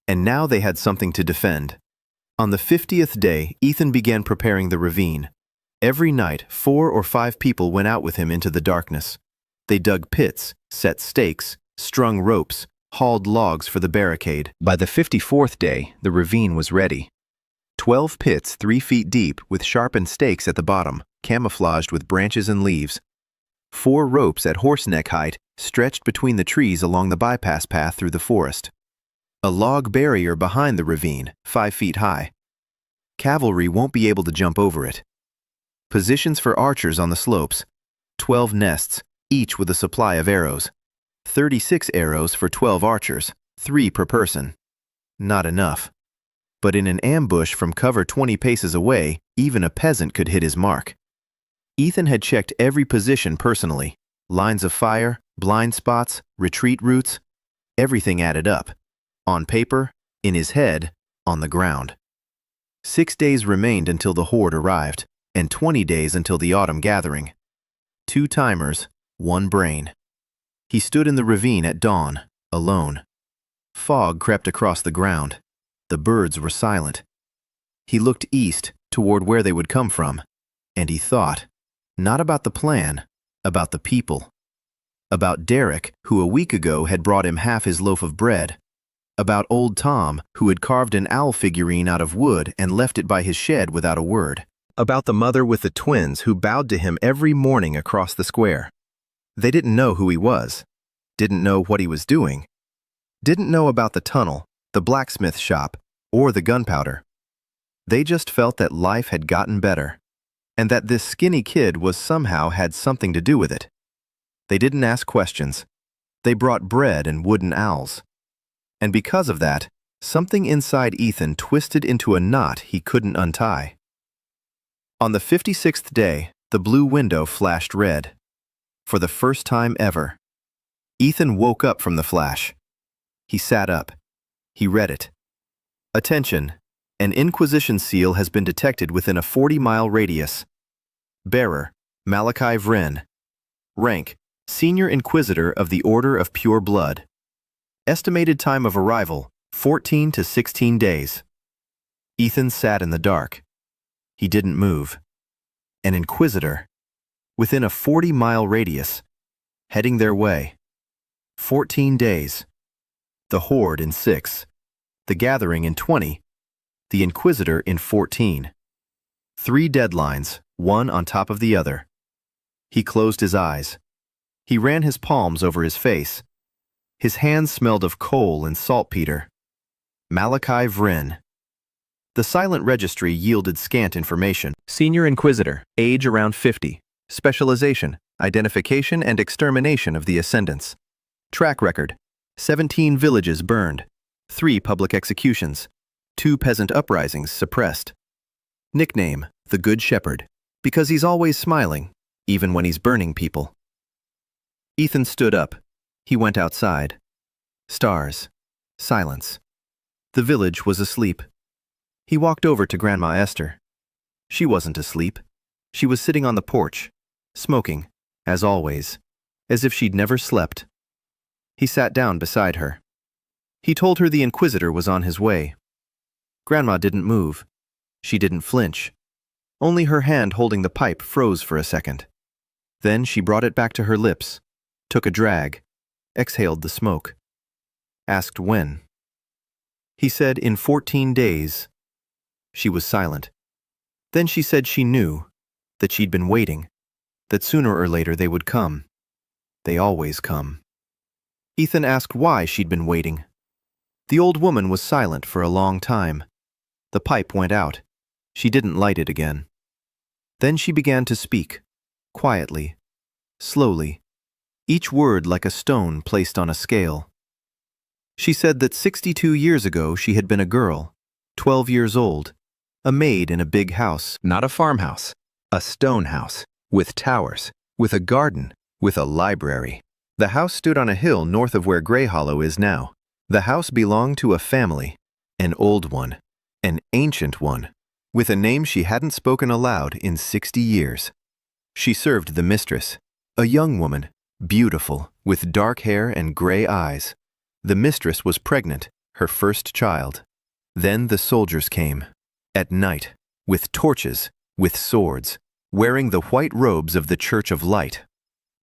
And now they had something to defend. On the 50th day, Ethan began preparing the ravine. Every night, 4 or 5 people went out with him into the darkness. They dug pits, set stakes, strung ropes, hauled logs for the barricade. By the 54th day, the ravine was ready. 12 pits 3 feet deep with sharpened stakes at the bottom, camouflaged with branches and leaves. 4 ropes at horse-neck height stretched between the trees along the bypass path through the forest. A log barrier behind the ravine, 5 feet high. Cavalry won't be able to jump over it. Positions for archers on the slopes. 12 nests, each with a supply of arrows. 36 arrows for 12 archers, 3 per person. Not enough. But in an ambush from cover 20 paces away, even a peasant could hit his mark. Ethan had checked every position personally. Lines of fire, blind spots, retreat routes. Everything added up. On paper, in his head, on the ground. 6 days remained until the horde arrived, and 20 days until the autumn gathering. 2 timers, 1 brain. He stood in the ravine at dawn, alone. Fog crept across the ground. The birds were silent. He looked east, toward where they would come from, and he thought, not about the plan, about the people. About Derek, who a week ago had brought him half his loaf of bread. About old Tom, who had carved an owl figurine out of wood and left it by his shed without a word. About the mother with the twins who bowed to him every morning across the square. They didn't know who he was, didn't know what he was doing, didn't know about the tunnel, the blacksmith shop, or the gunpowder. They just felt that life had gotten better, and that this skinny kid was somehow had something to do with it. They didn't ask questions. They brought bread and wooden owls. And because of that, something inside Ethan twisted into a knot he couldn't untie. On the 56th day, the blue window flashed red. For the first time ever. Ethan woke up from the flash. He sat up. He read it. Attention, an Inquisition seal has been detected within a 40-mile radius. Bearer, Malachi Vrin. Rank, Senior Inquisitor of the Order of Pure Blood. Estimated time of arrival, 14 to 16 days. Ethan sat in the dark. He didn't move. An Inquisitor. Within a 40-mile radius. Heading their way. 14 days. The Horde in 6. The Gathering in 20. The Inquisitor in 14. 3 deadlines, one on top of the other. He closed his eyes. He ran his palms over his face. His hands smelled of coal and saltpeter. Malachi Vrin. The silent registry yielded scant information. Senior Inquisitor, age around 50. Specialization, identification and extermination of the Ascendants. Track record, 17 villages burned, 3 public executions, 2 peasant uprisings suppressed. Nickname, the Good Shepherd, because he's always smiling, even when he's burning people. Ethan stood up. He went outside. Stars. Silence. The village was asleep. He walked over to Grandma Esther. She wasn't asleep. She was sitting on the porch, smoking, as always, as if she'd never slept. He sat down beside her. He told her the Inquisitor was on his way. Grandma didn't move. She didn't flinch. Only her hand holding the pipe froze for a second. Then she brought it back to her lips, took a drag, exhaled the smoke. Asked when. He said in 14 days. She was silent. Then she said she knew, that she'd been waiting, that sooner or later they would come. They always come. Ethan asked why she'd been waiting. The old woman was silent for a long time. The pipe went out. She didn't light it again. Then she began to speak, quietly, slowly, each word like a stone placed on a scale. She said that 62 years ago she had been a girl, 12 years old, a maid in a big house, not a farmhouse, a stone house, with towers, with a garden, with a library. The house stood on a hill north of where Grey Hollow is now. The house belonged to a family, an old one, an ancient one, with a name she hadn't spoken aloud in 60 years. She served the mistress, A young woman, beautiful, with dark hair and gray eyes. The mistress was pregnant, her first child. Then the soldiers came, at night, with torches, with swords, wearing the white robes of the Church of Light.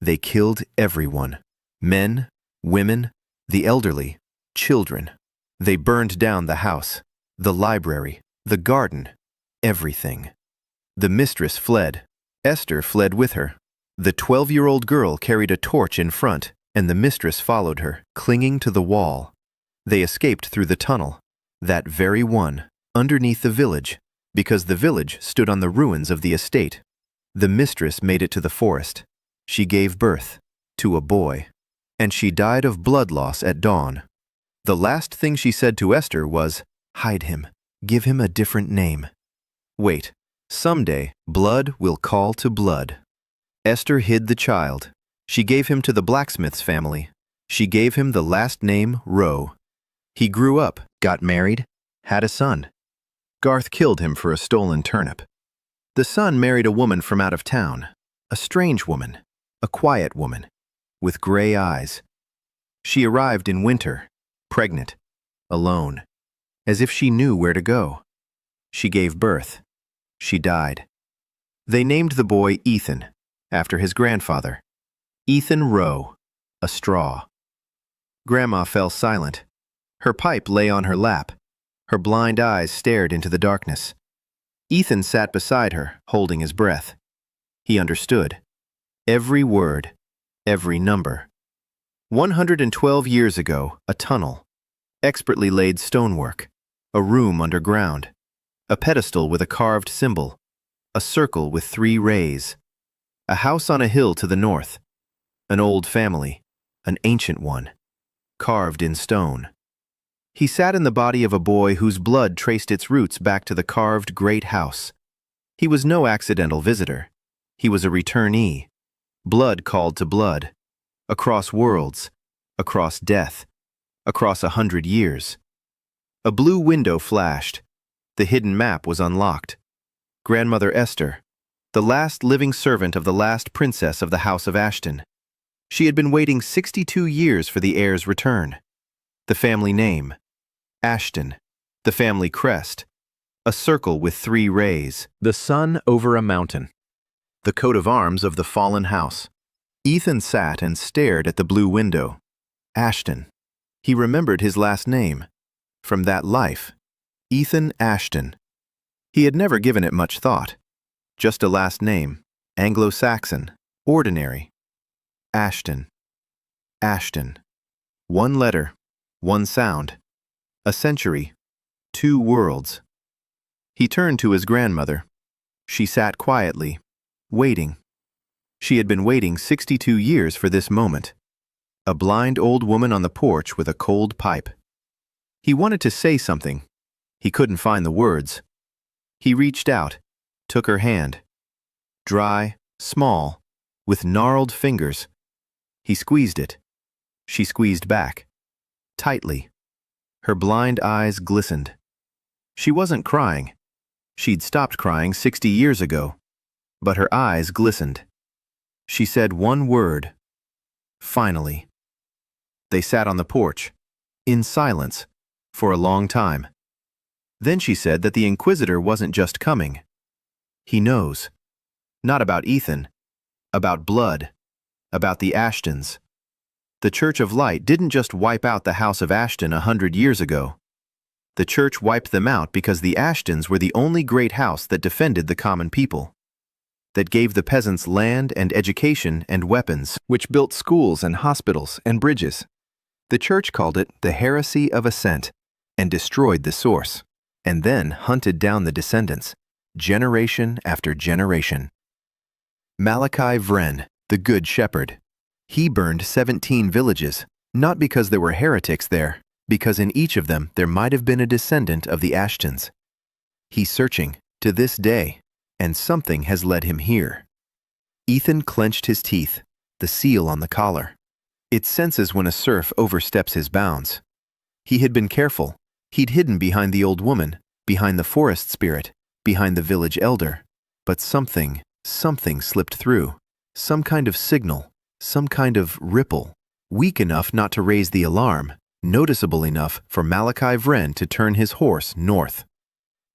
They killed everyone, men, women, the elderly, children. They burned down the house, the library, the garden, everything. The mistress fled. Esther fled with her. The 12-year-old girl carried a torch in front, and the mistress followed her, clinging to the wall. They escaped through the tunnel, that very one, underneath the village, because the village stood on the ruins of the estate. The mistress made it to the forest. She gave birth to a boy, and she died of blood loss at dawn. The last thing she said to Esther was, "Hide him, give him a different name. Wait, someday blood will call to blood." Esther hid the child. She gave him to the blacksmith's family. She gave him the last name Rowe. He grew up, got married, had a son. Garth killed him for a stolen turnip. The son married a woman from out of town, a strange woman, a quiet woman, with gray eyes. She arrived in winter, pregnant, alone, as if she knew where to go. She gave birth. She died. They named the boy Ethan, after his grandfather. Ethan Rowe, a straw. Grandma fell silent. Her pipe lay on her lap. Her blind eyes stared into the darkness. Ethan sat beside her, holding his breath. He understood. Every word, every number. 112 years ago, a tunnel. Expertly laid stonework. A room underground. A pedestal with a carved symbol. A circle with 3 rays. A house on a hill to the north. An old family, an ancient one, carved in stone. He sat in the body of a boy whose blood traced its roots back to the carved great house. He was no accidental visitor. He was a returnee. Blood called to blood. Across worlds, across death, across 100 years. A blue window flashed. The hidden map was unlocked. Grandmother Esther, the last living servant of the last princess of the House of Ashton. She had been waiting 62 years for the heir's return. The family name, Ashton. The family crest, a circle with 3 rays. The sun over a mountain. The coat of arms of the fallen house. Ethan sat and stared at the blue window. Ashton. He remembered his last name. From that life, Ethan Ashton. He had never given it much thought. Just a last name, Anglo-Saxon, ordinary. Ashton. Ashton. 1 letter, 1 sound. A century, 2 worlds. He turned to his grandmother. She sat quietly, waiting. She had been waiting 62 years for this moment. A blind old woman on the porch with a cold pipe. He wanted to say something. He couldn't find the words. He reached out, took her hand. Dry, small, with gnarled fingers. He squeezed it. She squeezed back. Tightly. Her blind eyes glistened. She wasn't crying. She'd stopped crying 60 years ago. But her eyes glistened. She said 1 word. Finally. They sat on the porch, in silence, for a long time. Then she said that the Inquisitor wasn't just coming. He knows. Not about Ethan. About blood. About the Ashtons. The Church of Light didn't just wipe out the House of Ashton 100 years ago. The Church wiped them out because the Ashtons were the only great house that defended the common people. That gave the peasants land and education and weapons, which built schools and hospitals and bridges. The Church called it the heresy of ascent, and destroyed the source, and then hunted down the descendants, generation after generation. Malachi Vren, the Good Shepherd. He burned 17 villages, not because there were heretics there, because in each of them there might have been a descendant of the Ashtons. He's searching, to this day, and something has led him here. Ethan clenched his teeth, the seal on the collar. It senses when a serf oversteps his bounds. He had been careful. He'd hidden behind the old woman, behind the forest spirit, behind the village elder. But something slipped through. Some kind of signal, some kind of ripple, weak enough not to raise the alarm, noticeable enough for Malachi Vren to turn his horse north.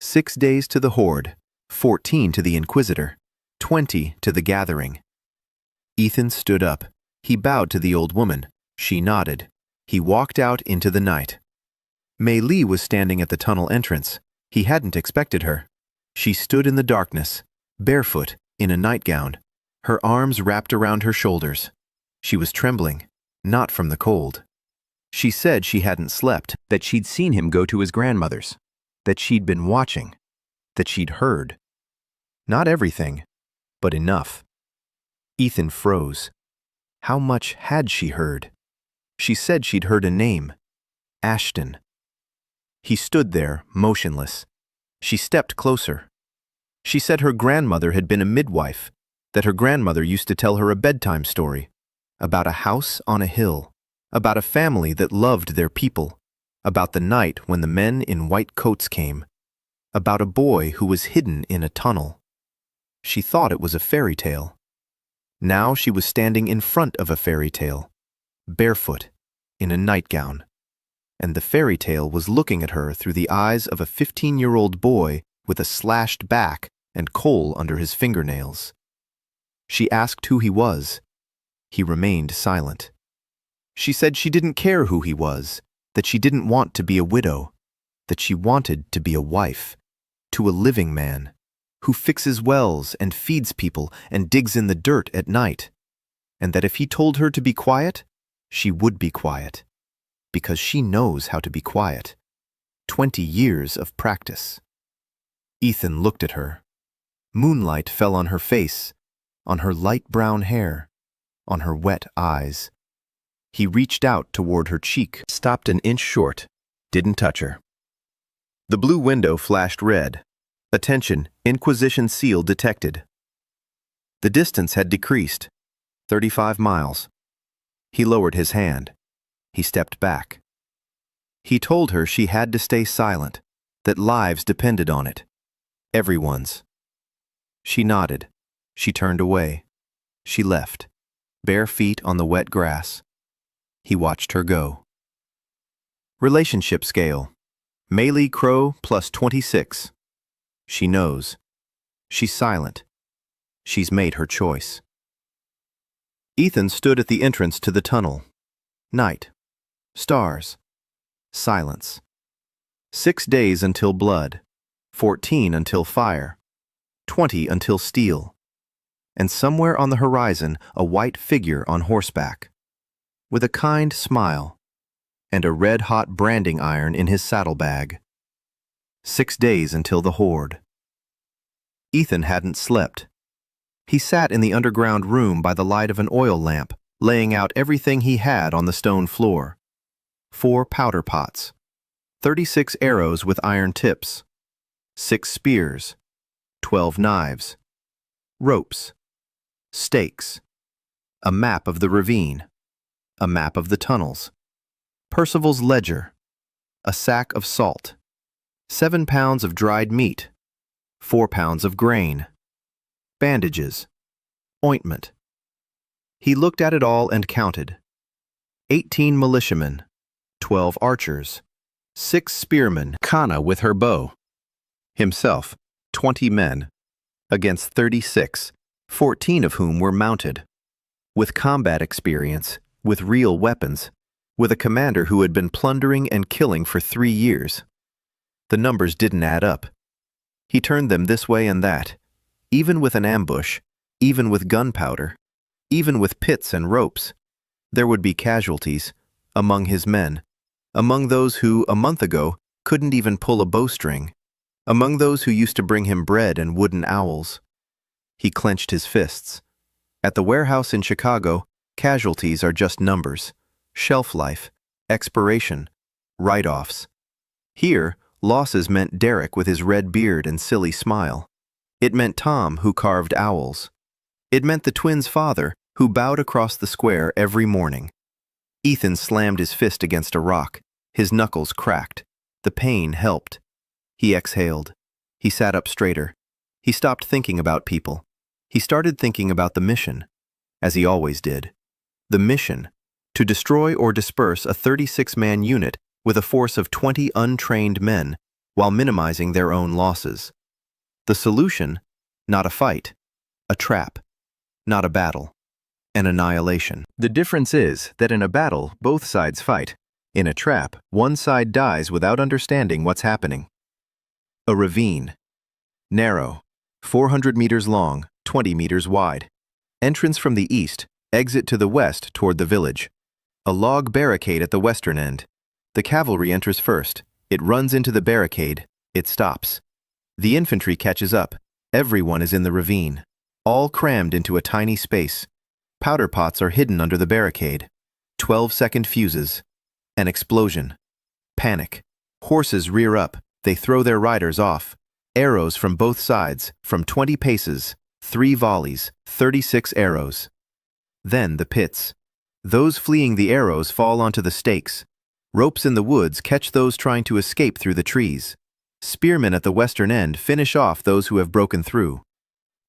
6 days to the horde, 14 to the Inquisitor, 20 to the gathering. Ethan stood up. He bowed to the old woman. She nodded. He walked out into the night. Mei Li was standing at the tunnel entrance. He hadn't expected her. She stood in the darkness, barefoot, in a nightgown, her arms wrapped around her shoulders. She was trembling, not from the cold. She said she hadn't slept, that she'd seen him go to his grandmother's, that she'd been watching, that she'd heard. Not everything, but enough. Ethan froze. How much had she heard? She said she'd heard a name, Ashton. He stood there, motionless. She stepped closer. She said her grandmother had been a midwife, that her grandmother used to tell her a bedtime story, about a house on a hill, about a family that loved their people, about the night when the men in white coats came, about a boy who was hidden in a tunnel. She thought it was a fairy tale. Now she was standing in front of a fairy tale, barefoot, in a nightgown, and the fairy tale was looking at her through the eyes of a 15-year-old boy with a slashed back and coal under his fingernails. She asked who he was. He remained silent. She said she didn't care who he was, that she didn't want to be a widow, that she wanted to be a wife, to a living man, who fixes wells and feeds people and digs in the dirt at night, and that if he told her to be quiet, she would be quiet, because she knows how to be quiet. 20 years of practice. Ethan looked at her. Moonlight fell on her face, on her light brown hair, on her wet eyes. He reached out toward her cheek, stopped an inch short, didn't touch her. The blue window flashed red. Attention, Inquisition seal detected. The distance had decreased, 35 miles. He lowered his hand. He stepped back. He told her she had to stay silent, that lives depended on it. Everyone's. She nodded. She turned away. She left, bare feet on the wet grass. He watched her go. Relationship scale. Mei Li Crow plus 26. She knows. She's silent. She's made her choice. Ethan stood at the entrance to the tunnel. Night. Stars. Silence. 6 days until blood. 14 until fire. 20 until steel. And somewhere on the horizon, a white figure on horseback, with a kind smile, and a red-hot branding iron in his saddlebag. 6 days until the horde. Ethan hadn't slept. He sat in the underground room by the light of an oil lamp, laying out everything he had on the stone floor. 4 powder pots, 36 arrows with iron tips, 6 spears, 12 knives, ropes, stakes, a map of the ravine, a map of the tunnels, Percival's ledger, a sack of salt, 7 pounds of dried meat, 4 pounds of grain, bandages, ointment. He looked at it all and counted. 18 militiamen, 12 archers, 6 spearmen, Kana with her bow. Himself, 20 men, against 36, 14 of whom were mounted. With combat experience, with real weapons, with a commander who had been plundering and killing for 3 years. The numbers didn't add up. He turned them this way and that, even with an ambush, even with gunpowder, even with pits and ropes. There would be casualties among his men, among those who, a month ago, couldn't even pull a bowstring, among those who used to bring him bread and wooden owls. He clenched his fists. At the warehouse in Chicago, casualties are just numbers, shelf life, expiration, write-offs. Here, losses meant Derek with his red beard and silly smile. It meant Tom, who carved owls. It meant the twins' father, who bowed across the square every morning. Ethan slammed his fist against a rock. His knuckles cracked. The pain helped. He exhaled. He sat up straighter. He stopped thinking about people. He started thinking about the mission. as he always did. The mission: to destroy or disperse a 36-man unit with a force of 20 untrained men while minimizing their own losses. The solution: not a fight, a trap, not a battle, an annihilation. The difference is that in a battle, both sides fight. In a trap, one side dies without understanding what's happening. A ravine. Narrow, 400 meters long, 20 meters wide. Entrance from the east, exit to the west toward the village. A log barricade at the western end. The cavalry enters first. It runs into the barricade. It stops. The infantry catches up. Everyone is in the ravine, all crammed into a tiny space. Powder pots are hidden under the barricade. 12-second fuses. An explosion. Panic. Horses rear up. They throw their riders off. Arrows from both sides, from 20 paces. 3 volleys, 36 arrows. Then the pits. Those fleeing the arrows fall onto the stakes. Ropes in the woods catch those trying to escape through the trees. Spearmen at the western end finish off those who have broken through.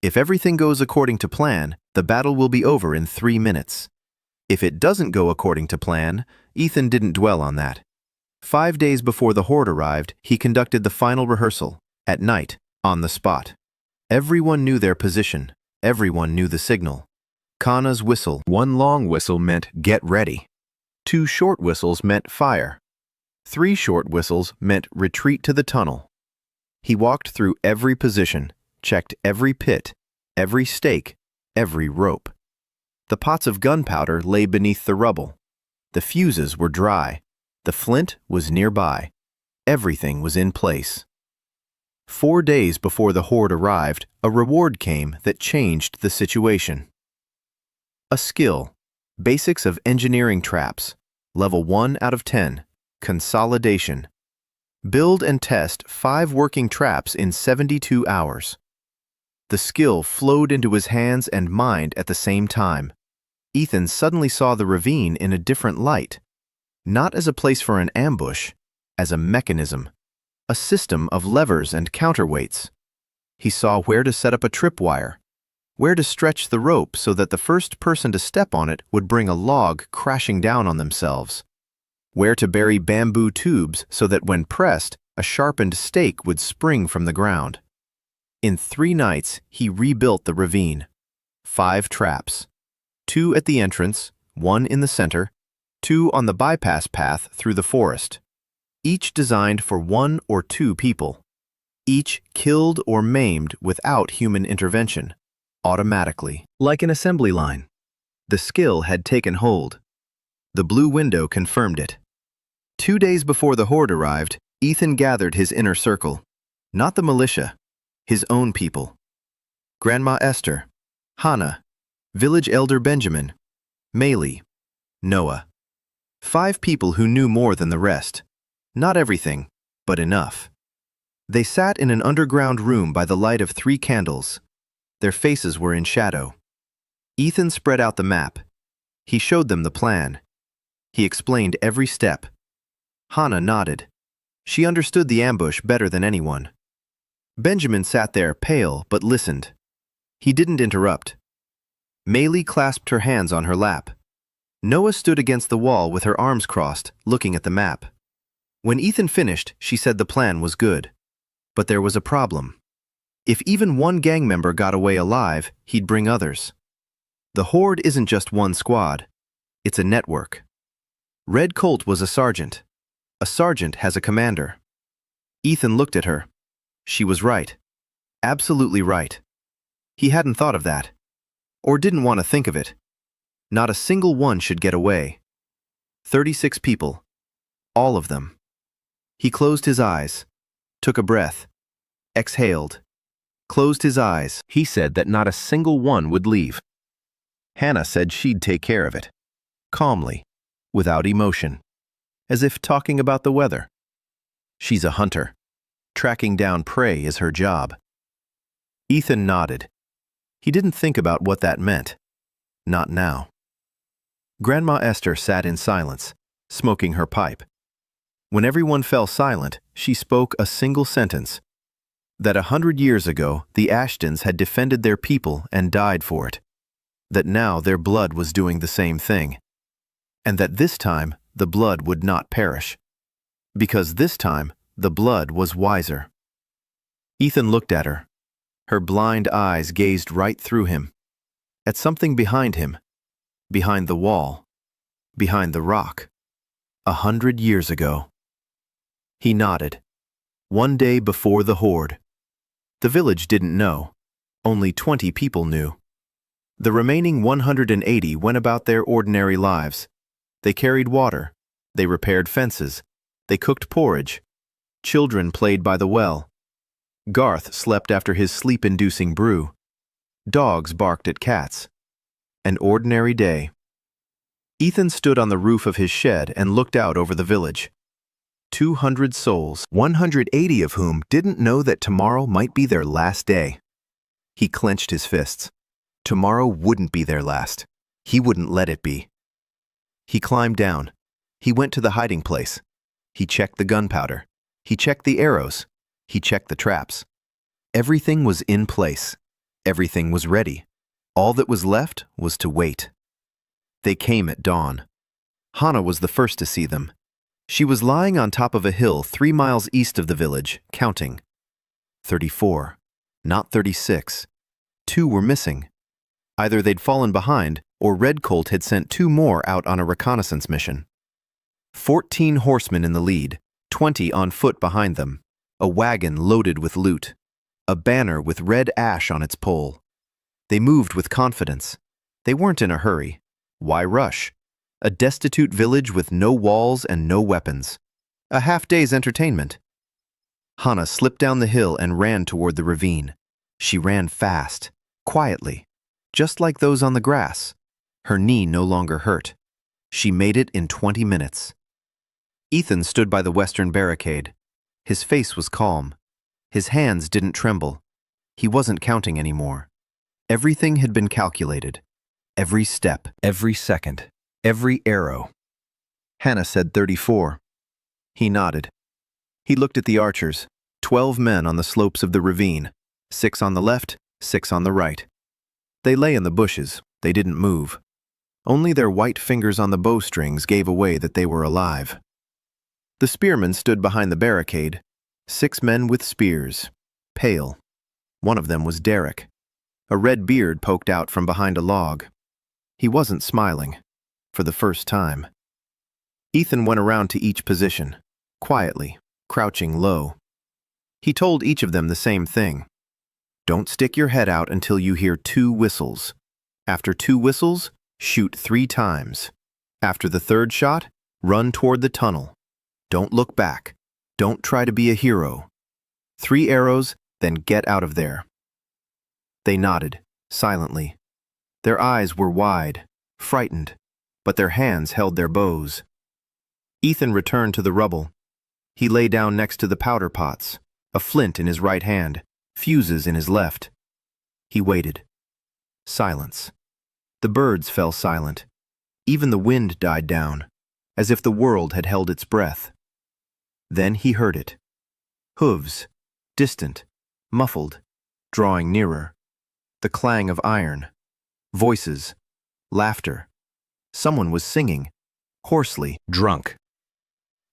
If everything goes according to plan, the battle will be over in 3 minutes. If it doesn't go according to plan, Ethan didn't dwell on that. 5 days before the horde arrived, he conducted the final rehearsal, at night, on the spot. Everyone knew their position. Everyone knew the signal. Kana's whistle. 1 long whistle meant get ready. 2 short whistles meant fire. 3 short whistles meant retreat to the tunnel. He walked through every position, checked every pit, every stake, every rope. The pots of gunpowder lay beneath the rubble. The fuses were dry. The flint was nearby. Everything was in place. 4 days before the horde arrived, a reward came that changed the situation. A skill. Basics of engineering traps. Level 1 out of 10. Consolidation. Build and test 5 working traps in 72 hours. The skill flowed into his hands and mind at the same time. Ethan suddenly saw the ravine in a different light. Not as a place for an ambush, as a mechanism. A system of levers and counterweights. He saw where to set up a tripwire, where to stretch the rope so that the first person to step on it would bring a log crashing down on themselves, where to bury bamboo tubes so that when pressed, a sharpened stake would spring from the ground. In 3 nights, he rebuilt the ravine. 5 traps. 2 at the entrance, 1 in the center, 2 on the bypass path through the forest. Each designed for 1 or 2 people. Each killed or maimed without human intervention, automatically, like an assembly line. The skill had taken hold. The blue window confirmed it. 2 days before the horde arrived, Ethan gathered his inner circle. Not the militia, his own people. Grandma Esther, Hannah, village elder Benjamin, Maylee, Noah. 5 people who knew more than the rest. Not everything, but enough. They sat in an underground room by the light of 3 candles. Their faces were in shadow. Ethan spread out the map. He showed them the plan. He explained every step. Hannah nodded. She understood the ambush better than anyone. Benjamin sat there, pale, but listened. He didn't interrupt. Maylee clasped her hands on her lap. Noah stood against the wall with her arms crossed, looking at the map. When Ethan finished, she said the plan was good. But there was a problem. If even 1 gang member got away alive, he'd bring others. The horde isn't just 1 squad. It's a network. Red Colt was a sergeant. A sergeant has a commander. Ethan looked at her. She was right. Absolutely right. He hadn't thought of that. Or didn't want to think of it. Not a single one should get away. 36 people. All of them. He closed his eyes, took a breath, exhaled, closed his eyes. He said that not a single one would leave. Hannah said she'd take care of it. Calmly, without emotion, as if talking about the weather. She's a hunter. Tracking down prey is her job. Ethan nodded. He didn't think about what that meant. Not now. Grandma Esther sat in silence, smoking her pipe. When everyone fell silent, she spoke a single sentence. That 100 years ago, the Ashtons had defended their people and died for it. that now their blood was doing the same thing, and that this time the blood would not perish, because this time the blood was wiser. Ethan looked at her. Her blind eyes gazed right through him, at something behind him, behind the wall, behind the rock, 100 years ago. He nodded. One day before the horde. The village didn't know. Only 20 people knew. The remaining 180 went about their ordinary lives. They carried water. They repaired fences. They cooked porridge. Children played by the well. Garth slept after his sleep-inducing brew. Dogs barked at cats. An ordinary day. Ethan stood on the roof of his shed and looked out over the village. 200 souls, 180 of whom didn't know that tomorrow might be their last day. He clenched his fists. Tomorrow wouldn't be their last. He wouldn't let it be. He climbed down. He went to the hiding place. He checked the gunpowder. He checked the arrows. He checked the traps. Everything was in place. Everything was ready. All that was left was to wait. They came at dawn. Hannah was the first to see them. She was lying on top of a hill 3 miles east of the village, counting. 34, not 36. 2 were missing. Either they'd fallen behind, or Red Colt had sent 2 more out on a reconnaissance mission. 14 horsemen in the lead, 20 on foot behind them, a wagon loaded with loot, a banner with red ash on its pole. They moved with confidence. They weren't in a hurry. Why rush? A destitute village with no walls and no weapons. A half-day's entertainment. Hannah slipped down the hill and ran toward the ravine. She ran fast, quietly, just like those on the grass. Her knee no longer hurt. She made it in 20 minutes. Ethan stood by the western barricade. His face was calm. His hands didn't tremble. He wasn't counting anymore. Everything had been calculated. Every step, every second, every arrow. Hannah said 34. He nodded. He looked at the archers, 12 men on the slopes of the ravine, 6 on the left, 6 on the right. They lay in the bushes. They didn't move. Only their white fingers on the bowstrings gave away that they were alive. The spearmen stood behind the barricade, 6 men with spears, pale. One of them was Derek. A red beard poked out from behind a log. He wasn't smiling, for the first time. Ethan went around to each position, quietly, crouching low. He told each of them the same thing. Don't stick your head out until you hear 2 whistles. After 2 whistles, shoot 3 times. After the 3rd shot, run toward the tunnel. Don't look back. Don't try to be a hero. 3 arrows, then get out of there. They nodded, silently. Their eyes were wide, frightened, but their hands held their bows. Ethan returned to the rubble. He lay down next to the powder pots, a flint in his right hand, fuses in his left. He waited. Silence. The birds fell silent. Even the wind died down, as if the world had held its breath. Then he heard it. Hooves, distant, muffled, drawing nearer. The clang of iron. Voices. Laughter. Someone was singing, hoarsely, drunk.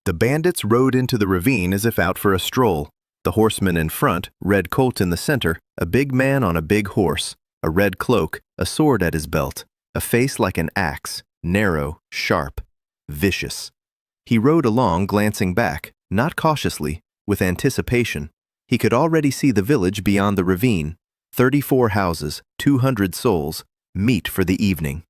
The bandits rode into the ravine as if out for a stroll. The horseman in front, Red Colt in the center, a big man on a big horse, a red cloak, a sword at his belt, a face like an axe, narrow, sharp, vicious. He rode along, glancing back, not cautiously, with anticipation. He could already see the village beyond the ravine, 34 houses, 200 souls, meet for the evening.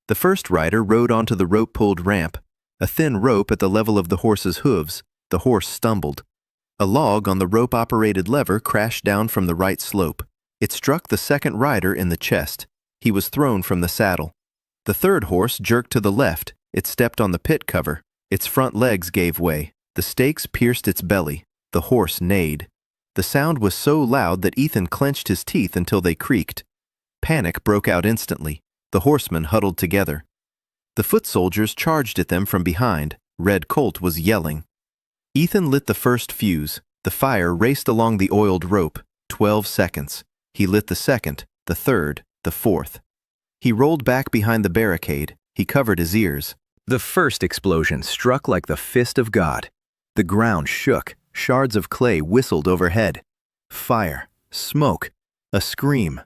The first rider rode onto the rope-pulled ramp, a thin rope at the level of the horse's hooves. The horse stumbled. A log on the rope-operated lever crashed down from the right slope. It struck the second rider in the chest. He was thrown from the saddle. The third horse jerked to the left. It stepped on the pit cover. Its front legs gave way. The stakes pierced its belly. The horse neighed. The sound was so loud that Ethan clenched his teeth until they creaked. Panic broke out instantly. The horsemen huddled together. The foot soldiers charged at them from behind. Red Colt was yelling. Ethan lit the first fuse. The fire raced along the oiled rope. 12 seconds. He lit the second, the third, the fourth. He rolled back behind the barricade. He covered his ears. The first explosion struck like the fist of God. The ground shook. Shards of clay whistled overhead. Fire, smoke, a scream.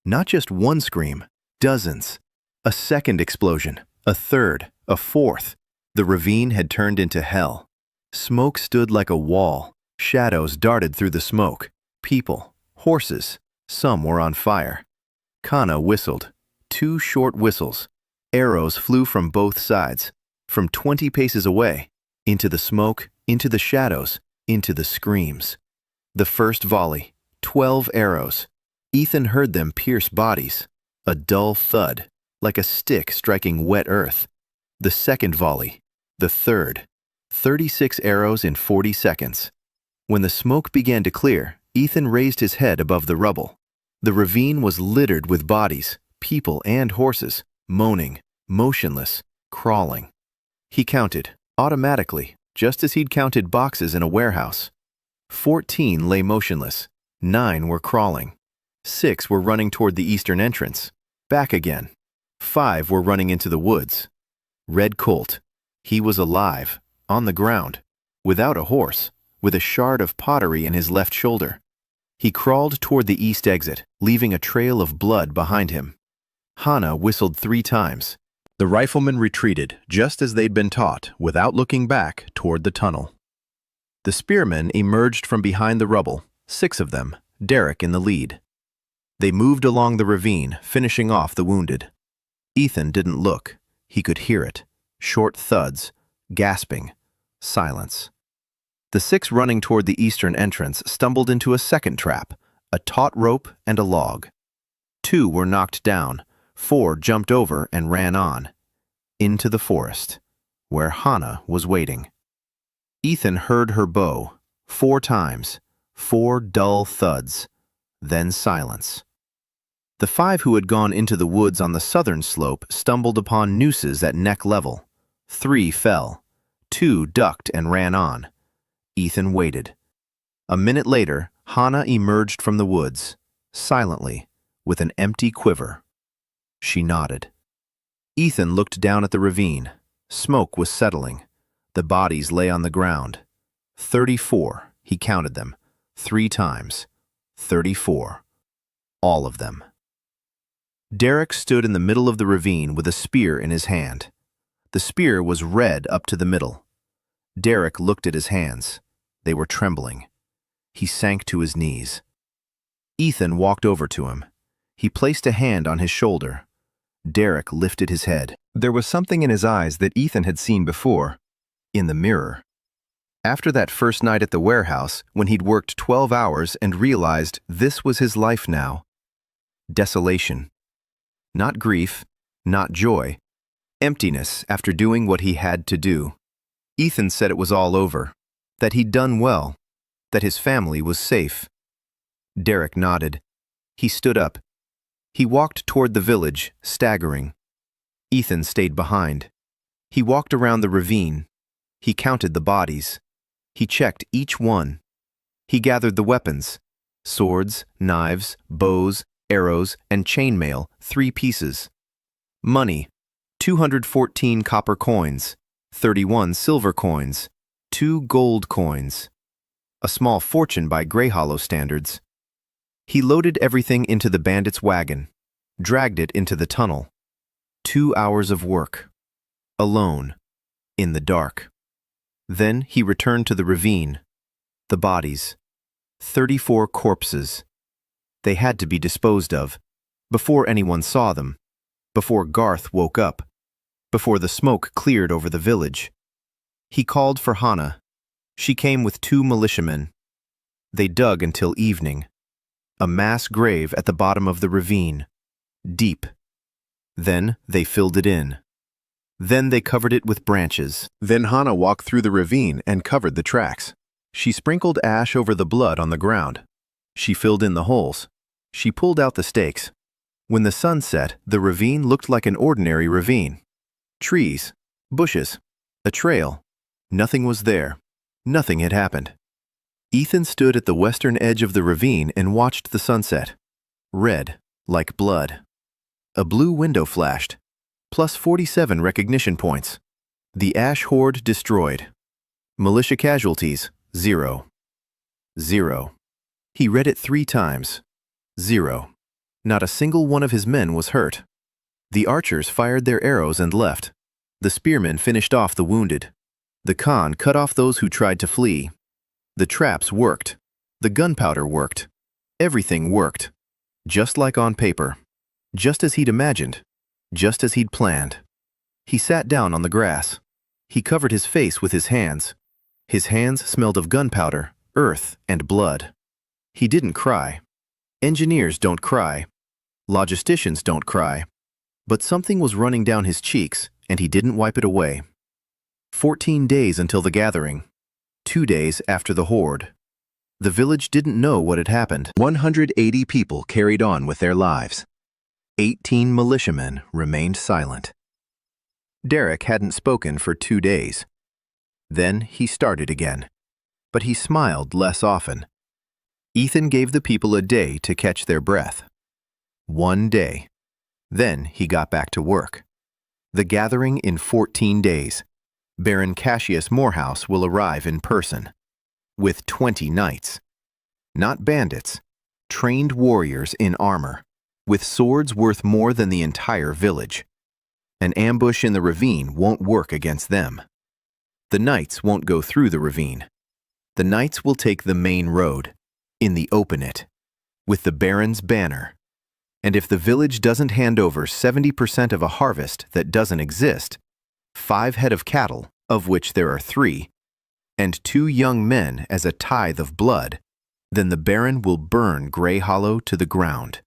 Not just one scream, dozens. A second explosion, a third, a fourth. The ravine had turned into hell. Smoke stood like a wall. Shadows darted through the smoke. People, horses, some were on fire. Kana whistled. 2 short whistles. Arrows flew from both sides, from 20 paces away, into the smoke, into the shadows, into the screams. The first volley, 12 arrows. Ethan heard them pierce bodies. A dull thud, like a stick striking wet earth. The second volley, the third. 36 arrows in 40 seconds. When the smoke began to clear, Ethan raised his head above the rubble. The ravine was littered with bodies, people and horses, moaning, motionless, crawling. He counted, automatically, just as he'd counted boxes in a warehouse. 14 lay motionless. 9 were crawling. 6 were running toward the eastern entrance. Back again. 5 were running into the woods. Red Colt. He was alive, on the ground, without a horse, with a shard of pottery in his left shoulder. He crawled toward the east exit, leaving a trail of blood behind him. Hana whistled 3 times. The riflemen retreated, just as they'd been taught, without looking back toward the tunnel. The spearmen emerged from behind the rubble, 6 of them, Derek in the lead. They moved along the ravine, finishing off the wounded. Ethan didn't look. He could hear it. Short thuds, gasping, silence. The 6 running toward the eastern entrance stumbled into a second trap, a taut rope and a log. 2 were knocked down. 4 jumped over and ran on, into the forest, where Hana was waiting. Ethan heard her bow, 4 times, 4 dull thuds, then silence. The 5 who had gone into the woods on the southern slope stumbled upon nooses at neck level. 3 fell. 2 ducked and ran on. Ethan waited. A minute later, Hana emerged from the woods, silently, with an empty quiver. She nodded. Ethan looked down at the ravine. Smoke was settling. The bodies lay on the ground. 34, he counted them, 3 times. 34. All of them. Derek stood in the middle of the ravine with a spear in his hand. The spear was red up to the middle. Derek looked at his hands. They were trembling. He sank to his knees. Ethan walked over to him. He placed a hand on his shoulder. Derek lifted his head. There was something in his eyes that Ethan had seen before, in the mirror. After that first night at the warehouse, when he'd worked 12 hours and realized this was his life now. Desolation. Not grief, not joy. Emptiness after doing what he had to do. Ethan said it was all over, that he'd done well, that his family was safe. Derek nodded. He stood up. He walked toward the village, staggering. Ethan stayed behind. He walked around the ravine. He counted the bodies. He checked each one. He gathered the weapons. Swords, knives, bows, arrows, and chainmail, 3 pieces. Money, 214 copper coins, 31 silver coins, 2 gold coins. A small fortune by Greyhollow standards. He loaded everything into the bandit's wagon, dragged it into the tunnel. 2 hours of work. Alone. In the dark. Then he returned to the ravine. The bodies. 34 corpses. They had to be disposed of, before anyone saw them, before Garth woke up, before the smoke cleared over the village. He called for Hana. She came with 2 militiamen. They dug until evening. A mass grave at the bottom of the ravine, deep. Then they filled it in. Then they covered it with branches. Then Hana walked through the ravine and covered the tracks. She sprinkled ash over the blood on the ground. She filled in the holes. She pulled out the stakes. When the sun set, the ravine looked like an ordinary ravine. Trees, bushes, a trail. Nothing was there. Nothing had happened. Ethan stood at the western edge of the ravine and watched the sunset. Red, like blood. A blue window flashed. Plus 47 recognition points. The Ash Horde destroyed. Militia casualties, 0. 0. He read it 3 times. 0. Not a single one of his men was hurt. The archers fired their arrows and left. The spearmen finished off the wounded. The Khan cut off those who tried to flee. The traps worked. The gunpowder worked. Everything worked. Just like on paper. Just as he'd imagined. Just as he'd planned. He sat down on the grass. He covered his face with his hands. His hands smelled of gunpowder, earth, and blood. He didn't cry. Engineers don't cry. Logisticians don't cry. But something was running down his cheeks, and he didn't wipe it away. 14 days until the gathering. 2 days after the horde. The village didn't know what had happened. 180 people carried on with their lives. 18 militiamen remained silent. Derek hadn't spoken for 2 days. Then he started again. But he smiled less often. Ethan gave the people a day to catch their breath. 1 day. Then he got back to work. The gathering in 14 days. Baron Cassius Morehouse will arrive in person. With 20 knights. Not bandits. Trained warriors in armor. With swords worth more than the entire village. An ambush in the ravine won't work against them. The knights won't go through the ravine. The knights will take the main road. In the open it. With the Baron's banner. And if the village doesn't hand over 70% of a harvest that doesn't exist, 5 head of cattle, of which there are 3, and 2 young men as a tithe of blood, then the Baron will burn Grey Hollow to the ground.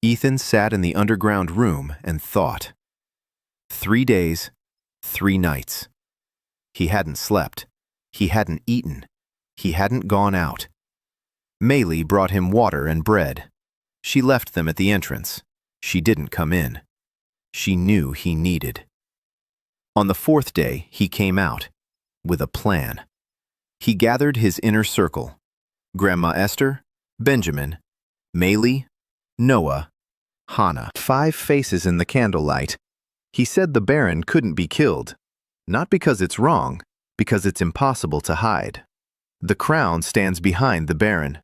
Ethan sat in the underground room and thought. 3 days, 3 nights. He hadn't slept. He hadn't eaten. He hadn't gone out. Maylie brought him water and bread. She left them at the entrance. She didn't come in. She knew he needed. On the 4th day, he came out. With a plan. He gathered his inner circle. Grandma Esther, Benjamin, Maylie, Noah, Hannah. 5 faces in the candlelight. He said the Baron couldn't be killed. Not because it's wrong, because it's impossible to hide. The crown stands behind the Baron.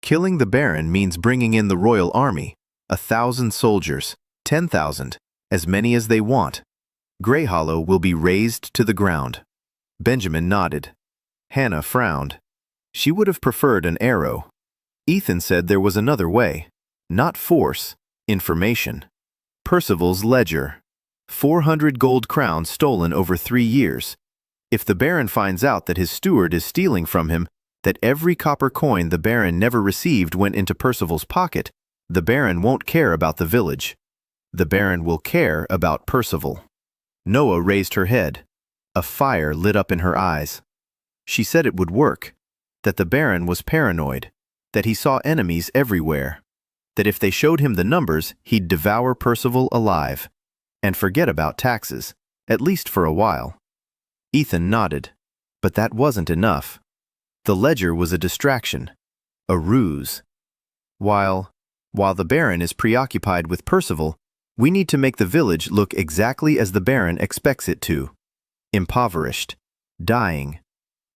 Killing the Baron means bringing in the royal army, 1,000 soldiers, 10,000, as many as they want. Grey Hollow will be razed to the ground. Benjamin nodded. Hannah frowned. She would have preferred an arrow. Ethan said there was another way. Not force, information. Percival's ledger. 400 gold crowns stolen over 3 years. If the Baron finds out that his steward is stealing from him, that every copper coin the Baron never received went into Percival's pocket, the Baron won't care about the village. The Baron will care about Percival. Noah raised her head. A fire lit up in her eyes. She said it would work, that the Baron was paranoid, that he saw enemies everywhere, that if they showed him the numbers, he'd devour Percival alive, and forget about taxes, at least for a while. Ethan nodded, but that wasn't enough. The ledger was a distraction, a ruse. While the Baron is preoccupied with Percival, we need to make the village look exactly as the Baron expects it to. Impoverished, dying,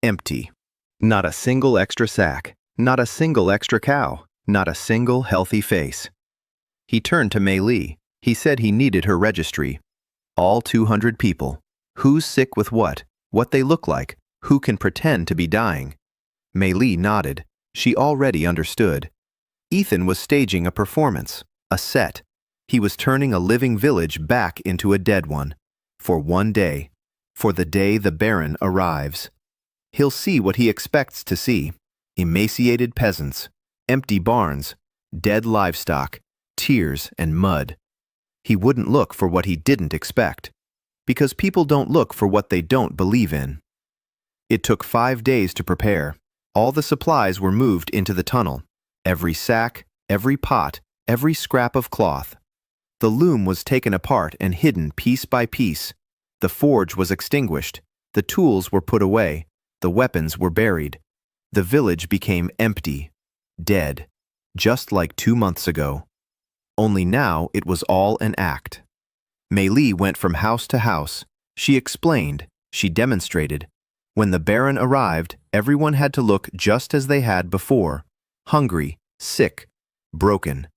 empty. Not a single extra sack, not a single extra cow, not a single healthy face. He turned to Maylie. He said he needed her registry. All 200 people. Who's sick with what they look like, who can pretend to be dying. Maylie nodded. She already understood. Ethan was staging a performance, a set. He was turning a living village back into a dead one. For 1 day. For the day the Baron arrives. He'll see what he expects to see. Emaciated peasants, empty barns, dead livestock, tears and mud. He wouldn't look for what he didn't expect. Because people don't look for what they don't believe in. It took 5 days to prepare. All the supplies were moved into the tunnel. Every sack, every pot, every scrap of cloth. The loom was taken apart and hidden piece by piece. The forge was extinguished. The tools were put away. The weapons were buried. The village became empty, dead, just like 2 months ago. Only now it was all an act. Mei Li went from house to house. She explained, she demonstrated. When the Baron arrived, everyone had to look just as they had before, hungry, sick, broken.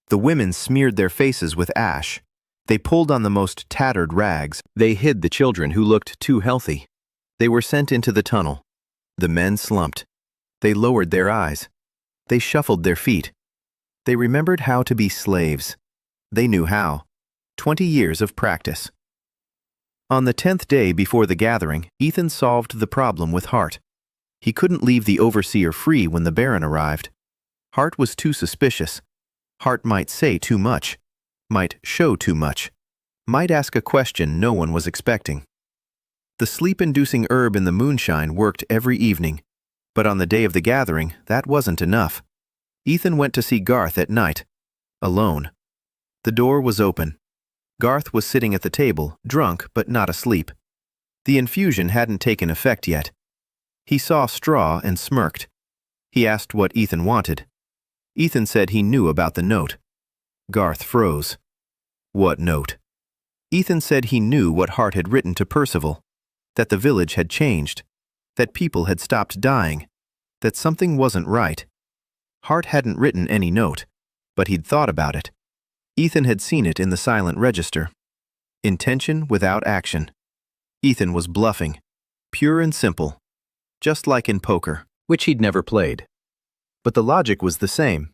The women smeared their faces with ash. They pulled on the most tattered rags. They hid the children who looked too healthy. They were sent into the tunnel. The men slumped. They lowered their eyes. They shuffled their feet. They remembered how to be slaves. They knew how. 20 years of practice. On the 10th day before the gathering, Ethan solved the problem with Hart. He couldn't leave the overseer free when the Baron arrived. Hart was too suspicious. Hart might say too much, might show too much, might ask a question no one was expecting. The sleep-inducing herb in the moonshine worked every evening, but on the day of the gathering, that wasn't enough. Ethan went to see Garth at night, alone. The door was open. Garth was sitting at the table, drunk but not asleep. The infusion hadn't taken effect yet. He saw straw and smirked. He asked what Ethan wanted. Ethan said he knew about the note. Garth froze. What note? Ethan said he knew what Hart had written to Percival, that the village had changed, that people had stopped dying, that something wasn't right. Hart hadn't written any note, but he'd thought about it. Ethan had seen it in the silent register. Intention without action. Ethan was bluffing, pure and simple, just like in poker, which he'd never played. But the logic was the same.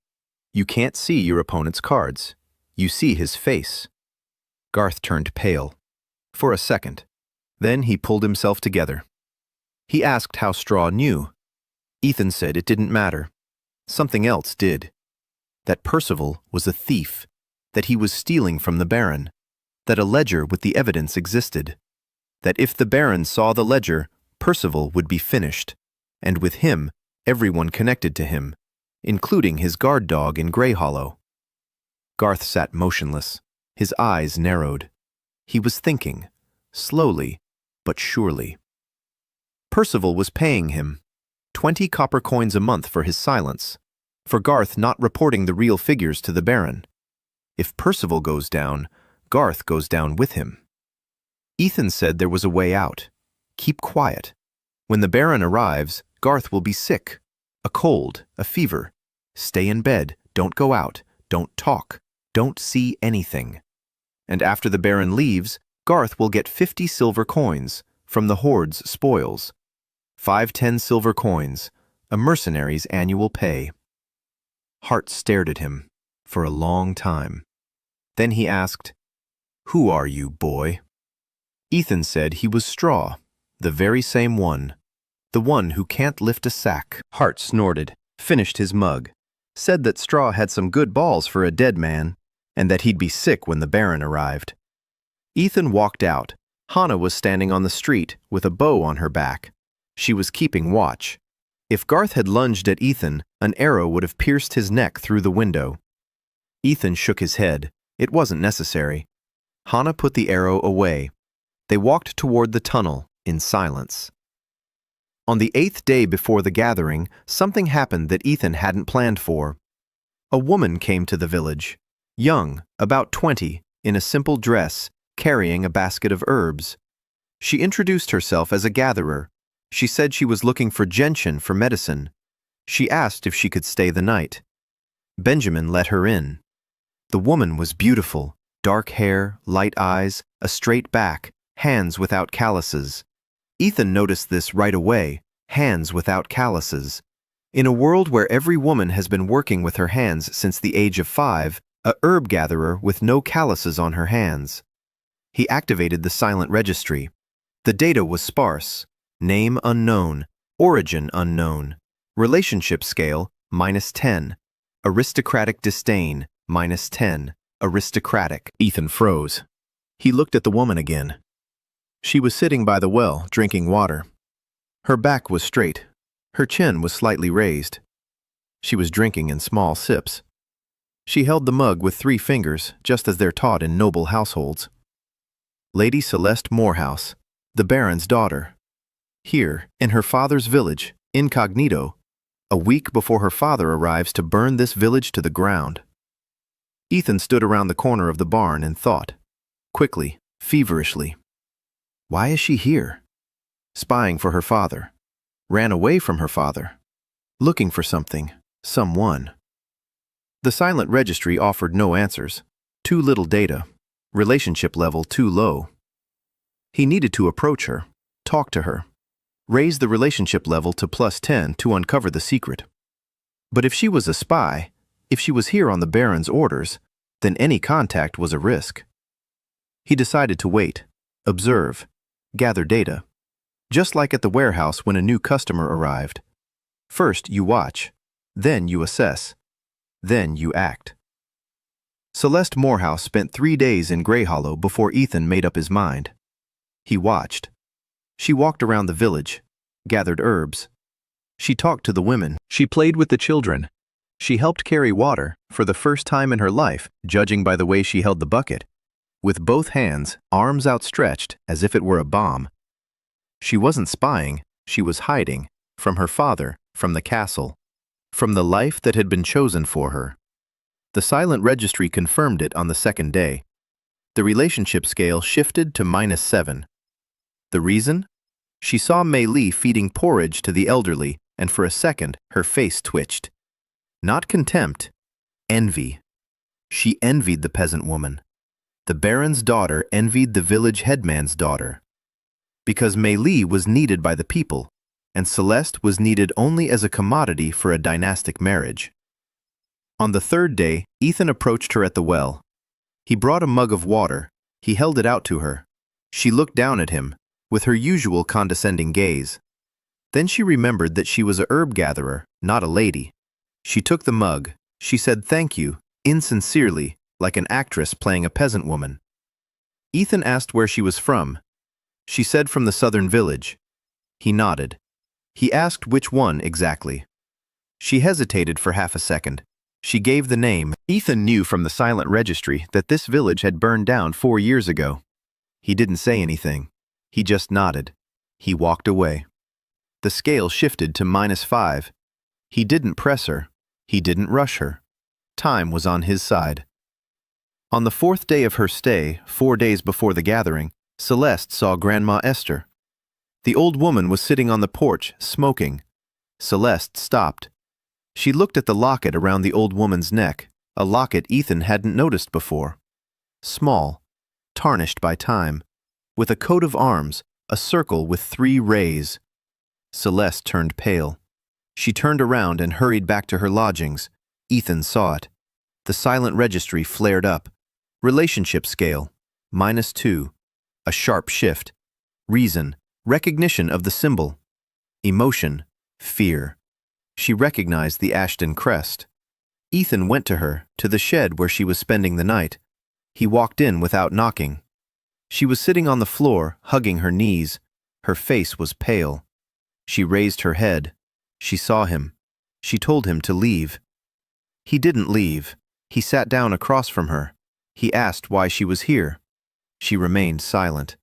You can't see your opponent's cards. You see his face. Garth turned pale. For a second. Then he pulled himself together. He asked how Straw knew. Ethan said it didn't matter. Something else did. That Percival was a thief. That he was stealing from the Baron. That a ledger with the evidence existed. That if the Baron saw the ledger, Percival would be finished. And with him, everyone connected to him, including his guard dog in Grey Hollow. Garth sat motionless. His eyes narrowed. He was thinking, slowly, but surely. Percival was paying him 20 copper coins a month for his silence, for Garth not reporting the real figures to the Baron. If Percival goes down, Garth goes down with him. Ethan said there was a way out. Keep quiet. When the Baron arrives, Garth will be sick. A cold, a fever. Stay in bed, don't go out, don't talk, don't see anything. And after the Baron leaves, Garth will get 50 silver coins from the Horde's spoils. 5 silver coins, a mercenary's annual pay. Hart stared at him for a long time. Then he asked, "Who are you, boy?" Ethan said he was Straw, the very same one. The one who can't lift a sack. Hart snorted, finished his mug, said that Straw had some good balls for a dead man, and that he'd be sick when the Baron arrived. Ethan walked out. Hannah was standing on the street with a bow on her back. She was keeping watch. If Garth had lunged at Ethan, an arrow would have pierced his neck through the window. Ethan shook his head. It wasn't necessary. Hannah put the arrow away. They walked toward the tunnel in silence. On the 8th day before the gathering, something happened that Ethan hadn't planned for. A woman came to the village, young, about 20, in a simple dress, carrying a basket of herbs. She introduced herself as a gatherer. She said she was looking for gentian for medicine. She asked if she could stay the night. Benjamin let her in. The woman was beautiful, dark hair, light eyes, a straight back, hands without calluses. Ethan noticed this right away, hands without calluses. In a world where every woman has been working with her hands since the age of 5, a herb gatherer with no calluses on her hands. He activated the silent registry. The data was sparse. Name unknown, origin unknown, relationship scale -10, aristocratic disdain -10, aristocratic. Ethan froze. He looked at the woman again. She was sitting by the well, drinking water. Her back was straight. Her chin was slightly raised. She was drinking in small sips. She held the mug with 3 fingers, just as they're taught in noble households. Lady Celeste Morehouse, the Baron's daughter. Here, in her father's village, incognito, a week before her father arrives to burn this village to the ground. Ethan stood around the corner of the barn and thought, quickly, feverishly. Why is she here? Spying for her father. Ran away from her father. Looking for something, someone. The silent registry offered no answers. Too little data. Relationship level too low. He needed to approach her, talk to her, raise the relationship level to +10 to uncover the secret. But if she was a spy, if she was here on the Baron's orders, then any contact was a risk. He decided to wait, observe, gather data. Just like at the warehouse when a new customer arrived. First you watch, then you assess, then you act. Celeste Morehouse spent 3 days in Grey Hollow before Ethan made up his mind. He watched. She walked around the village, gathered herbs. She talked to the women. She played with the children. She helped carry water, for the first time in her life, judging by the way she held the bucket, with both hands, arms outstretched, as if it were a bomb. She wasn't spying, she was hiding, from her father, from the castle, from the life that had been chosen for her. The silent registry confirmed it on the second day. The relationship scale shifted to -7. The reason? She saw Mei Li feeding porridge to the elderly, and for a second her face twitched. Not contempt, envy. She envied the peasant woman. The Baron's daughter envied the village headman's daughter. Because Mei Li was needed by the people, and Celeste was needed only as a commodity for a dynastic marriage. On the third day, Ethan approached her at the well. He brought a mug of water. He held it out to her. She looked down at him, with her usual condescending gaze. Then she remembered that she was a herb gatherer, not a lady. She took the mug. She said thank you, insincerely, like an actress playing a peasant woman. Ethan asked where she was from. She said from the southern village. He nodded. He asked which one exactly. She hesitated for half a second. She gave the name. Ethan knew from the silent registry that this village had burned down 4 years ago. He didn't say anything. He just nodded. He walked away. The scale shifted to -5. He didn't press her. He didn't rush her. Time was on his side. On the 4th day of her stay, 4 days before the gathering, Celeste saw Grandma Esther. The old woman was sitting on the porch, smoking. Celeste stopped. She looked at the locket around the old woman's neck, a locket Ethan hadn't noticed before. Small, tarnished by time, with a coat of arms, a circle with 3 rays. Celeste turned pale. She turned around and hurried back to her lodgings. Ethan saw it. The silent registry flared up. Relationship scale, -2. A sharp shift. Reason, recognition of the symbol. Emotion, fear. She recognized the Ashton crest. Ethan went to her, to the shed where she was spending the night. He walked in without knocking. She was sitting on the floor, hugging her knees. Her face was pale. She raised her head. She saw him. She told him to leave. He didn't leave. He sat down across from her. He asked why she was here. She remained silent.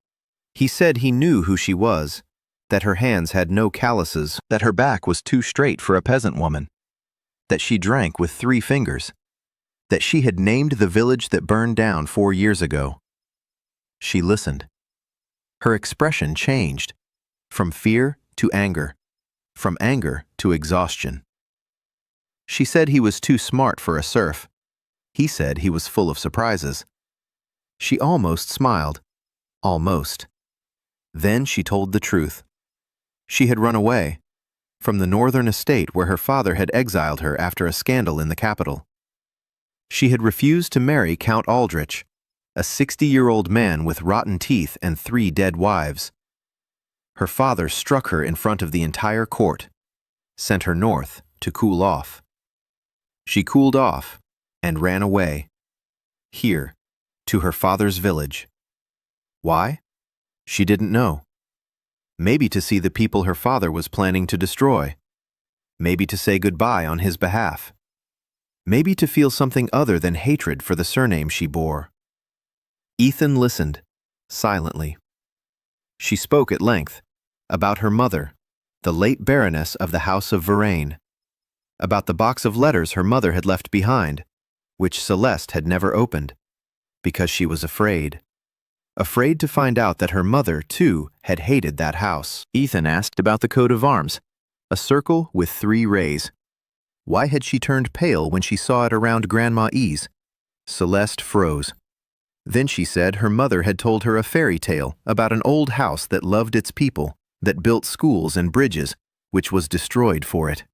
He said he knew who she was, that her hands had no calluses, that her back was too straight for a peasant woman, that she drank with 3 fingers, that she had named the village that burned down 4 years ago. She listened. Her expression changed, from fear to anger, from anger to exhaustion. She said he was too smart for a serf. He said he was full of surprises. She almost smiled. Almost. Then she told the truth. She had run away, from the northern estate where her father had exiled her after a scandal in the capital. She had refused to marry Count Aldrich, a 60-year-old man with rotten teeth and 3 dead wives. Her father struck her in front of the entire court, sent her north to cool off. She cooled off and ran away, here, to her father's village. Why? She didn't know. Maybe to see the people her father was planning to destroy. Maybe to say goodbye on his behalf. Maybe to feel something other than hatred for the surname she bore. Ethan listened, silently. She spoke at length, about her mother, the late Baroness of the House of Varane, about the box of letters her mother had left behind, which Celeste had never opened, because she was afraid. Afraid to find out that her mother, too, had hated that house. Ethan asked about the coat of arms, a circle with 3 rays. Why had she turned pale when she saw it around Grandma E's? Celeste froze. Then she said her mother had told her a fairy tale about an old house that loved its people, that built schools and bridges, which was destroyed for it.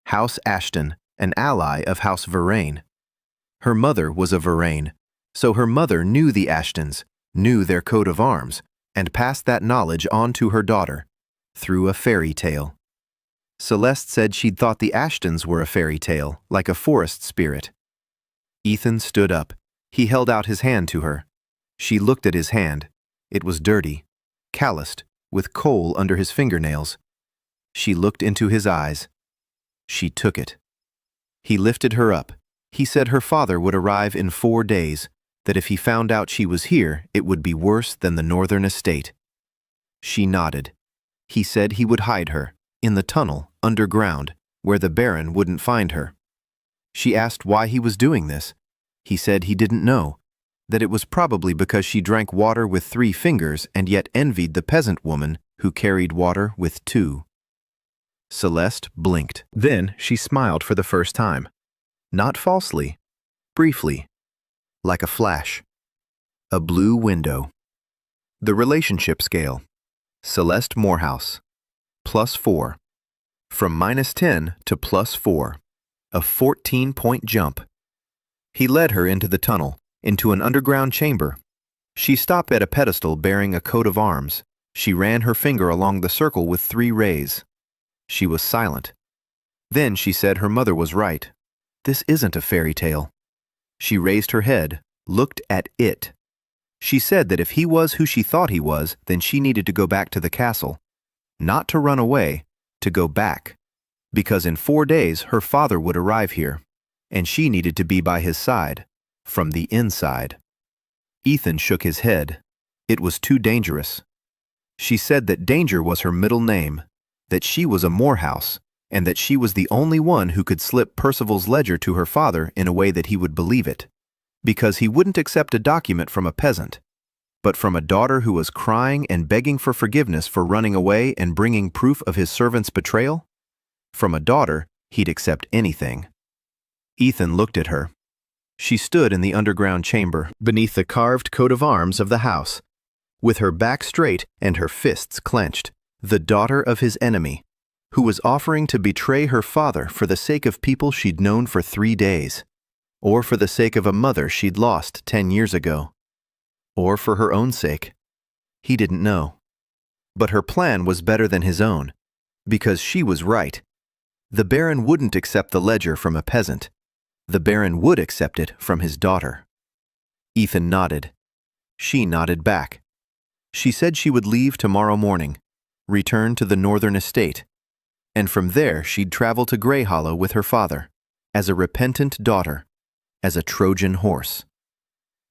House Ashton, an ally of House Verraine. Her mother was a Verraine, so her mother knew the Ashtons, knew their coat of arms, and passed that knowledge on to her daughter, through a fairy tale. Celeste said she'd thought the Ashtons were a fairy tale, like a forest spirit. Ethan stood up. He held out his hand to her. She looked at his hand. It was dirty, calloused, with coal under his fingernails. She looked into his eyes. She took it. He lifted her up. He said her father would arrive in 4 days, that if he found out she was here, it would be worse than the northern estate. She nodded. He said he would hide her, in the tunnel, underground, where the Baron wouldn't find her. She asked why he was doing this. He said he didn't know, that it was probably because she drank water with 3 fingers and yet envied the peasant woman who carried water with 2. Celeste blinked. Then she smiled for the first time. Not falsely, briefly, like a flash. A blue window. The relationship scale. Celeste Morehouse. +4. From -10 to +4. A 14-point jump. He led her into the tunnel, into an underground chamber. She stopped at a pedestal bearing a coat of arms. She ran her finger along the circle with 3 rays. She was silent. Then she said her mother was right. This isn't a fairy tale. She raised her head, looked at it. She said that if he was who she thought he was, then she needed to go back to the castle. Not to run away, to go back. Because in 4 days her father would arrive here, and she needed to be by his side, from the inside. Ethan shook his head. It was too dangerous. She said that danger was her middle name, that she was a Morehouse, and that she was the only one who could slip Percival's ledger to her father in a way that he would believe it, because he wouldn't accept a document from a peasant, but from a daughter who was crying and begging for forgiveness for running away and bringing proof of his servant's betrayal. From a daughter, he'd accept anything. Ethan looked at her. She stood in the underground chamber, beneath the carved coat of arms of the house, with her back straight and her fists clenched, the daughter of his enemy, who was offering to betray her father for the sake of people she'd known for 3 days, or for the sake of a mother she'd lost 10 years ago, or for her own sake. He didn't know. But her plan was better than his own, because she was right. The Baron wouldn't accept the ledger from a peasant. The Baron would accept it from his daughter. Ethan nodded. She nodded back. She said she would leave tomorrow morning, return to the northern estate, and from there she'd travel to Grey Hollow with her father, as a repentant daughter, as a Trojan horse.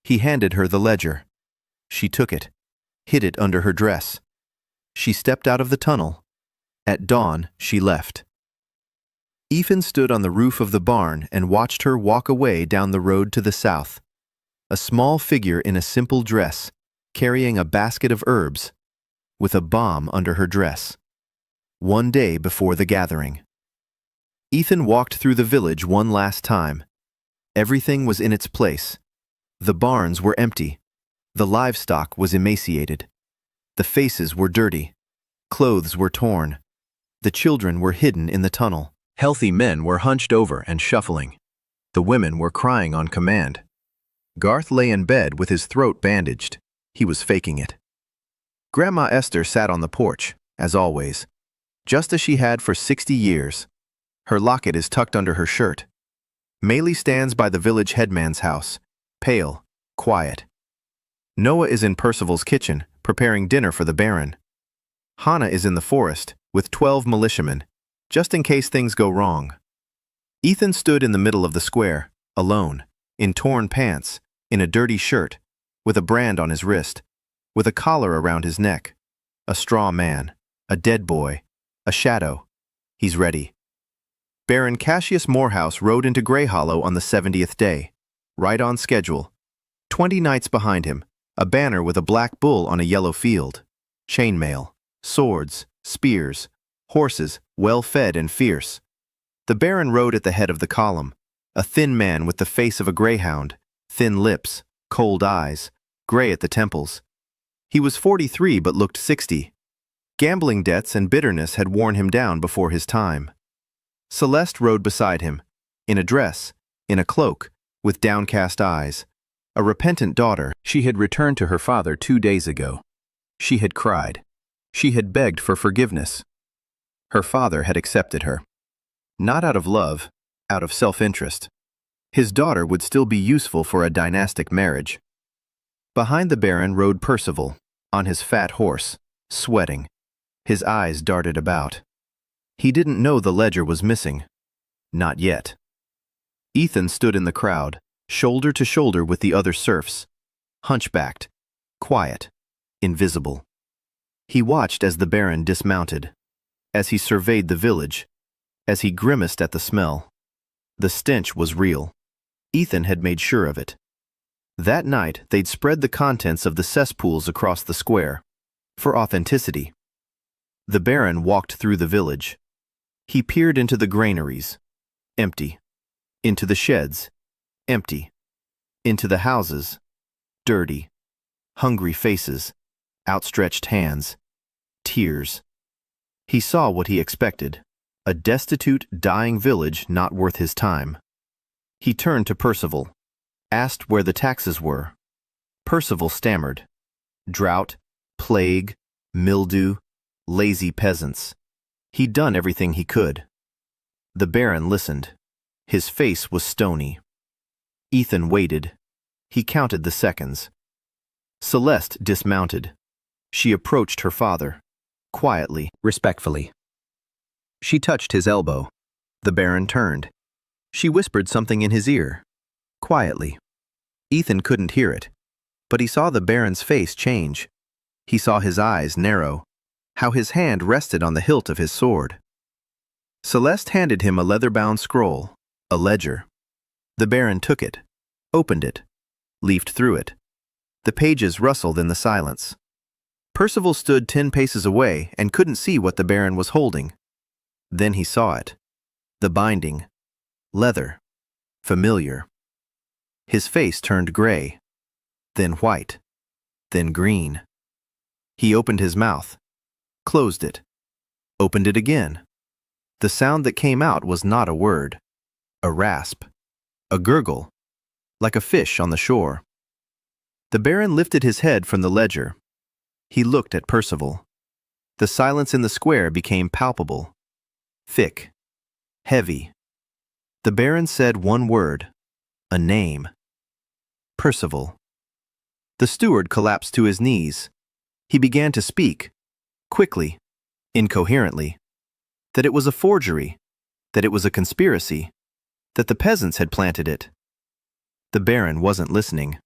He handed her the ledger. She took it, hid it under her dress. She stepped out of the tunnel. At dawn, she left. Ethan stood on the roof of the barn and watched her walk away down the road to the south, a small figure in a simple dress, carrying a basket of herbs, with a bomb under her dress. 1 day before the gathering. Ethan walked through the village one last time. Everything was in its place. The barns were empty. The livestock was emaciated. The faces were dirty. Clothes were torn. The children were hidden in the tunnel. Healthy men were hunched over and shuffling. The women were crying on command. Garth lay in bed with his throat bandaged. He was faking it. Grandma Esther sat on the porch, as always, just as she had for 60 years. Her locket is tucked under her shirt. Maylie stands by the village headman's house, pale, quiet. Noah is in Percival's kitchen, preparing dinner for the Baron. Hannah is in the forest, with 12 militiamen, just in case things go wrong. Ethan stood in the middle of the square, alone, in torn pants, in a dirty shirt, with a brand on his wrist, with a collar around his neck. A straw man, a dead boy, a shadow. He's ready. Baron Cassius Morehouse rode into Greyhollow on the 70th day, right on schedule. 20 knights behind him, a banner with a black bull on a yellow field, chainmail, swords, spears, horses, well-fed and fierce. The Baron rode at the head of the column, a thin man with the face of a greyhound, thin lips, cold eyes, gray at the temples. He was 43 but looked 60. Gambling debts and bitterness had worn him down before his time. Celeste rode beside him, in a dress, in a cloak, with downcast eyes. A repentant daughter. She had returned to her father 2 days ago. She had cried. She had begged for forgiveness. Her father had accepted her. Not out of love, out of self-interest. His daughter would still be useful for a dynastic marriage. Behind the Baron rode Percival, on his fat horse, sweating. His eyes darted about. He didn't know the ledger was missing. Not yet. Ethan stood in the crowd, shoulder to shoulder with the other serfs, hunchbacked, quiet, invisible. He watched as the Baron dismounted, as he surveyed the village, as he grimaced at the smell. The stench was real. Ethan had made sure of it. That night they'd spread the contents of the cesspools across the square, for authenticity. The Baron walked through the village. He peered into the granaries, empty. Into the sheds, empty. Into the houses, dirty. Hungry faces, outstretched hands, tears. He saw what he expected, a destitute, dying village not worth his time. He turned to Percival, asked where the taxes were. Percival stammered. Drought, plague, mildew, lazy peasants. He'd done everything he could. The Baron listened. His face was stony. Ethan waited. He counted the seconds. Celeste dismounted. She approached her father, quietly, respectfully. She touched his elbow. The Baron turned. She whispered something in his ear, quietly. Ethan couldn't hear it, but he saw the Baron's face change. He saw his eyes narrow, how his hand rested on the hilt of his sword. Celeste handed him a leather-bound scroll, a ledger. The Baron took it, opened it, leafed through it. The pages rustled in the silence. Percival stood 10 paces away and couldn't see what the Baron was holding. Then he saw it. The binding. Leather. Familiar. His face turned gray, then white, then green. He opened his mouth, closed it, opened it again. The sound that came out was not a word, a rasp, a gurgle, like a fish on the shore. The Baron lifted his head from the ledger. He looked at Percival. The silence in the square became palpable, thick, heavy. The Baron said one word, a name. Percival. The steward collapsed to his knees. He began to speak, quickly, incoherently, that it was a forgery, that it was a conspiracy, that the peasants had planted it. The Baron wasn't listening.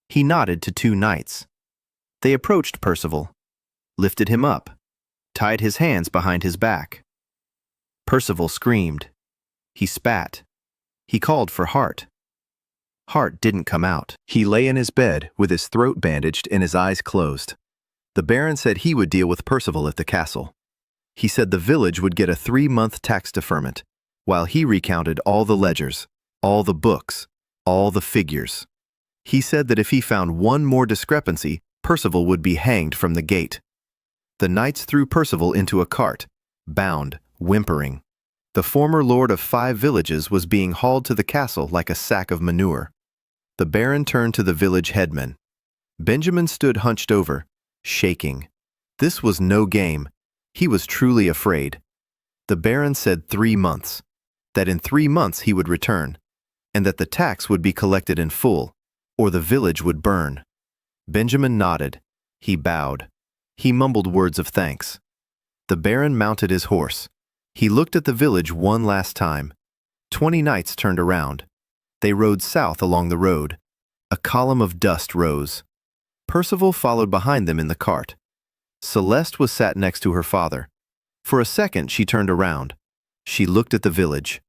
He nodded to 2 knights. They approached Percival, lifted him up, tied his hands behind his back. Percival screamed. He spat. He called for Hart. Hart didn't come out. He lay in his bed with his throat bandaged and his eyes closed. The Baron said he would deal with Percival at the castle. He said the village would get a 3-month tax deferment, while he recounted all the ledgers, all the books, all the figures. He said that if he found one more discrepancy, Percival would be hanged from the gate. The knights threw Percival into a cart, bound, whimpering. The former lord of 5 villages was being hauled to the castle like a sack of manure. The Baron turned to the village headman. Benjamin stood hunched over, shaking. This was no game. He was truly afraid. The Baron said 3 months, that in 3 months he would return, and that the tax would be collected in full, or the village would burn. Benjamin nodded. He bowed. He mumbled words of thanks. The Baron mounted his horse. He looked at the village one last time. 20 knights turned around. They rode south along the road. A column of dust rose. Percival followed behind them in the cart. Celeste was sat next to her father. For a second she turned around. She looked at the village.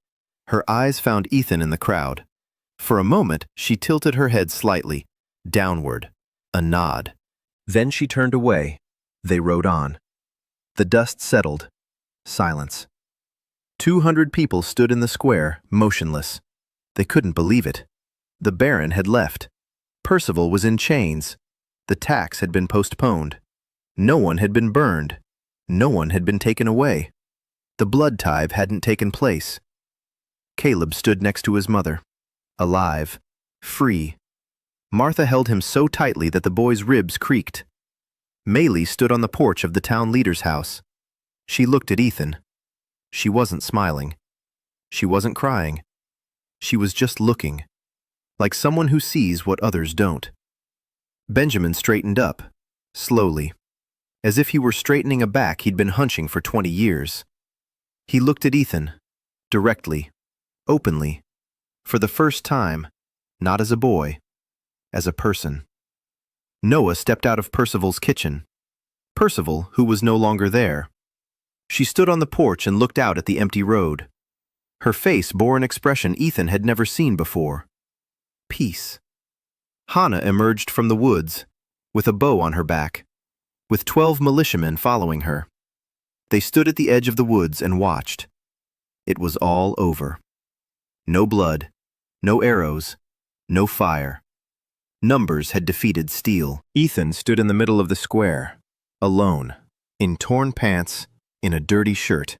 Her eyes found Ethan in the crowd. For a moment, she tilted her head slightly, downward, a nod. Then she turned away. They rode on. The dust settled. Silence. 200 people stood in the square, motionless. They couldn't believe it. The Baron had left. Percival was in chains. The tax had been postponed. No one had been burned. No one had been taken away. The blood tithe hadn't taken place. Caleb stood next to his mother. Alive. Free. Martha held him so tightly that the boy's ribs creaked. Maylie stood on the porch of the town leader's house. She looked at Ethan. She wasn't smiling. She wasn't crying. She was just looking, like someone who sees what others don't. Benjamin straightened up, slowly, as if he were straightening a back he'd been hunching for 20 years. He looked at Ethan, directly, openly, for the first time, not as a boy, as a person. Noah stepped out of Percival's kitchen. Percival, who was no longer there. She stood on the porch and looked out at the empty road. Her face bore an expression Ethan had never seen before. Peace. Hannah emerged from the woods, with a bow on her back, with 12 militiamen following her. They stood at the edge of the woods and watched. It was all over. No blood, no arrows, no fire. Numbers had defeated steel. Ethan stood in the middle of the square, alone, in torn pants, in a dirty shirt,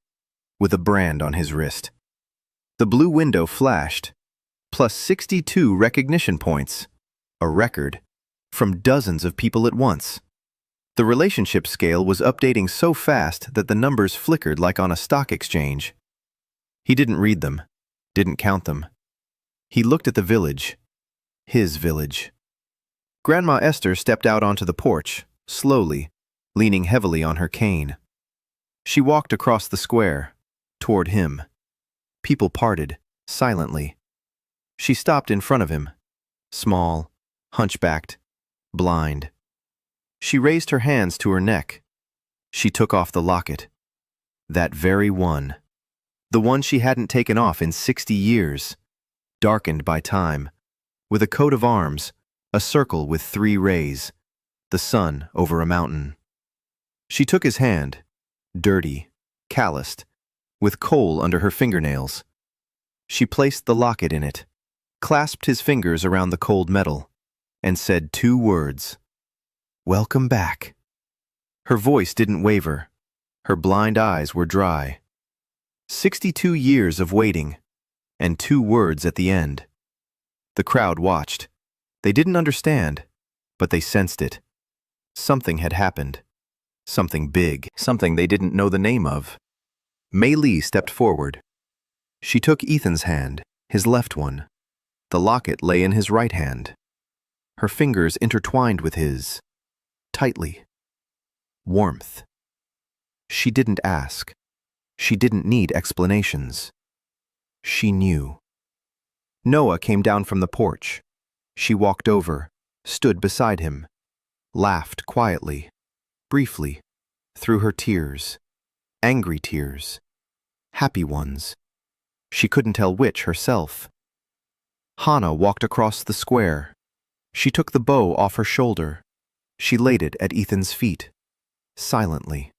with a brand on his wrist. The blue window flashed, plus 62 recognition points, a record, from dozens of people at once. The relationship scale was updating so fast that the numbers flickered like on a stock exchange. He didn't read them, didn't count them. He looked at the village, his village. Grandma Esther stepped out onto the porch, slowly, leaning heavily on her cane. She walked across the square, toward him. People parted, silently. She stopped in front of him, small, hunchbacked, blind. She raised her hands to her neck. She took off the locket. That very one. The one she hadn't taken off in 60 years, darkened by time, with a coat of arms, a circle with 3 rays, the sun over a mountain. She took his hand, dirty, calloused, with coal under her fingernails. She placed the locket in it, clasped his fingers around the cold metal, and said 2 words. "Welcome back." Her voice didn't waver. Her blind eyes were dry. 62 years of waiting, and 2 words at the end. The crowd watched. They didn't understand, but they sensed it. Something had happened. Something big, something they didn't know the name of. Maylie stepped forward. She took Ethan's hand, his left one. The locket lay in his right hand. Her fingers intertwined with his, tightly. Warmth. She didn't ask. She didn't need explanations. She knew. Noah came down from the porch. She walked over, stood beside him, laughed quietly, briefly, through her tears, angry tears, happy ones. She couldn't tell which herself. Hannah walked across the square. She took the bow off her shoulder. She laid it at Ethan's feet, silently.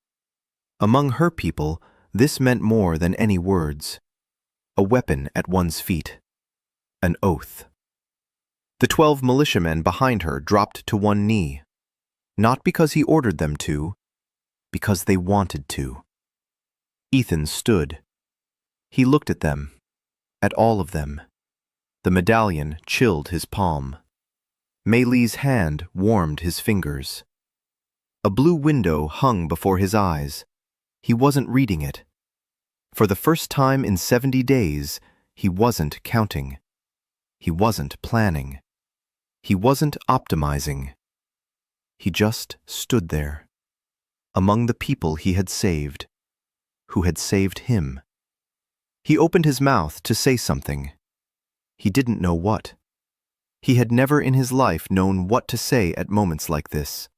Among her people, this meant more than any words. A weapon at one's feet. An oath. The 12 militiamen behind her dropped to one knee, not because he ordered them to, because they wanted to. Ethan stood. He looked at them, at all of them. The medallion chilled his palm. Maylie's hand warmed his fingers. A blue window hung before his eyes. He wasn't reading it. For the first time in 70 days, he wasn't counting. He wasn't planning. He wasn't optimizing. He just stood there, among the people he had saved, who had saved him. He opened his mouth to say something. He didn't know what. He had never in his life known what to say at moments like this.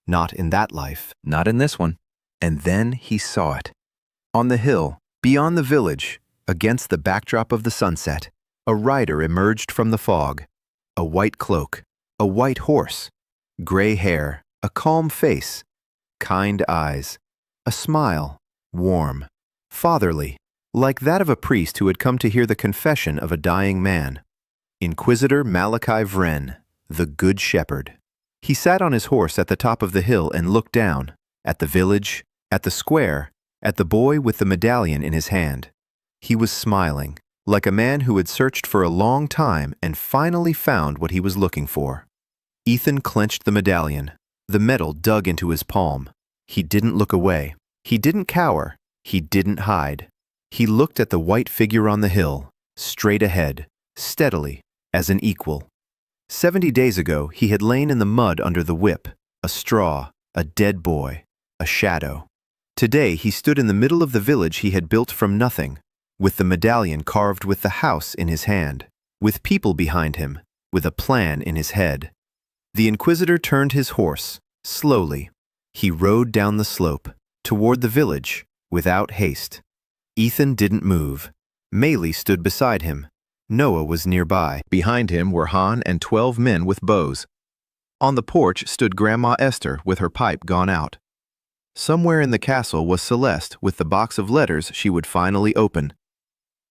Not in that life, not in this one. And then he saw it. On the hill, Beyond the village, against the backdrop of the sunset, a rider emerged from the fog. A white cloak, a white horse, gray hair, a calm face, kind eyes, a smile, warm, fatherly, like that of a priest who had come to hear the confession of a dying man. Inquisitor Malachi Vren, the Good Shepherd. He sat on his horse at the top of the hill and looked down, at the village, at the square, at the boy with the medallion in his hand. He was smiling, like a man who had searched for a long time and finally found what he was looking for. Ethan clenched the medallion, the metal dug into his palm. He didn't look away. He didn't cower. He didn't hide. He looked at the white figure on the hill, straight ahead, steadily, as an equal. 70 days ago, he had lain in the mud under the whip, a straw, a dead boy, a shadow. Today, he stood in the middle of the village he had built from nothing, with the medallion carved with the house in his hand, with people behind him, with a plan in his head. The Inquisitor turned his horse, slowly. He rode down the slope, toward the village, without haste. Ethan didn't move. Maylie stood beside him. Noah was nearby. Behind him were Han and 12 men with bows. On the porch stood Grandma Esther with her pipe gone out. Somewhere in the castle was Celeste with the box of letters she would finally open.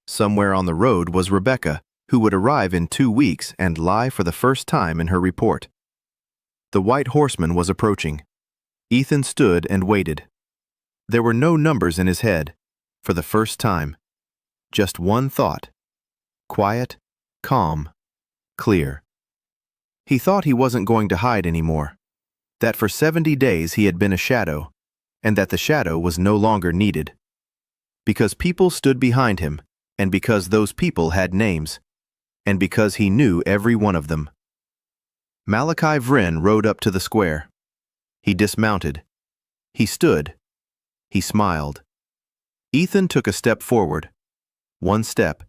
Somewhere on the road was Rebecca, who would arrive in 2 weeks and lie for the first time in her report. The white horseman was approaching. Ethan stood and waited. There were no numbers in his head, for the first time. Just one thought. Quiet, calm, clear. He thought he wasn't going to hide anymore, that for 70 days he had been a shadow, and that the shadow was no longer needed. Because people stood behind him, and because those people had names, and because he knew every one of them. Malachi Vren rode up to the square. He dismounted. He stood. He smiled. Ethan took a step forward. One step.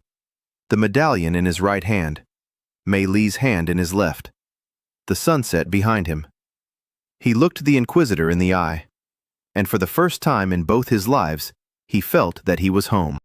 The medallion in his right hand, Maylie's hand in his left, the sunset behind him. He looked the Inquisitor in the eye, and for the first time in both his lives, he felt that he was home.